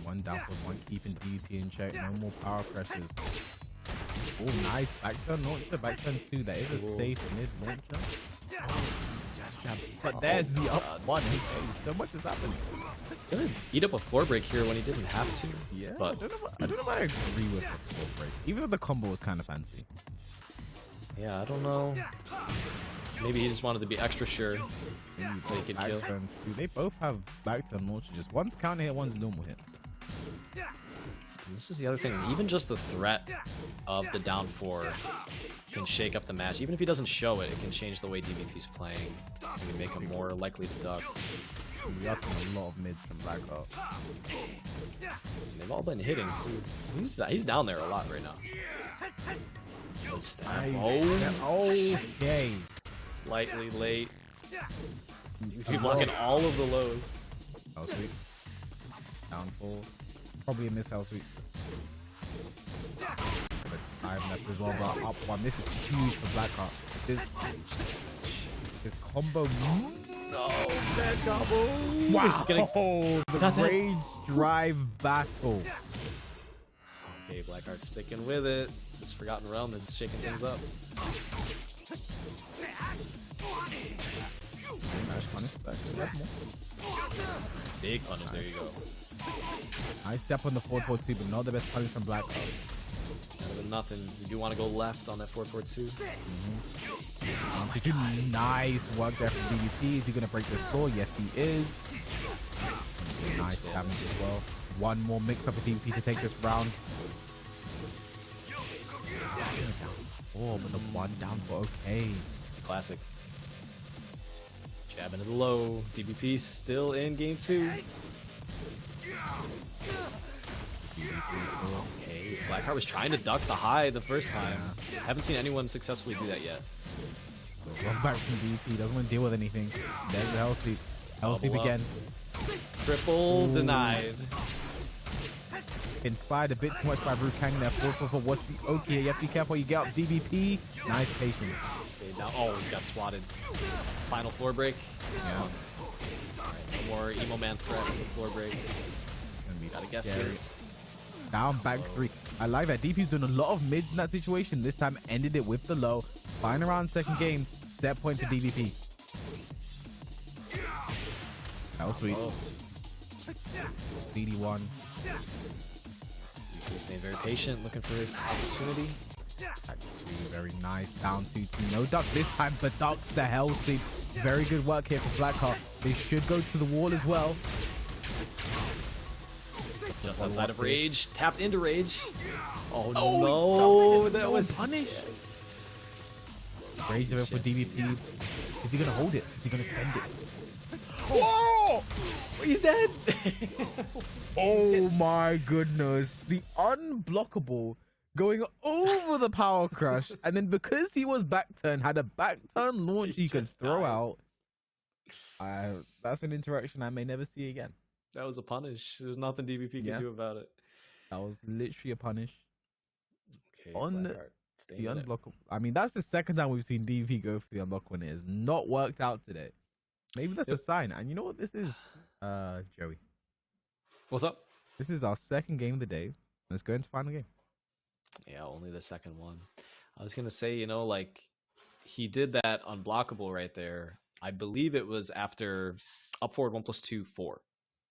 One down for one, keeping DBP in check. No more power pressures. Oh, nice back turn launcher, back turn 2. That is a safe mid launcher. But there's the up one. Hey, so much is happening. Gonna eat up a floor break here when he didn't have to. Yeah, but I don't know if I agree with the floor break. Even though the combo was kind of fancy. Yeah, I don't know. Maybe he just wanted to be extra sure that he could kill. They both have back turn launcher. Just one's counter hit, one's normal hit. And this is the other thing. Even just the threat of the down 4 can shake up the match. Even if he doesn't show it, it can change the way DVP's playing. It can make him more likely to duck. We got a lot of mids from Blackheart. They've all been hitting too. He's down there a lot right now. Good stab. Okay. Slightly late. He's blocking all of the lows. Hell sweep. Down 4. Probably a miss hell sweep. Time left as well, but up one. This is huge for Blackheart. This combo. No, that combo. Wow. The rage drive battle. Okay, Blackheart's sticking with it. This Forgotten Realm is shaking things up. Nice punish. Big punish, there you go. Nice step on the 4-4-2, but not the best punish from Blackheart. Better than nothing. You do want to go left on that 4-4-2. Nice work there from DVP. Is he going to break this floor? Yes, he is. Nice damage as well. One more mix up with DVP to take this round. Oh, but the one down for okay. Classic. Jab into the low. DBP still in game 2. Okay, Blackheart was trying to duck the high the first time. Haven't seen anyone successfully do that yet. Run back from DP. Doesn't want to deal with anything. There's the hell sweep. Hell sweep again. Triple denied. Inspired a bit too much by Kang there. 4-4-4. What's the okay? You have to be careful. You get up DVP. Nice patience. Stayed down. Oh, he got swatted. Final floor break. Yeah. Right, no more emo man threat with the floor break. Gotta guess scary. here. Down back 3. I like that. DP's doing a lot of mids in that situation. This time ended it with the low. Final round, second game. Set point to DVP. That was sweet. Oh. CD1. He's staying very patient, looking for his opportunity. Back 2, very nice. Down 2-2. No duck this time, but ducks the hell sweep. Very good work here for Blackheart. They should go to the wall as well. Just outside of rage, tapped into rage. Oh, Oh, no, that was punished. Rage of it for DVP. Is he gonna hold it? Is he gonna send it? Whoa! He's dead. Oh my goodness. The unblockable going over the power crush. And then because he was back turn, had a back turn launch he could throw out. That's an interaction I may never see again. That was a punish. There's nothing DVP can do about it. That was literally a punish. Okay, On Blackheart, the unblockable. I mean, that's the second time we've seen DVP go for the unblock when it has not worked out today. Maybe that's a sign. And you know what this is, Joey? What's up? This is our second game of the day. Let's go into final game. Yeah, only the second one. I was gonna say, you know, like he did that unblockable right there. I believe it was after up forward 1+2 4,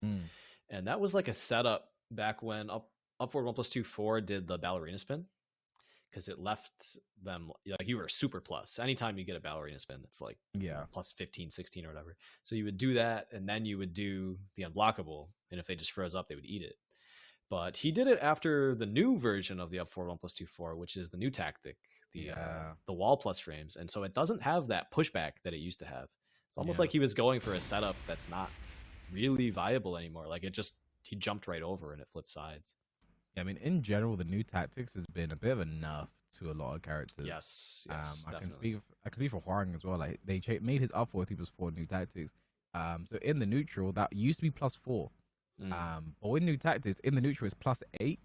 and that was like a setup back when up forward 1+2 4 did the ballerina spin, because it left them like you were super plus. Anytime you get a ballerina spin, it's like plus 15, 16 or whatever. So you would do that, and then you would do the unblockable, and if they just froze up, they would eat it. But he did it after the new version of the up forward 1+2 4, which is the new tactic, the wall plus frames, and so it doesn't have that pushback that it used to have. It's almost like he was going for a setup that's not really viable anymore. Like he jumped right over and it flipped sides. Yeah, I mean, in general, the new tactics has been a bit of a nerf to a lot of characters. Yes, I can speak for Huang as well. Like they made his up forward 3+4 new tactics. So in the neutral, that used to be +4. But with new tactics, in the neutral is +8.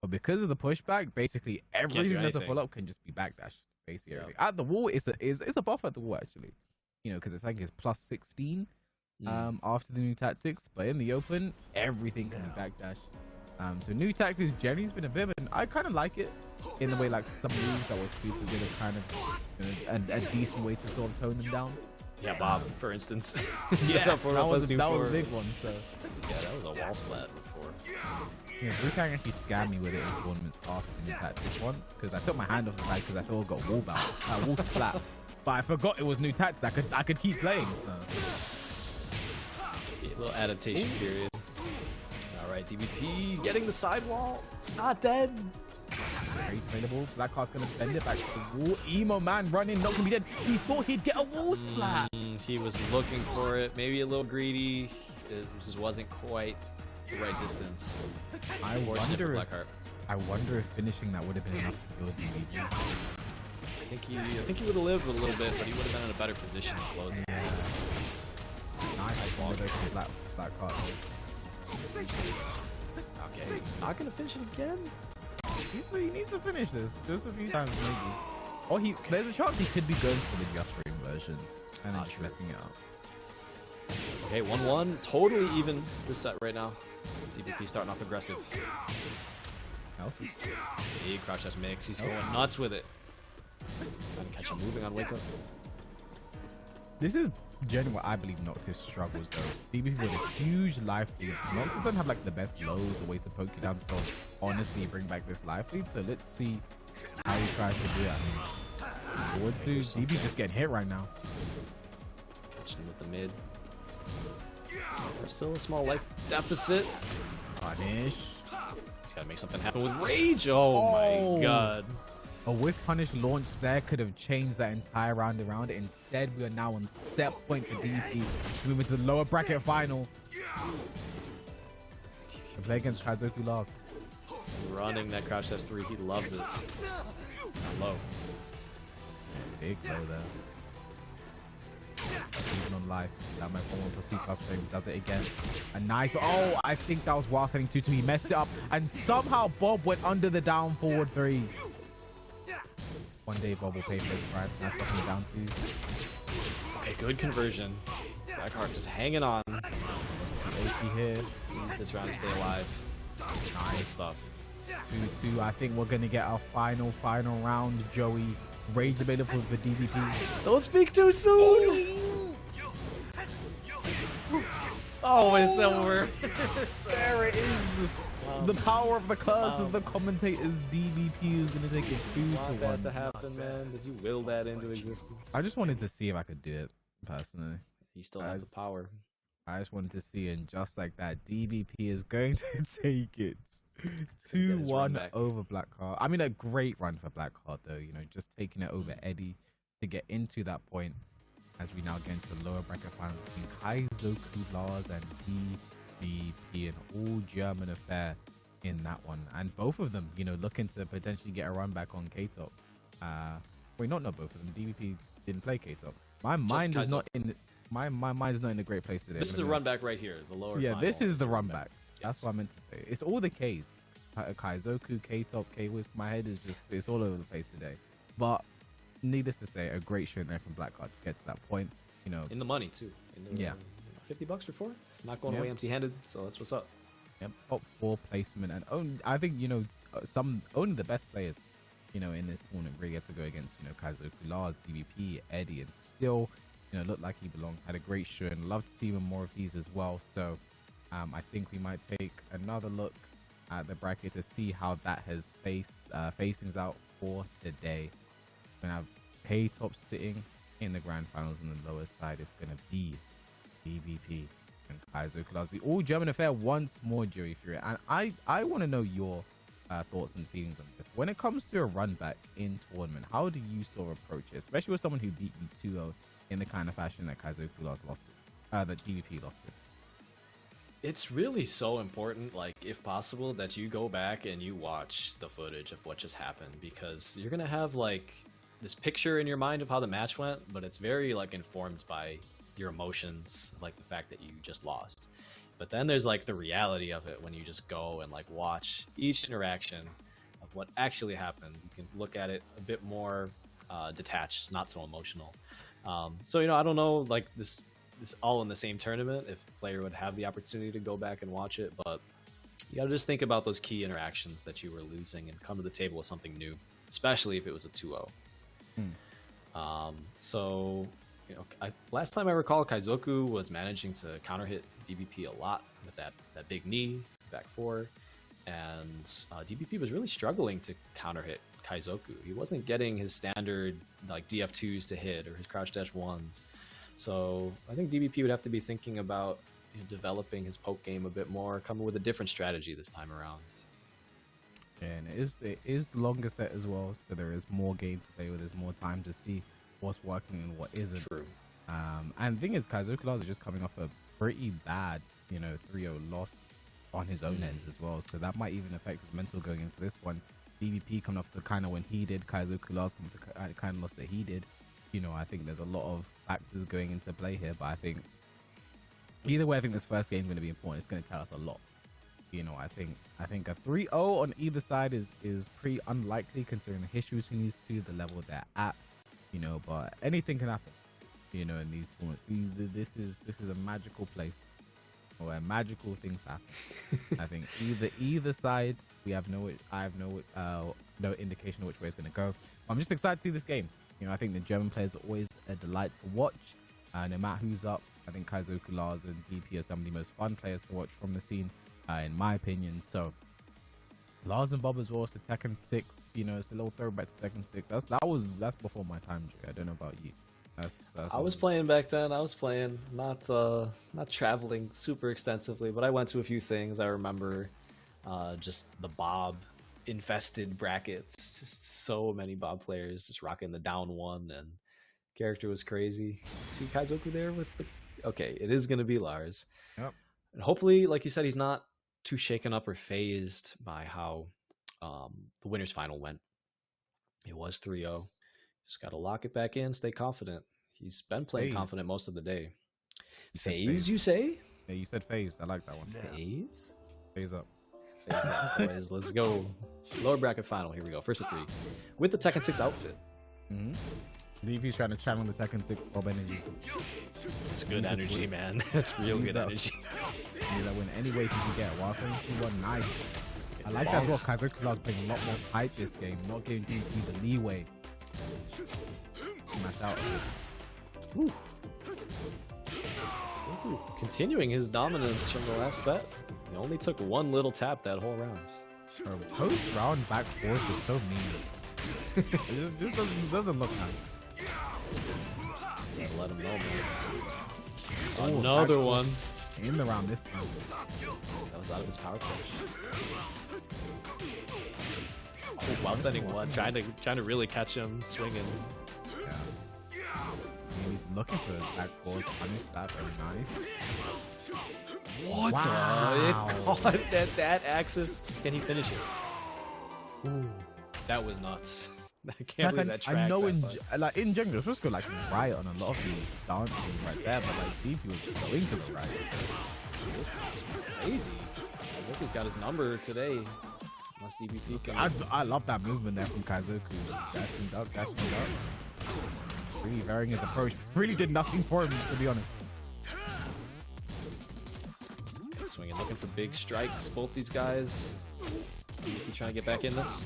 But because of the pushback, basically everything that's a follow-up can just be backdashed. Basically, at the wall, it's a buff at the wall actually. You know, because it's like it's +16 after the new tactics. But in the open, everything can be backdashed. So new tactics generally has been a bit of I kind of like it in the way like some moves that was super good at kind of a decent way to sort of tone them down. Yeah, Bob, for instance. That was a big one. So yeah, that was a wall splat before. Yeah, Kang actually scammed me with it in tournaments after the new tactics once, because I took my hand off the bag because I thought I got wall bounce, wall splat. But I forgot it was new tactics. I could keep playing. So. Yeah, a little adaptation period. All right, DVP getting the sidewall. Not dead. Very available. Blackheart's gonna send it back to the wall. Emo man running, not gonna be dead. He thought he'd get a wall splat. He was looking for it. Maybe a little greedy. It just wasn't quite the right distance. I wonder if finishing that would have been enough to kill DVP. I think he would have lived a little bit, but he would have been in a better position to close it. Yeah. Nice ball there to Blackheart. Okay, not gonna finish it again. He needs to finish this just a few times maybe. Or there's a chance he could be going for the just frame version and then just messing it up. Okay, 1-1, totally even this set right now. DVP starting off aggressive. Big crouch dash mix. He's going nuts with it. Trying to catch him moving on wake up. This is generally what I believe Noctis struggles though. DVP with a huge life lead. Noctis doesn't have like the best lows or way to poke you down, so honestly bring back this life lead. So let's see how he tries to do that. Forward to DVP just getting hit right now. Catching with the mid. There's still a small life deficit. Punish. He's got to make something happen with rage. Oh my god. A whiff punish launch there could have changed that entire round around. Instead, we are now on set point for DVP. Moving to the lower bracket final. The play against Kaizoku last. Running that crouch S3. He loves it. Not low. Big low there. Even on live. That my former for C plus frame does it again. A nice. Oh, I think that was while setting 2-2. He messed it up, and somehow Bob went under the down forward 3. One day Bob will pay for his pride. That's what I'm down to. Okay, good conversion. Blackheart just hanging on. AP here. Needs this round to stay alive. Nice stuff. 2-2. I think we're gonna get our final round. Joey, rage available for DVP. Don't speak too soon. Oh, it's over. There it is. The power of the curse of the commentators. DVP is gonna take it 2-1. Want that to happen, man? Did you will that into existence? I just wanted to see if I could do it personally. You still have the power. I just wanted to see, and just like that, DVP is going to take it. Get his run 2-1 back. over Blackheart. I mean, a great run for Blackheart, though. You know, just taking it over Eddie to get into that point. As we now get into the lower bracket final between Kaizoku Lars and DVP, an all-German affair in that one. And both of them, you know, looking to potentially get a run back on K-Top. Wait, not both of them. DVP didn't play K-Top. My mind is not in. My mind is not in a great place today. This is a run back right here. The lower. Yeah, final this is the a run back. That's what I meant to say. It's all the Ks. Kaizoku, K-Top, K-Wisp. My head is just, it's all over the place today. But needless to say, a great showing there from Blackheart to get to that point. You know, In the money too. Yeah. $50 for fourth. Not going Yep. away empty-handed. So that's what's up. yep, top 4 placement, and I think, you know, only the best players, you know, in this tournament really get to go against, you know, Kaizoku, Lars, DVP, Eddie, and still, you know, looked like he belonged. Had a great show, and love to see even more of these as well. So I think we might take another look at the bracket to see how that has facings out for today. We're gonna have K-Top sitting in the grand finals, and the lowest side is gonna be DVP and Kaizoku Lars. The all German affair once more, Joey Fury. And I want to know your thoughts and feelings on this. When it comes to a run back in tournament, how do you sort of approach it, especially with someone who beat you 2-0 in the kind of fashion that Kaizoku Lars lost it, that DVP lost it? It's really so important, like, if possible, that you go back and you watch the footage of what just happened, because you're gonna have like this picture in your mind of how the match went, but it's very like informed by your emotions, like the fact that you just lost. But then there's like the reality of it when you just go and like watch each interaction of what actually happened. You can look at it a bit more detached, not so emotional. So, you know, I don't know, like this all in the same tournament, if a player would have the opportunity to go back and watch it, but you gotta just think about those key interactions that you were losing and come to the table with something new, especially if it was a 2-0. So, you know, last time I recall, Kaizoku was managing to counter hit DVP a lot with that big knee, back 4, and DVP was really struggling to counter hit Kaizoku. He wasn't getting his standard like DF2s to hit or his crouch dash 1s. So I think DVP would have to be thinking about, you know, developing his poke game a bit more, coming with a different strategy this time around. And it is the longer set as well, so there is more game to play with. There's more time to see what's working and what isn't. True. And the thing is, Kaizoku Lars is just coming off a pretty bad, you know, 3-0 loss on his own end as well. So that might even affect his mental going into this one. DVP coming off the kind of when he did, Kaizoku Lars coming off the kind of loss that he did. You know, I think there's a lot of factors going into play here, but I think either way, I think this first game is going to be important. It's going to tell us a lot. You know, I think a 3-0 on either side is pretty unlikely considering the history between these two, the level they're at. You know, but anything can happen. You know, in these tournaments, this is a magical place where magical things happen. I think either side, I have no indication of which way it's going to go. I'm just excited to see this game. You know, I think the German players are always a delight to watch. No matter who's up, I think Kaizoku Lars and DP are some of the most fun players to watch from the scene, in my opinion. So Lars and Bob as well. So Tekken 6, you know, it's a little throwback to Tekken 6. That's before my time, Jay. I don't know about you. That's I was playing back then. I was playing, not traveling super extensively, but I went to a few things. I remember just the Bob infested brackets. Just so many Bob players just rocking the down 1, and character was crazy. See Kaizoku there with the... Okay, it is going to be Lars. Yep. And hopefully, like you said, he's not too shaken up or phased by how the winners final went. It was 3-0. Just got to lock it back in, stay confident. He's been playing FaZe. confident most of the day. You said FaZe, you say? Yeah, you said phased. I like that one. FaZe? Phase up. FaZe up, boys. Let's go. Lower bracket final. Here we go. First of 3. With the Tekken 6 outfit. DVP's trying to channel the Tekken 6 Bob energy. It's good energy, man. That's real good energy. Need that win any way you can get. While playing 2-1, nice. I like that as well. Kaizoku Lars playing a lot more tight this game, not giving DVP the leeway. Smash out. Ooh. Continuing his dominance from the last set. He only took 1 little tap that whole round. Bro, post round back force is so mean. it just doesn't look nice. Gotta let him know, man. Oh, Another one. In the round this time. That was out of his power push. Oh, while standing 1, trying to really catch him swinging. Yeah. I mean, he's looking for his back force. Punish that. Very nice. What Wow. the? It caught that axis. Can he finish it? Ooh, that was nuts. I can't believe that track. I know that in general, you're supposed to go like right on a lot of these stances right there, but like DP was going to the right. This is crazy. Kaizoku's got his number today. Unless DBP can. I love that movement there from Kaizoku. Dashing up. Really varying his approach. Really did nothing for him, to be honest. Swinging, looking for big strikes. Both these guys. DBP trying to get back in this.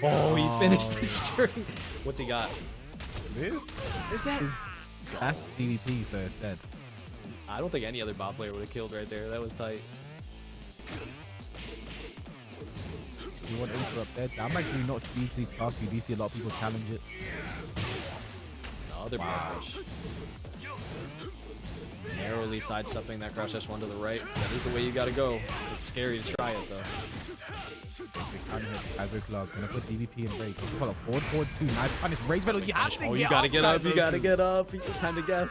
Oh, he finished the string. What's he got? Is that? That's DDP, so it's dead. I don't think any other bot player would have killed right there. That was tight. You want to interrupt there? I'm actually not hugely fast. You do see a lot of people challenge it. Another power push. Narrowly sidestepping that crouch S1 to the right. That is the way you gotta go. It's scary to try it though. Kaizoku Lars gonna put DVP in break. Follow forward 2. Nice punish. Rage battle. You have to Oh, get you gotta up, get up. You Kaizoku. gotta get up. Time to guess.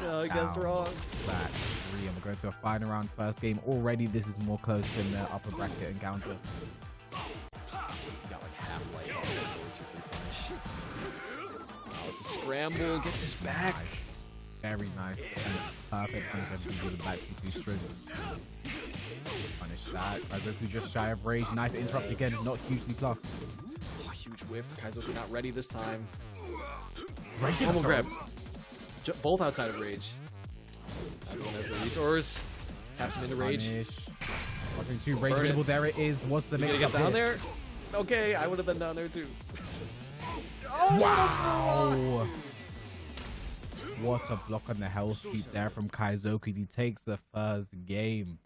No, I guessed wrong. Back 3. And we're going to a final round first game. Already, this is more close than the upper bracket encounter. Got like half life. Oh, it's a scramble. Gets his back. Nice. Very nice. And perfect punish everything with the back 2 string. Punish that. Kaizoku just shy of rage. Nice interrupt again. Not hugely plus. Oh, huge whiff. Kaizoku not ready this time. Right Pummel grab. Both outside of rage. Everyone has the resource. Taps him into rage. Watching 2 rage available. There it is. What's the You mix gonna get up down here? there? Okay, I would have been down there too. Wow! What a block on the hell sweep there from Kaizoku. He takes the first game.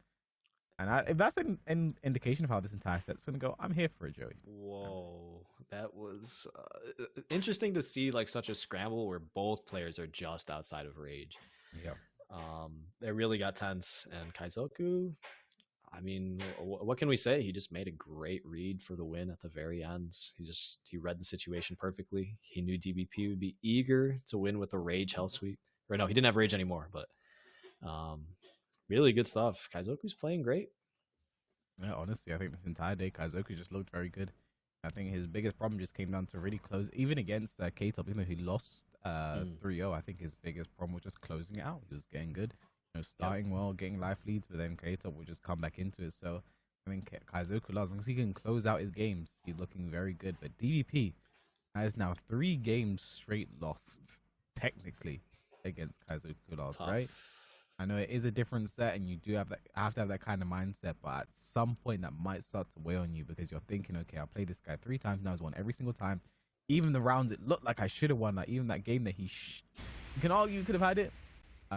And if that's an indication of how this entire set's going to go, I'm here for it, Joey. Whoa, that was interesting to see like such a scramble where both players are just outside of rage. Yeah. It really got tense, and Kaizoku, I mean, what can we say? He just made a great read for the win at the very end. He read the situation perfectly. He knew DBP would be eager to win with the rage hell sweep. Or no, he didn't have rage anymore, but really good stuff. Kaizoku's playing great. Yeah, honestly, I think this entire day, Kaizoku just looked very good. I think his biggest problem just came down to really close, even against K-Top, even though he lost 3-0, I think his biggest problem was just closing it out. He was getting good, starting well, getting life leads, but then K-Top would just come back into it. So I think Kaizoku, as long as he can close out his games, he's looking very good. But DVP has now 3 games straight lost, technically, against Kaizoku Lars, right? I know it is a different set, and you do have to have that kind of mindset, but at some point that might start to weigh on you because you're thinking, okay, I'll play this guy 3 times now. He's won every single time. Even the rounds it looked like I should have won, like even that game that you can argue you could have had it.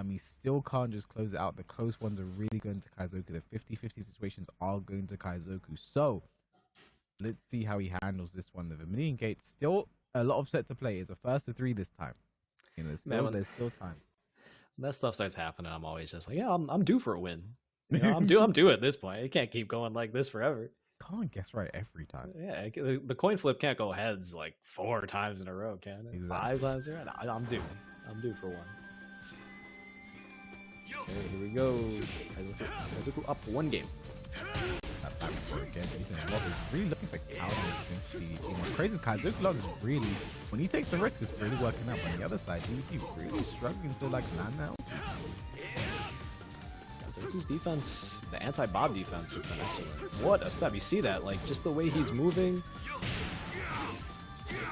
He still can't just close it out. The close ones are really going to Kaizoku. The 50-50 situations are going to Kaizoku. So let's see how he handles this one. The Vermilion Gate, still a lot of set to play. It's a first to 3 this time. There's still time. When that stuff starts happening, I'm always just like, yeah, I'm due for a win. I'm due at this point. It can't keep going like this forever. Can't guess right every time. Yeah, the coin flip can't go heads like 4 times in a row, can it? Exactly. 5 times in a row? No, I'm due. I'm due for one. Okay, here we go. Kaizoku up 1 game. That back before again. He's really looking for counters. What's crazy is Kaizoku Loves is really, when he takes the risk, it's really working out. But on the other side, he's really struggling to like land now. Kaizoku's defense, the anti-bob defense has been excellent. What a step. You see that, like, just the way he's moving.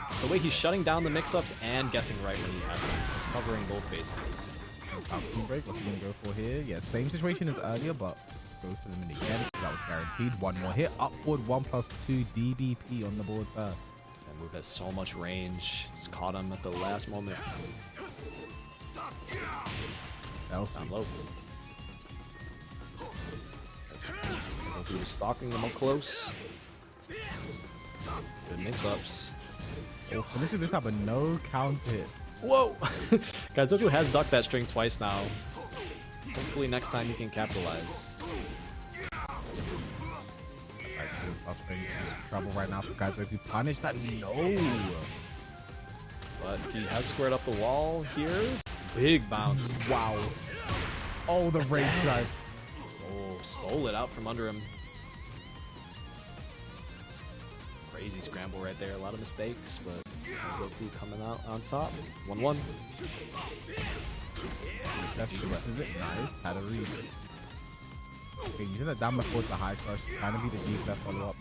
It's the way he's shutting down the mix-ups and guessing right when he has to. He's covering both bases. Break, what's he going to go for here? Yeah, same situation as earlier, but goes for the mini again. That was guaranteed. One more hit. Upward 1+2 DBP on the board first. That move has so much range. Just caught him at the last moment. Down low. He was stalking them up close. Good mix-ups. Oh, finishing this up a no counter hit. Whoa! Kaizoku has ducked that string twice now. Hopefully next time he can capitalize. Trouble right now for Kaizoku. Punish that. No! But he has squared up the wall here. Big bounce. Wow. Oh, the rage drive. Oh, stole it out from under him. Crazy scramble right there. A lot of mistakes, but Kaizoku coming out on top. 1-1. That's it. Nice. Had a read. Okay, using that down before the high crush. Trying to be the deep left follow up.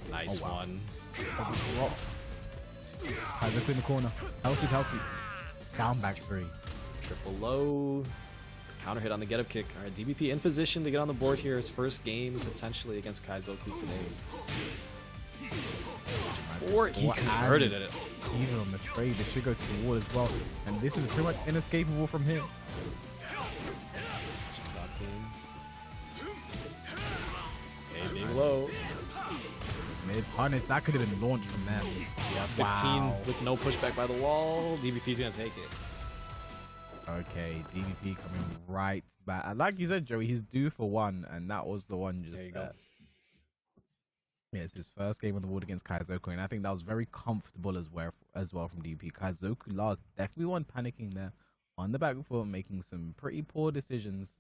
Nice one. Kaizoku in the corner. Healthy. Down back 3. Triple low. Counter hit on the get up kick. Alright, DBP in position to get on the board here. His first game potentially against Kaizoku today. He converted it. Even on the trade, this should go to the wall as well. And this is pretty much inescapable from him. Okay, being low. Mid punish, that could have been launched from there. Yeah, 15 with no pushback by the wall. DBP's gonna take it. Okay, DVP coming right back. And like you said, Joey, he's due for one, and that was the one just there you go. Yeah, it's his first game on the board against Kaizoku, and I think that was very comfortable as well from DVP. Kaizoku lost. Definitely one panicking there on the back foot, making some pretty poor decisions.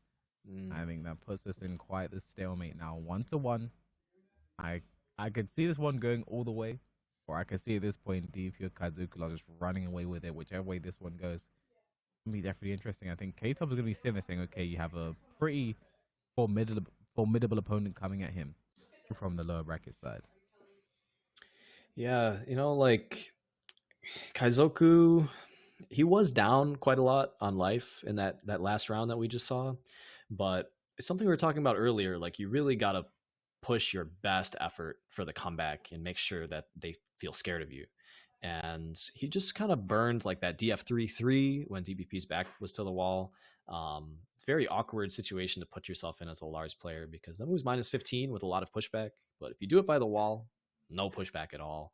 I think that puts us in quite the stalemate now. 1-1. I could see this one going all the way, or I could see at this point DVP or Kaizoku are just running away with it, whichever way this one goes. Be definitely interesting. I think K-Top is going to be sitting there saying, okay, you have a pretty formidable opponent coming at him from the lower bracket side. Yeah, you know, like Kaizoku, he was down quite a lot on life in that last round that we just saw, but it's something we were talking about earlier. Like, you really got to push your best effort for the comeback and make sure that they feel scared of you. And he just kind of burned like that DF3-3 when DBP's back was to the wall. It's a very awkward situation to put yourself in as a Lars player, because that move's -15 with a lot of pushback. But if you do it by the wall, no pushback at all.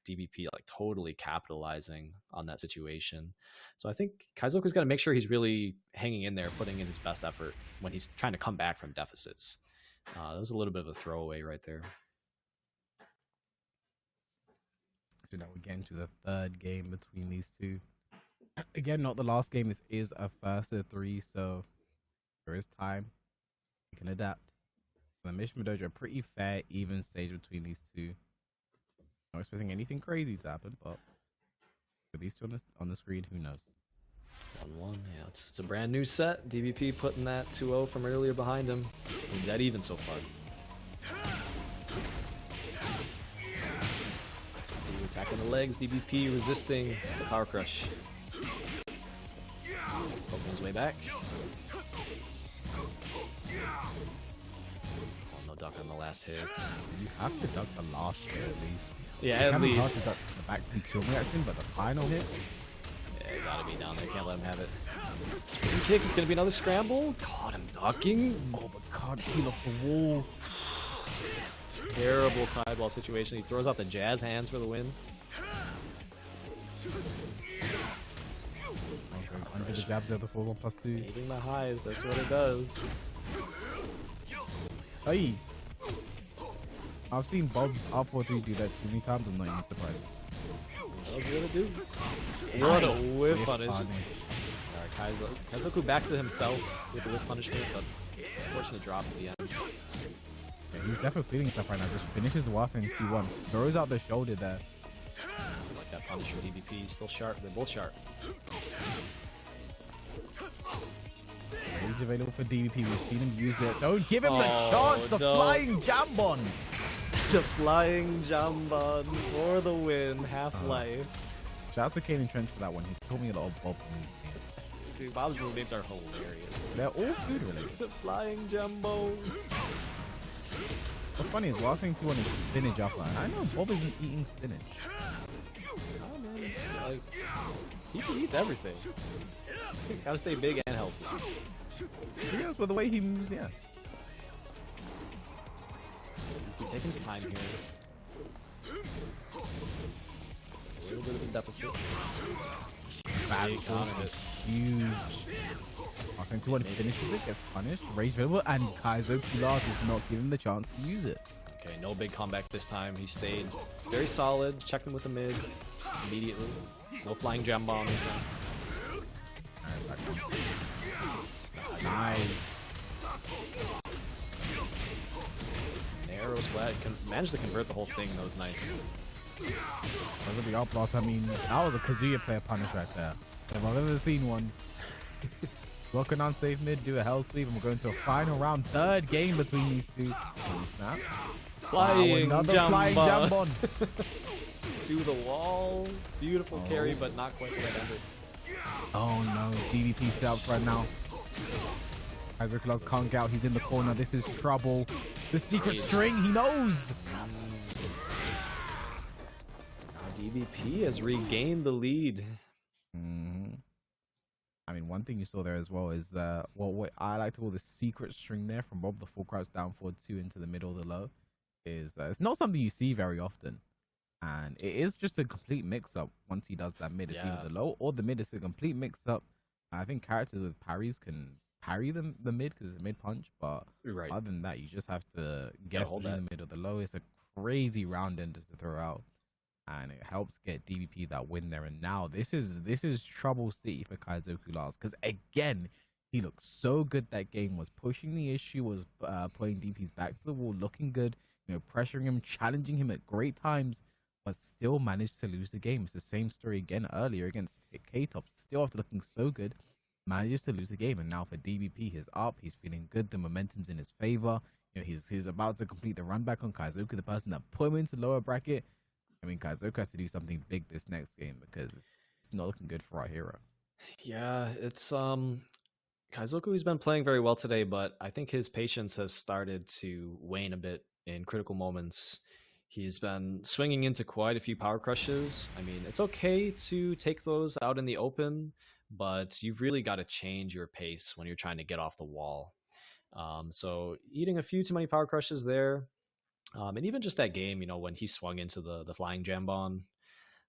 DBP like totally capitalizing on that situation. So I think Kaizoku's got to make sure he's really hanging in there, putting in his best effort when he's trying to come back from deficits. That was a little bit of a throwaway right there. So now we're getting to the third game between these two. Again, not the last game. This is a first of 3, so there is time. We can adapt. The Mishima Dojo, a pretty fair, even stage between these two. Not expecting anything crazy to happen, but with these two on the screen, who knows? 1-1. Yeah, it's a brand new set. DBP putting that 2-0 from earlier behind him. He's that even so far. Attacking the legs, DBP resisting the power crush. Poking his way back. Oh, no duck on the last hit. You have to duck the last hit at least. Yeah, at least. To duck the back kill reaction, but the final hit? Yeah, gotta be down there. Can't let him have it. Spin kick. It's gonna be another scramble. Caught him ducking. Oh, but can't heal off the wall. Terrible sideball situation. He throws out the jazz hands for the win. Under the jabs there before 1+2. Eating the highs, that's what it does. Hey! I've seen Bob's R4-3 do that too many times, I'm not even surprised. What gonna do? What a whip punish. Alright, Kaizoku back to himself with the whip punishment, but unfortunate drop at the end. Okay, He's definitely feeling stuff right now. Just finishes the last in 2-1. Throws out the shoulder there. I like that punish from DBP. He's still sharp. They're both sharp. Rage available for DBP. We've seen him use it. Don't give him the Oh, chance. The no. flying jambon. The flying jambon for the win. Half-life. Shout out to Kane and Trench for that one. He's told me a lot of Bob move names. Dude, Bob's move names are hilarious. They're all food related. The flying jumbo. What's funny is last thing 2-1 is spinach up. I know Bob isn't eating spinach. Oh man, it's like he eats everything. Gotta stay big and healthy. He goes with the way he moves, yeah. He's taking his time here. A little bit of a deficit. Bad Countered it. huge. I think 2-1 finishes it, gets punished, Rage available, and Kaizo Pilar does not give him the chance to use it. Okay, no big comeback this time. He stayed very solid. Checked him with the mid immediately. No flying jam bomb this time. Nice. Narrow splat. Managed to convert the whole thing. That was nice. Look at the up loss. I mean, that was a Kazuya player punish right there. If I've ever seen one. Working on safe mid, do a hell sweep, and we're going to a final round, third game between these two. Snap. Flying wow, another flying jambon. To the wall. Beautiful carry, but not quite the right ender. Oh no, DVP setups right now. Kaiser Claus can't get out, he's in the corner. This is trouble. The secret string, he knows. Now DBP has regained the lead. I mean, one thing you saw there as well is that what I like to call the secret string there from Bob, the full crouch down forward 2 into the middle of the low, is it's not something you see very often. And it is just a complete mix-up once he does that mid. It's either the low or the mid. It's a complete mix-up. I think characters with parries can parry the mid because it's a mid punch, but other than that, you just have to guess between the mid or the low. It's a crazy round ender to throw out, and it helps get DVP that win there. And now this is trouble city for Kaizoku Lars, because again, he looked so good that game, was pushing the issue, was putting DP's back to the wall, looking good, you know, pressuring him, challenging him at great times, but still managed to lose the game. It's the same story again earlier against K-Top. Still after looking so good, manages to lose the game. And now for DBP, he's up, he's feeling good, the momentum's in his favor. You know, he's about to complete the run back on Kaizoku, the person that put him into the lower bracket. I mean, Kaizoku has to do something big this next game because it's not looking good for our hero. Yeah, it's Kaizoku's been playing very well today, but I think his patience has started to wane a bit in critical moments. He's been swinging into quite a few power crushes. I mean, it's okay to take those out in the open, but you've really got to change your pace when you're trying to get off the wall. So eating a few too many power crushes there. And even just that game, you know, when he swung into the flying jambon,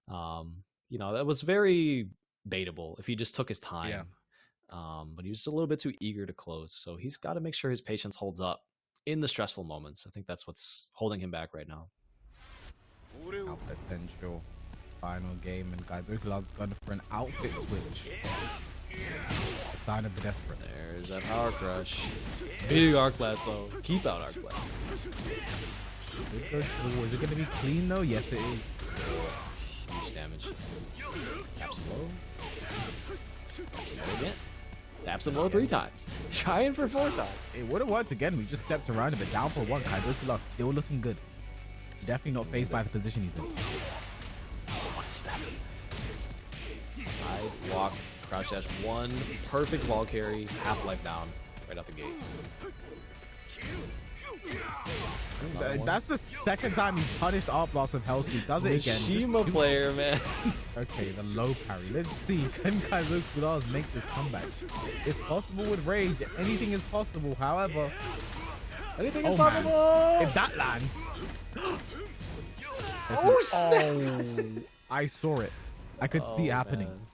you know, that was very baitable if he just took his time. Yeah. But he was just a little bit too eager to close. So he's got to make sure his patience holds up in the stressful moments. I think that's what's holding him back right now. Now potential final game, and Kaizoku Lars is going for an outfit switch. A sign of the desperate. There's that power crush. Big arc blast though. Keep out arc blast. Is it going to be clean though? Yes, it is. Huge damage. Taps him low. Taps him low again. Taps him low 3 times. Trying for 4 times. It would have worked again. We just stepped around a bit. Down for 1. Kaizoku Lars still looking good. Definitely not phased by the position he's in. 1 step. Side walk. Crouch dash 1. Perfect wall carry. Half-life down. Right out the gate. That's the second time he's punished Art Blast with Hell Sweep. Does it again? Shima player, man. Okay, the low parry. Let's see. Can Kaizoku Lars make this comeback? It's possible with Rage. Anything is possible. However, anything is possible. If that lands. Oh, snap. I saw it. I could see it happening. Man.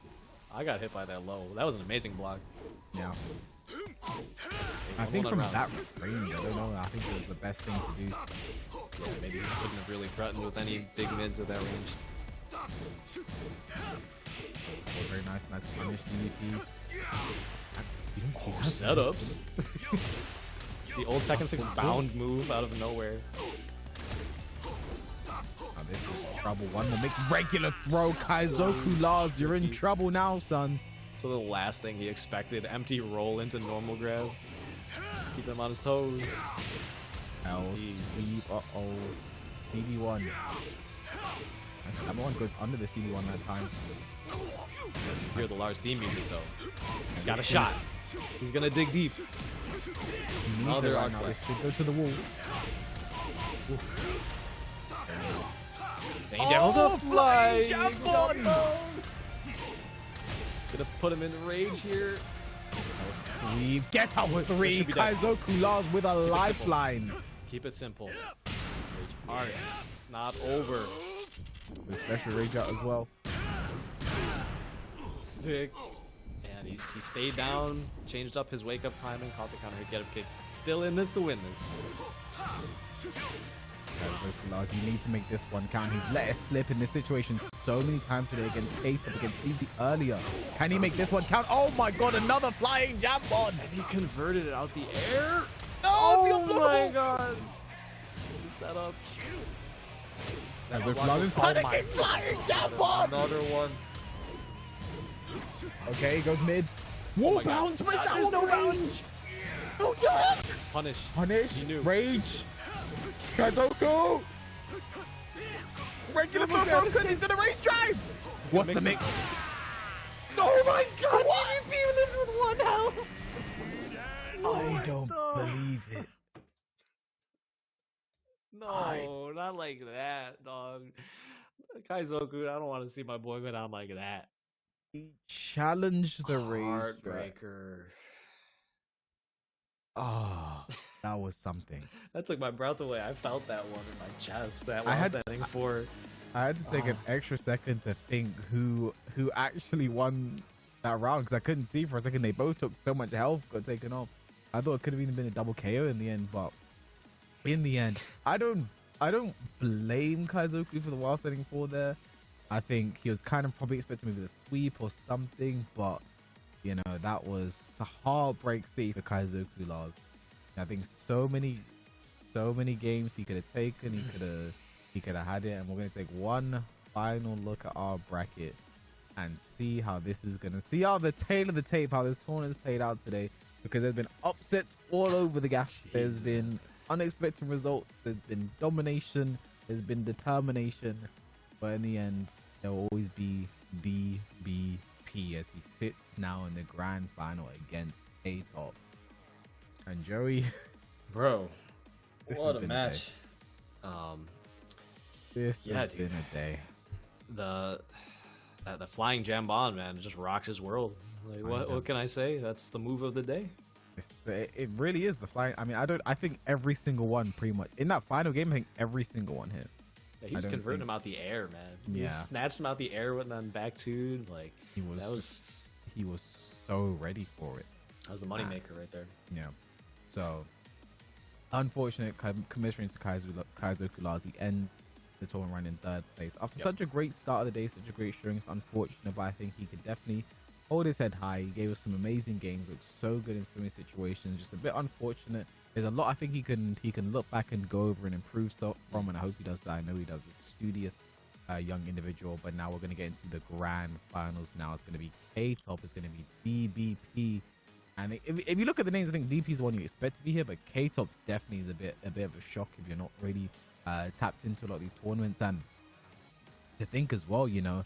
I got hit by that low. That was an amazing block. Yeah. I think from that range, I don't know. I think it was the best thing to do. Yeah, maybe he couldn't have really threatened with any big mids with that range. Very nice punish DVP. Setups. The old Tekken 6 bound move out of nowhere. Oh, this is trouble. One that makes regular throw. Kaizoku Lars, you're in trouble now, son. So the last thing he expected, empty roll into normal grab. Keep him on his toes. L sweep. Uh-oh. CD1. That one goes under the CD1 that time. You hear the Lars theme music though. He's got a shot. He's gonna dig deep. Another right now. They go to the wall. Zane down the fly. Jump on! Gonna put him in rage here. Sweep. Get out with three. Should be done. Kaizoku Lars with a lifeline. Keep it simple. Rage hard. It's not over. With special rage out as well. Sick. And he stayed down, changed up his wake up timing, caught the counter hit, get up kick. Still in this to win this. Kaizoku Lars, you need to make this one count. He's let it slip in this situation so many times today against K-Top, against DB earlier. Can he make this one count? Oh my god, another flying jump on! And he converted it out the air. No, Oh my god. Set up. Kaizoku Lars is panicking, flying jump on! Another one. Okay, he goes mid. Wall my God. bounce, but there's no range! No jump! Punish. Punish, He knew. rage. Kaizoku! Regular move broken, he's gonna rage drive! What's the mix? Oh my god! I don't believe it. No, not like that, dog. Kaizoku, I don't want to see my boy go down like that. He challenged the rage. Heartbreaker. Oh, that was something. That took my breath away. I felt that one in my chest. That I was had- standing for. I had to take an extra second to think who actually won that round because I couldn't see for a second. They both took so much health, got taken off. I thought it could have even been a double KO in the end, but in the end, I don't blame Kaizoku for the wild setting forward there. I think he was kind of probably expecting maybe the sweep or something, but you know, that was a heartbreak city for Kaizoku Lars. I think so many games he could have taken, he could have had it, and we're gonna take one final look at our bracket and see how this is gonna how the tail of the tape, how this tournament has played out today, because there's been upsets all over the gas. There's been unexpected results, there's been domination, there's been determination, but in the end there will always be DBP as he sits now in the grand final against K-Top. And Joey, Bro, this what has a been match. This Yeah, has dude. been a day. The flying jambon, man, it just rocked his world. Like, what can I say? That's the move of the day. It really is the flying. I mean, I think every single one pretty much in that final game. I think every single one hit. Yeah, he was don't converting think- him out the air, man. He Yeah. snatched him out the air with then back to like He was that was he was so ready for it. the moneymaker right there. Yeah. So unfortunate commissioning to Kaizoku Lars. He ends the tournament run in third place after Yep. such a great start of the day, such a great showing. It's unfortunate, but I think he could definitely hold his head high. He gave us some amazing games, looked so good in so many situations. Just a bit unfortunate. There's a lot I think he can look back and go over and improve from, and I hope he does that. I know he does. It's studious young individual, but now we're going to get into the grand finals. Now it's going to be K-Top, it's going to be DBP, and if you look at the names, I think DP is the one you expect to be here, but K-Top definitely is a bit of a shock if you're not really tapped into a lot of these tournaments. And to think as well, you know,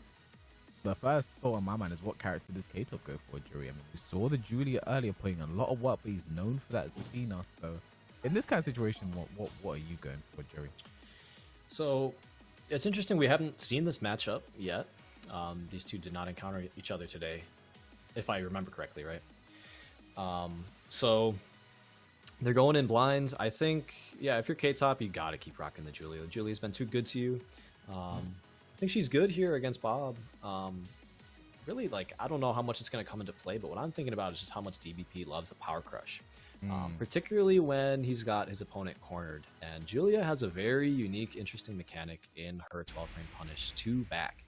the first thought on my mind is what character does K-Top go for, Jury? I mean, we saw the Julia earlier putting a lot of work, but he's known for that as a Athena. So in this kind of situation, what are you going for, Jury? So it's interesting. We haven't seen this matchup yet. These two did not encounter each other today, if I remember correctly, right? So they're going in blinds. I think, yeah, if you're K-Top, you got to keep rocking the Julia. Julia's been too good to you. I think she's good here against Bob. Really, like, I don't know how much it's going to come into play, but what I'm thinking about is just how much DBP loves the Power Crush. Particularly when he's got his opponent cornered. And Julia has a very unique, interesting mechanic in her 12-frame punish to back,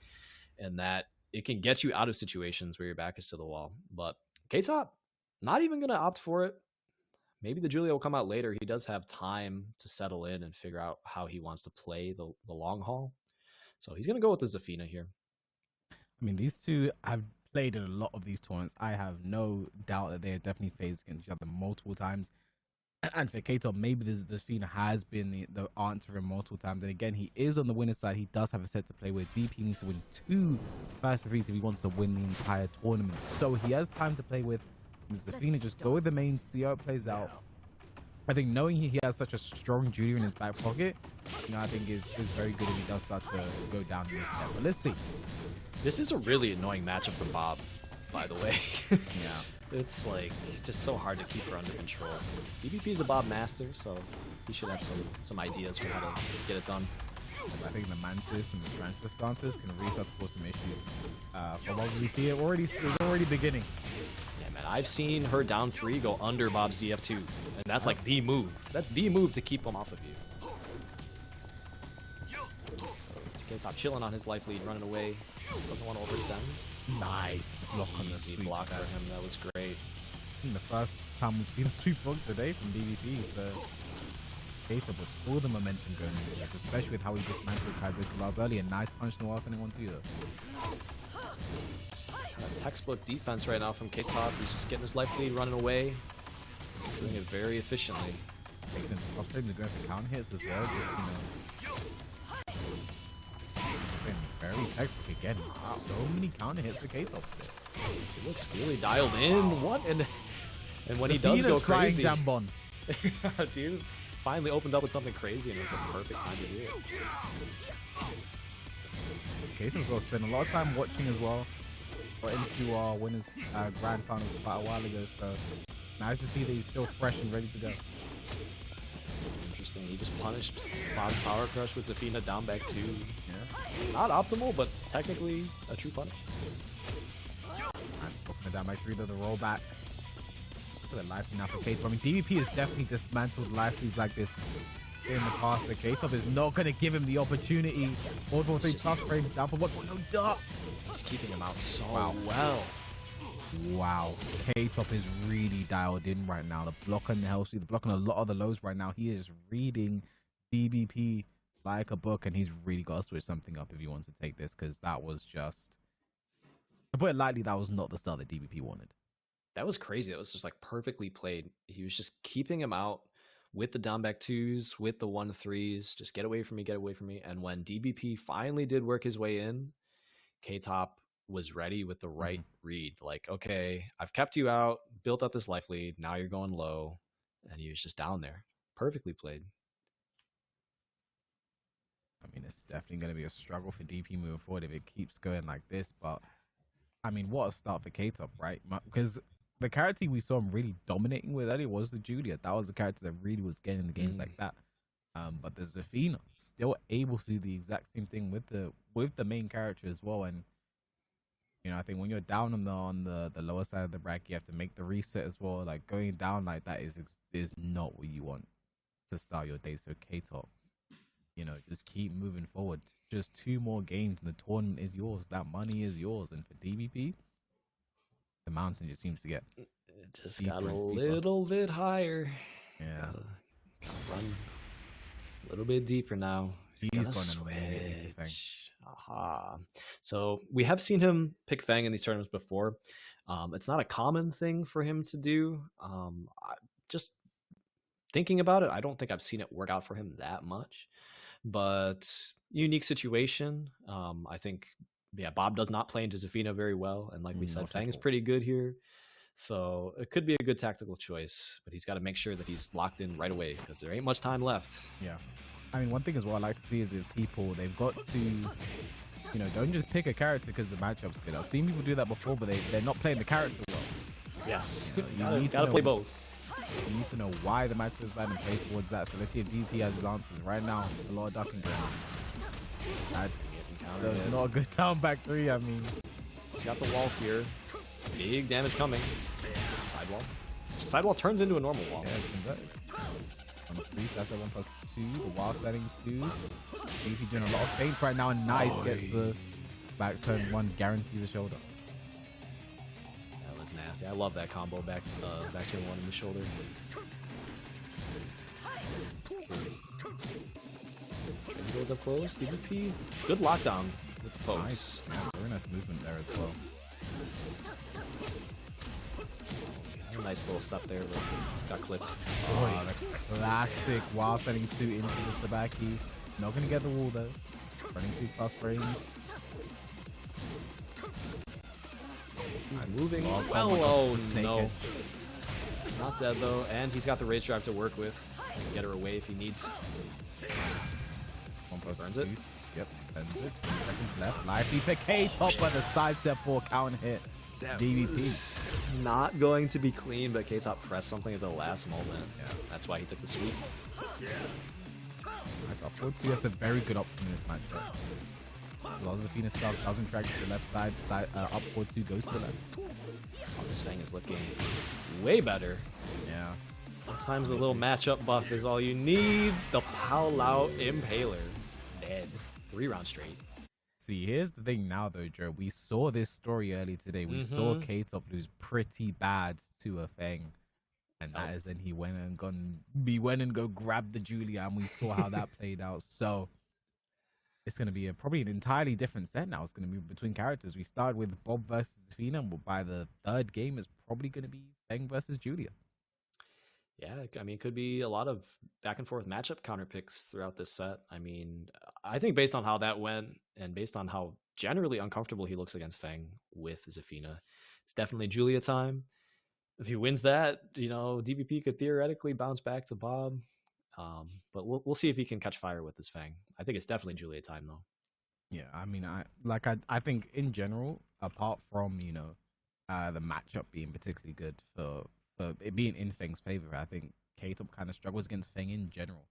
and that it can get you out of situations where your back is to the wall. But K-Top, not even going to opt for it. maybe the Julia will come out later. He does have time to settle in and figure out how he wants to play the long haul. So he's going to go with the Zafina here. I mean, these two have played in a lot of these tournaments. I have no doubt that they have definitely faced against each other multiple times. And for K-Top, maybe this Fina has been the answer him multiple times. And again, he is on the winner's side. He does have a set to play with. DP needs to win 2 first of 3 if he wants to win the entire tournament. So he has time to play with. Zafina, just go with the main, see how it plays out. I think knowing he has such a strong Julia in his back pocket, you know, I think is very good if he does start to go down in this step. But let's see. This is a really annoying matchup for Bob, by the way. Yeah. It's like just so hard to keep her under control. DBP is a Bob master, so he should have some ideas for how to get it done. I think the Mantis and the transfer stances can really start to cause some issues. For what we see, it's already beginning. Yeah, man, I've seen her down 3 go under Bob's DF2, and that's like the move. That's the move to keep him off of you. So K-Top chilling on his life lead, running away. Doesn't want to overextend. Nice block on the Easy sweep block there. for him. That was great. I think the first time we've seen a sweep block today from DVP, so K-Top with all the momentum going into this, especially with how he dismantled Kaizoku Lars earlier. Nice punch in the last ending 1-2 though. Textbook defense right now from K-Top. He's just getting his life lead, running away. He's doing it very efficiently. Taking him frustrating to go for counter hits as well. Just, very textbook again. Wow, so many counter hits for K-Top today. He looks really dialed in. What? And when he does go crazy, Jambon. dude, finally opened up with something crazy, and it was the perfect time to do it. K-Top's will spend a lot of time watching as well. Got into our winners grand finals quite a while ago, so nice to see that he's still fresh and ready to go. It's interesting. He just punished Bob's power crush with Zafina down back 2. Yeah. Not optimal, but technically a true punish. And looking at down by 3 though, the rollback. Look at the life lead now for K-Top. I mean, DVP has definitely dismantled life leads like this in the past, but K-Top is not going to give him the opportunity. 4-4-3 plus frame down for 1. No dart. Just keeping him out so Wow. well. Wow, K-Top is really dialed in right now. The block on the hell street, the block on a lot of the lows right now. He is reading DBP like a book, and he's really got to switch something up if he wants to take this, because that was just, to put it lightly, that was not the start that DBP wanted. That was crazy. That was just like perfectly played. He was just keeping him out with the down back 2s, with the 1-3s. Just get away from me, get away from me. And when DBP finally did work his way in, K-Top was ready with the right read. Like, okay, I've kept you out, built up this life lead. Now you're going low. And he was just down there. Perfectly played. I mean, it's definitely going to be a struggle for DP moving forward if it keeps going like this. But, I mean, what a start for K-Top, right? Because the character we saw him really dominating with earlier was the Julia. That was the character that really was getting the games like that. But the Zafina still able to do the exact same thing with the main character as well. And you know, I think when you're down on the lower side of the bracket, you have to make the reset as well. Like going down like that is not what you want to start your day. So K-Top, you know, just keep moving forward. Just 2 more games and the tournament is yours. That money is yours. And for DBP, the mountain just seems to get It just got a little bit higher. Yeah. Gotta run a little bit deeper now. He's gonna going to switch. Aha. So we have seen him pick Fang in these tournaments before. It's not a common thing for him to do. Just thinking about it, I don't think I've seen it work out for him that much. But unique situation. I think, yeah, Bob does not play into Zafina very well. And like we said, Fang is pretty good here. So it could be a good tactical choice, but he's got to make sure that he's locked in right away because there ain't much time left. Yeah. I mean, one thing as well I like to see is if people, they've got to, you know, don't just pick a character because the matchup's good. I've seen people do that before, but they're not playing the character well. Yes. You know, you gotta play both. You need to know why the matchup is bad and play towards that. So let's see if DP has his answers. Right now, a lot of ducking going on. That's not a good down back 3, I mean. He's got the wall here. Big damage coming. Sidewall. Sidewall turns into a normal wall. Yeah, it's converted. On the 3, that's a 1+2. The wall setting 2. DP doing a lot of feints right now, and nice gets the back turn 1, guarantees the shoulder. That was nasty. I love that combo back turn 1 in the shoulder. stays up close. DVP, good lockdown with the pokes. Nice. Yeah, very nice movement there as well. Nice little step there, but got clipped. Oh, the classic while sending 2 into the Sabaki. Not going to get the wall though. Running 2 fast frames. He's moving Oh, well. come on, Oh take no. it. Not dead though, and he's got the rage drive to work with. He can get her away if he needs. One plus Burns it. two. Yep, burns it. 2 seconds left. Lively for K-Top, but the side step 4 counter hit. DVP. Not going to be clean, but K-Top pressed something at the last moment. Yeah, that's why he took the sweep. Nice upward. So that's a very good option in this matchup. As long as the Phoenix Star doesn't track to the left side, upward 2 goes to the left. Oh, this Fang is looking way better. Yeah. Sometimes a little matchup buff is all you need. The Pao Lao Impaler. Dead. 3 rounds straight. See, here's the thing now though, Joe. We saw this story early today. We saw K-Top lose pretty bad to a Fang. And that is then he went and go grab the Julia, and we saw how that played out. So it's going to be probably an entirely different set now. It's going to be between characters. We started with Bob versus Fina, and by the 3rd game, it's probably going to be Fang versus Julia. Yeah, I mean, it could be a lot of back and forth matchup counter picks throughout this set. I mean, I think based on how that went and based on how generally uncomfortable he looks against Fang with Zafina, it's definitely Julia time. If he wins that, you know, DVP could theoretically bounce back to Bob. But we'll see if he can catch fire with this Fang. I think it's definitely Julia time, though. Yeah, I mean, I think in general, apart from, you know, the matchup being particularly good for it being in Fang's favor, I think K-Top kind of struggles against Fang in general.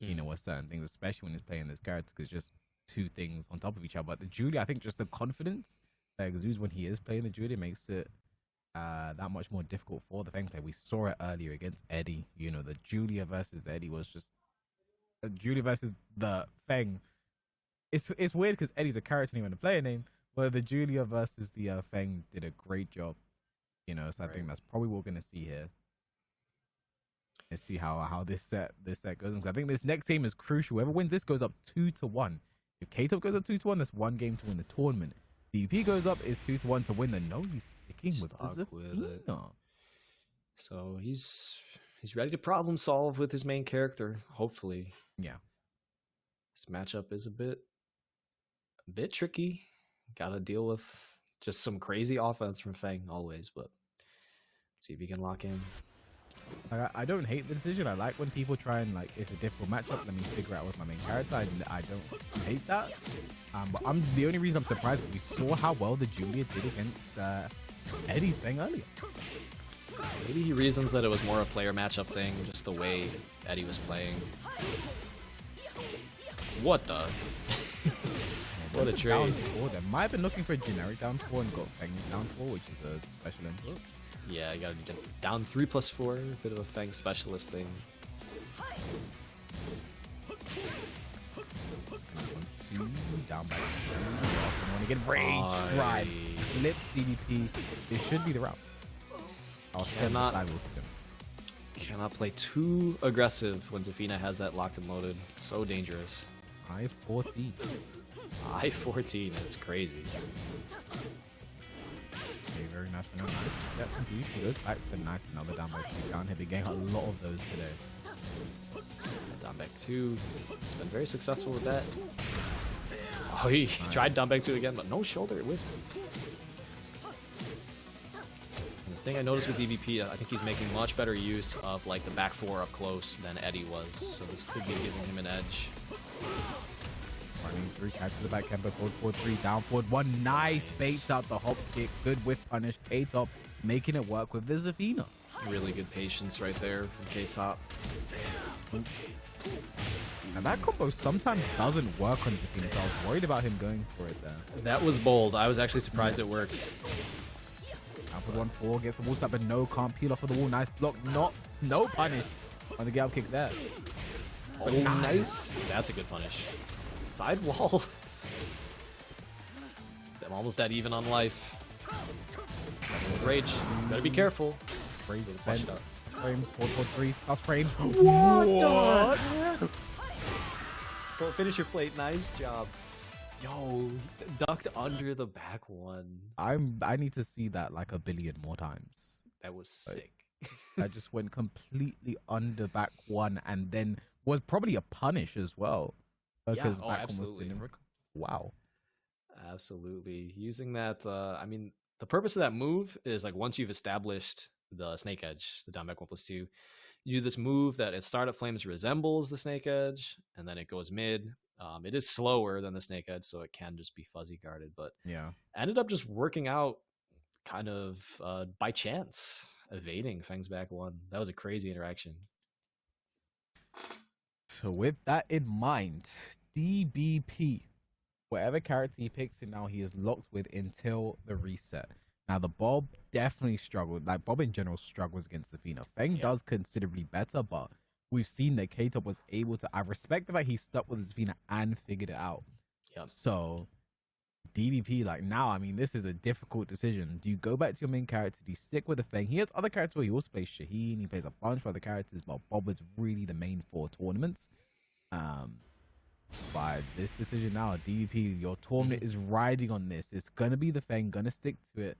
You know, with certain things, especially when he's playing this character, because just 2 things on top of each other. But the Julia, I think just the confidence that exudes when he is playing the Julia makes it that much more difficult for the Fang player. We saw it earlier against Eddie. You know, the Julia versus Eddie was just Julia versus the Fang. It's weird because Eddie's a character name and a player name, but the Julia versus the Fang did a great job. You know, so I think that's probably what we're gonna see here. Let's see how this set goes. Because I think this next game is crucial. Whoever wins this goes up 2-1. If K-Top goes up 2-1, that's 1 game to win the tournament. DP goes up is 2-1 to win the. No, he's sticking with it. So he's ready to problem solve with his main character. Hopefully, yeah. This matchup is a bit tricky. Got to deal with just some crazy offense from Fang always, but let's see if he can lock in. I don't hate the decision. I like when people try and it's a difficult matchup. Let me figure out what's my main character. I don't hate that. But the only reason I'm surprised is we saw how well the Julia did against Eddie's Fang earlier. Maybe he reasons that it was more a player matchup thing, just the way Eddie was playing. What the? What a trade. They might have been looking for a generic down 4 and got Fang down 4, which is a special input. Yeah, you gotta get down 3+4, a bit of a Fang specialist thing. Down by 2. Want to get rage drive. Lips DDP. It should be the route. Cannot play too aggressive when Zafina has that locked and loaded. So dangerous. I-14. I-14, that's crazy. Okay, very nice for no nice. Yep, indeed. He goes back to nice. Another down by 2 down here. Been getting a lot of those today. Down back 2. He's been very successful with that. Oh, he tried down back 2 again, but no shoulder with him. The thing I noticed with DVP, I think he's making much better use of the back 4 up close than Eddie was. So this could be giving him an edge. Running 3, catch to the back, Kemba, forward 4-3, down forward 1. Nice, baits out the hop kick. Good whiff punish. K-Top making it work with the Zafina. Really good patience right there from K-Top. Now that combo sometimes doesn't work on Zafina, so I was worried about him going for it there. That was bold. I was actually surprised it worked. Down forward 1-4, gets the wall step, but no, can't peel off of the wall. Nice block, no punish on the get up kick there. Oh, nice. That's a good punish. Side wall. I'm almost dead even on life. Rage. Better be careful. Rage flash it up. Frames, 4-4-3, plus frames. What? Full finisher plate. Nice job. Yo, ducked under the back one. I need to see that like a billion more times. That was sick. I just went completely under back one and then was probably a punish as well. Because back one was sitting. Wow. Absolutely. Using that, I mean, the purpose of that move is like once you've established the snake edge, the down back 1+2, you do this move that at start of flames resembles the snake edge, and then it goes mid. It is slower than the snake edge, so it can just be fuzzy guarded, but yeah, ended up just working out kind of by chance, evading Feng's back one. That was a crazy interaction. So with that in mind, DBP, whatever character he picks in now, he is locked with until the reset. Now, the Bob definitely struggled. Like, Bob in general struggles against Zafina. Feng does considerably better, but we've seen that K-Top was able to... I respect the fact he stuck with Zafina and figured it out. Yep. So, DBP, like, now, I mean, this is a difficult decision. Do you go back to your main character? Do you stick with the Feng? He has other characters where he also plays Shaheen. He plays a bunch of other characters, but Bob is really the main for tournaments. By this decision now, DVP, your tournament is riding on this. It's gonna be the Feng, gonna stick to it.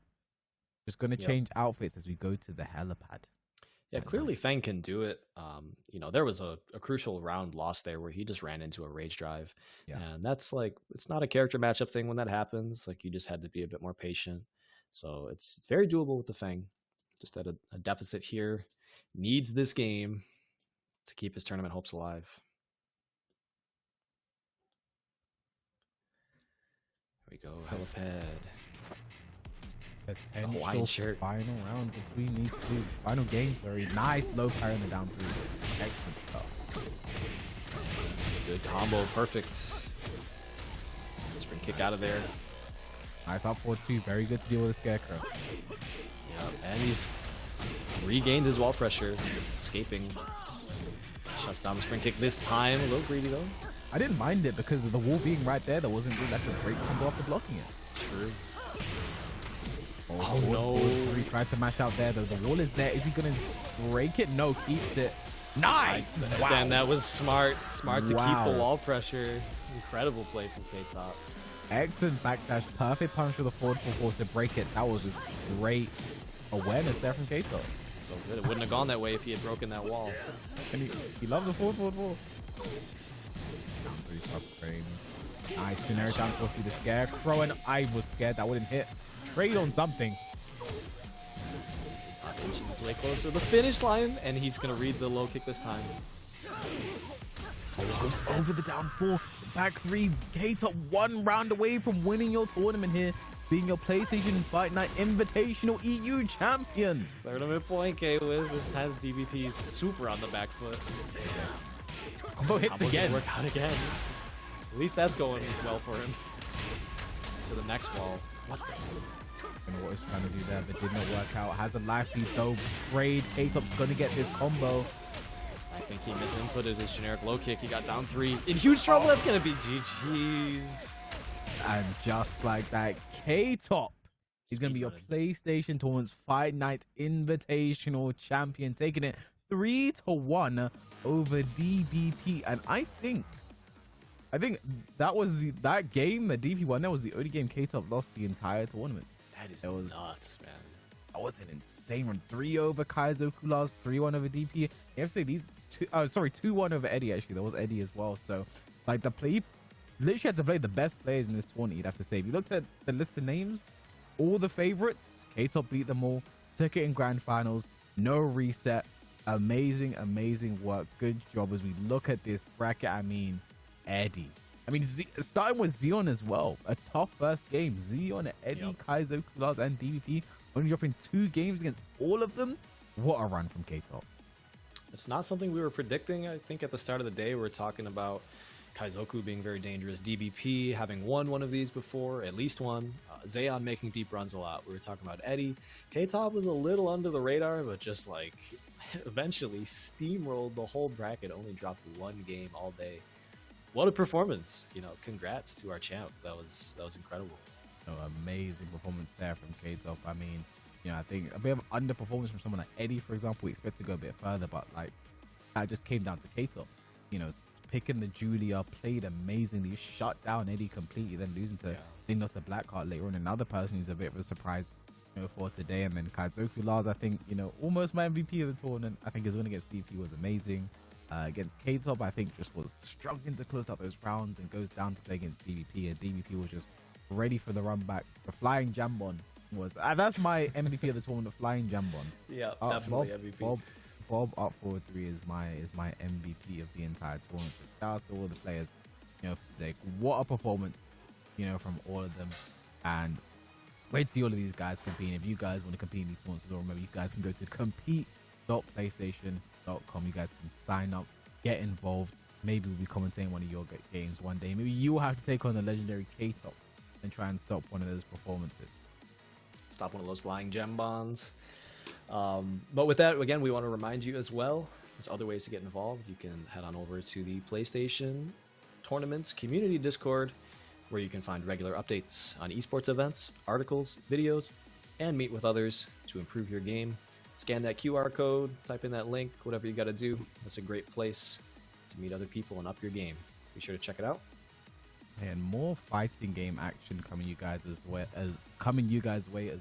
Just gonna change outfits as we go to the helipad. Yeah, clearly Feng can do it. You know, there was a crucial round lost there where he just ran into a rage drive. And that's like, it's not a character matchup thing when that happens. Like, you just had to be a bit more patient. So it's very doable with the Feng. Just at a deficit here. Needs this game to keep his tournament hopes alive. Here we go, helipad. Potential final round between these two. Final game, sorry. Nice low parry in the down three. Excellent stuff. Good combo, perfect. Spring kick out of there. Nice up 4-2. Very good to deal with the Scarecrow. Yeah, and he's regained his wall pressure, escaping. Shuts down the spring kick this time. A little greedy though. I didn't mind it because of the wall being right there. That wasn't really like a great combo after blocking it. True. Oh no. He tried to mash out there though. The wall is there. Is he going to break it? No, keeps it. Nice! Wow. Then that was smart. Smart to keep the wall pressure. Incredible play from K-Top. Excellent backdash. Perfect punch with a forward 4-4 to break it. That was just great awareness there from K-Top. So good. It wouldn't have gone that way if he had broken that wall. And he loves the forward 4-4. Nice generic down force through the Scarecrow, and I was scared that wouldn't hit. Trade on something. Top inching his way closer to the finish line, and he's gonna read the low kick this time. Over the down 4, back 3. K-Top 1 round away from winning your tournament here, being your PlayStation Fight Night Invitational EU champion. Tournament point, K-Wiz. This time's DVP super on the back foot. Combo hits again. Work out again. At least that's going well for him. To the next wall. What? I don't know what he's trying to do there, but did not work out. Has a life lead, so afraid K-Top's gonna get this combo. I think he misinputted his generic low kick. He got down 3. In huge trouble. That's gonna be GG's. And just like that, K-Top is gonna be your PlayStation Tournament's Fight Night Invitational champion, taking it 3-1 over DBP. And I think that was that game that DP won. That was the only game K-Top lost the entire tournament. That is nuts, man. That was an insane run. 3 over Kaizo Kulas, 3-1 over DP. You have to say these two. Sorry, 2-1 over Eddie. Actually, there was Eddie as well. So, like the play, literally had to play the best players in this tournament. You'd have to say. If you looked at the list of names, all the favorites, K-Top beat them all. Took it in grand finals. No reset. Amazing, amazing work. Good job as we look at this bracket. I mean, Eddie. I mean, starting with Xeon as well. A tough first game. Xeon, Eddie, Kaizo, Kulas, and DVP only dropping 2 games against all of them. What a run from K-Top. It's not something we were predicting. I think at the start of the day, we were talking about Kaizoku being very dangerous, DBP having won one of these before, at least one, Zayon making deep runs a lot. We were talking about Eddie. K-Top was a little under the radar, but just like eventually steamrolled the whole bracket, only dropped 1 game all day. What a performance. You know, congrats to our champ. That was incredible. Oh, amazing performance there from K-Top. I mean, you know, I think a bit of underperformance from someone like Eddie, for example. We expect to go a bit further, but like that just came down to K-Top. You know, picking the Julia, played amazingly, shut down Eddie completely, then losing to Lindos the Blackheart later on. Another person who's a bit of a surprise, you know, for today. And then Kaizoku Lars, I think, you know, almost my MVP of the tournament. I think his win against DP was amazing. Against K-Top, I think just was struggling to close out those rounds and goes down to play against DVP, and DVP was just ready for the run back. The flying Jambon was that's my MVP of the tournament, the flying Jambon. Yeah, definitely MVP. Bob up forward 3 is my MVP of the entire tournament. So shout out to all the players. You know, like what a performance, you know, from all of them. And great to see all of these guys competing. If you guys want to compete in these tournaments, remember you guys can go to compete.playstation.com. You guys can sign up, get involved. Maybe we'll be commentating one of your games one day. Maybe you will have to take on the legendary K-Top and try and stop one of those performances. Stop one of those flying gem bonds. But with that, again, we want to remind you as well, there's other ways to get involved. You can head on over to the PlayStation Tournaments Community Discord, where you can find regular updates on esports events, articles, videos, and meet with others to improve your game. Scan that QR code, type in that link, whatever you got to do. That's a great place to meet other people and up your game. Be sure to check it out. And more fighting game action coming you guys way as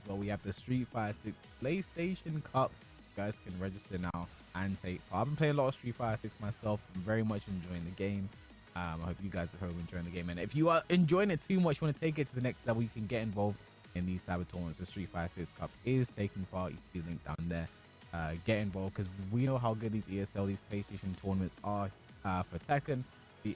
well. We have the Street Fighter 6 PlayStation Cup. You guys can register now and take part. I've been playing a lot of Street Fighter 6 myself. I'm very much enjoying the game. I hope you guys are enjoying the game. And if you are enjoying it too much, you want to take it to the next level, you can get involved in these type of tournaments. The Street Fighter 6 Cup is taking part. You see the link down there. Get involved, because we know how good these ESL, these PlayStation tournaments are for Tekken.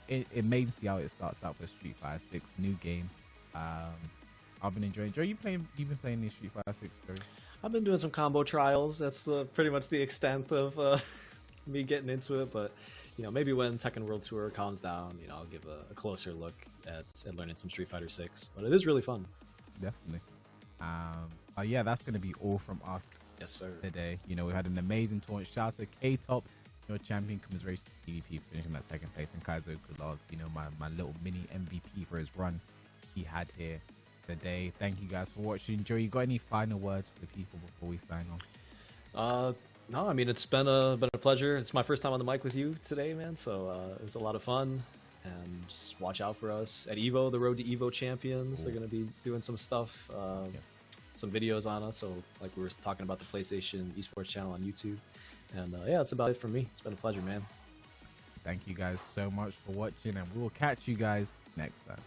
It may see how it starts out for Street Fighter 6 new game. I've been enjoying. Joe, you've been playing the Street Fighter 6, Joe? I've been doing some combo trials. That's pretty much the extent of me getting into it. But you know, maybe when Tekken World Tour calms down, you know, I'll give a closer look at learning some Street Fighter 6. But it is really fun. Definitely. Yeah, that's going to be all from us. Yes, sir. Today, you know, we had an amazing tournament. Shout out to K-Top, your champion, commiseration to DVP finishing that second place, and Kaizoku Lars, you know, my little mini MVP for his run he had here today. Thank you guys for watching. Joe, you got any final words for the people before we sign off? No, I mean, it's been a pleasure. It's my first time on the mic with you today, man. So it was a lot of fun. And just watch out for us at Evo, the Road to Evo Champions. Cool. They're going to be doing some stuff, some videos on us. So like we were talking about the PlayStation Esports channel on YouTube. And yeah, that's about it for me. It's been a pleasure, man. Thank you guys so much for watching, and we will catch you guys next time.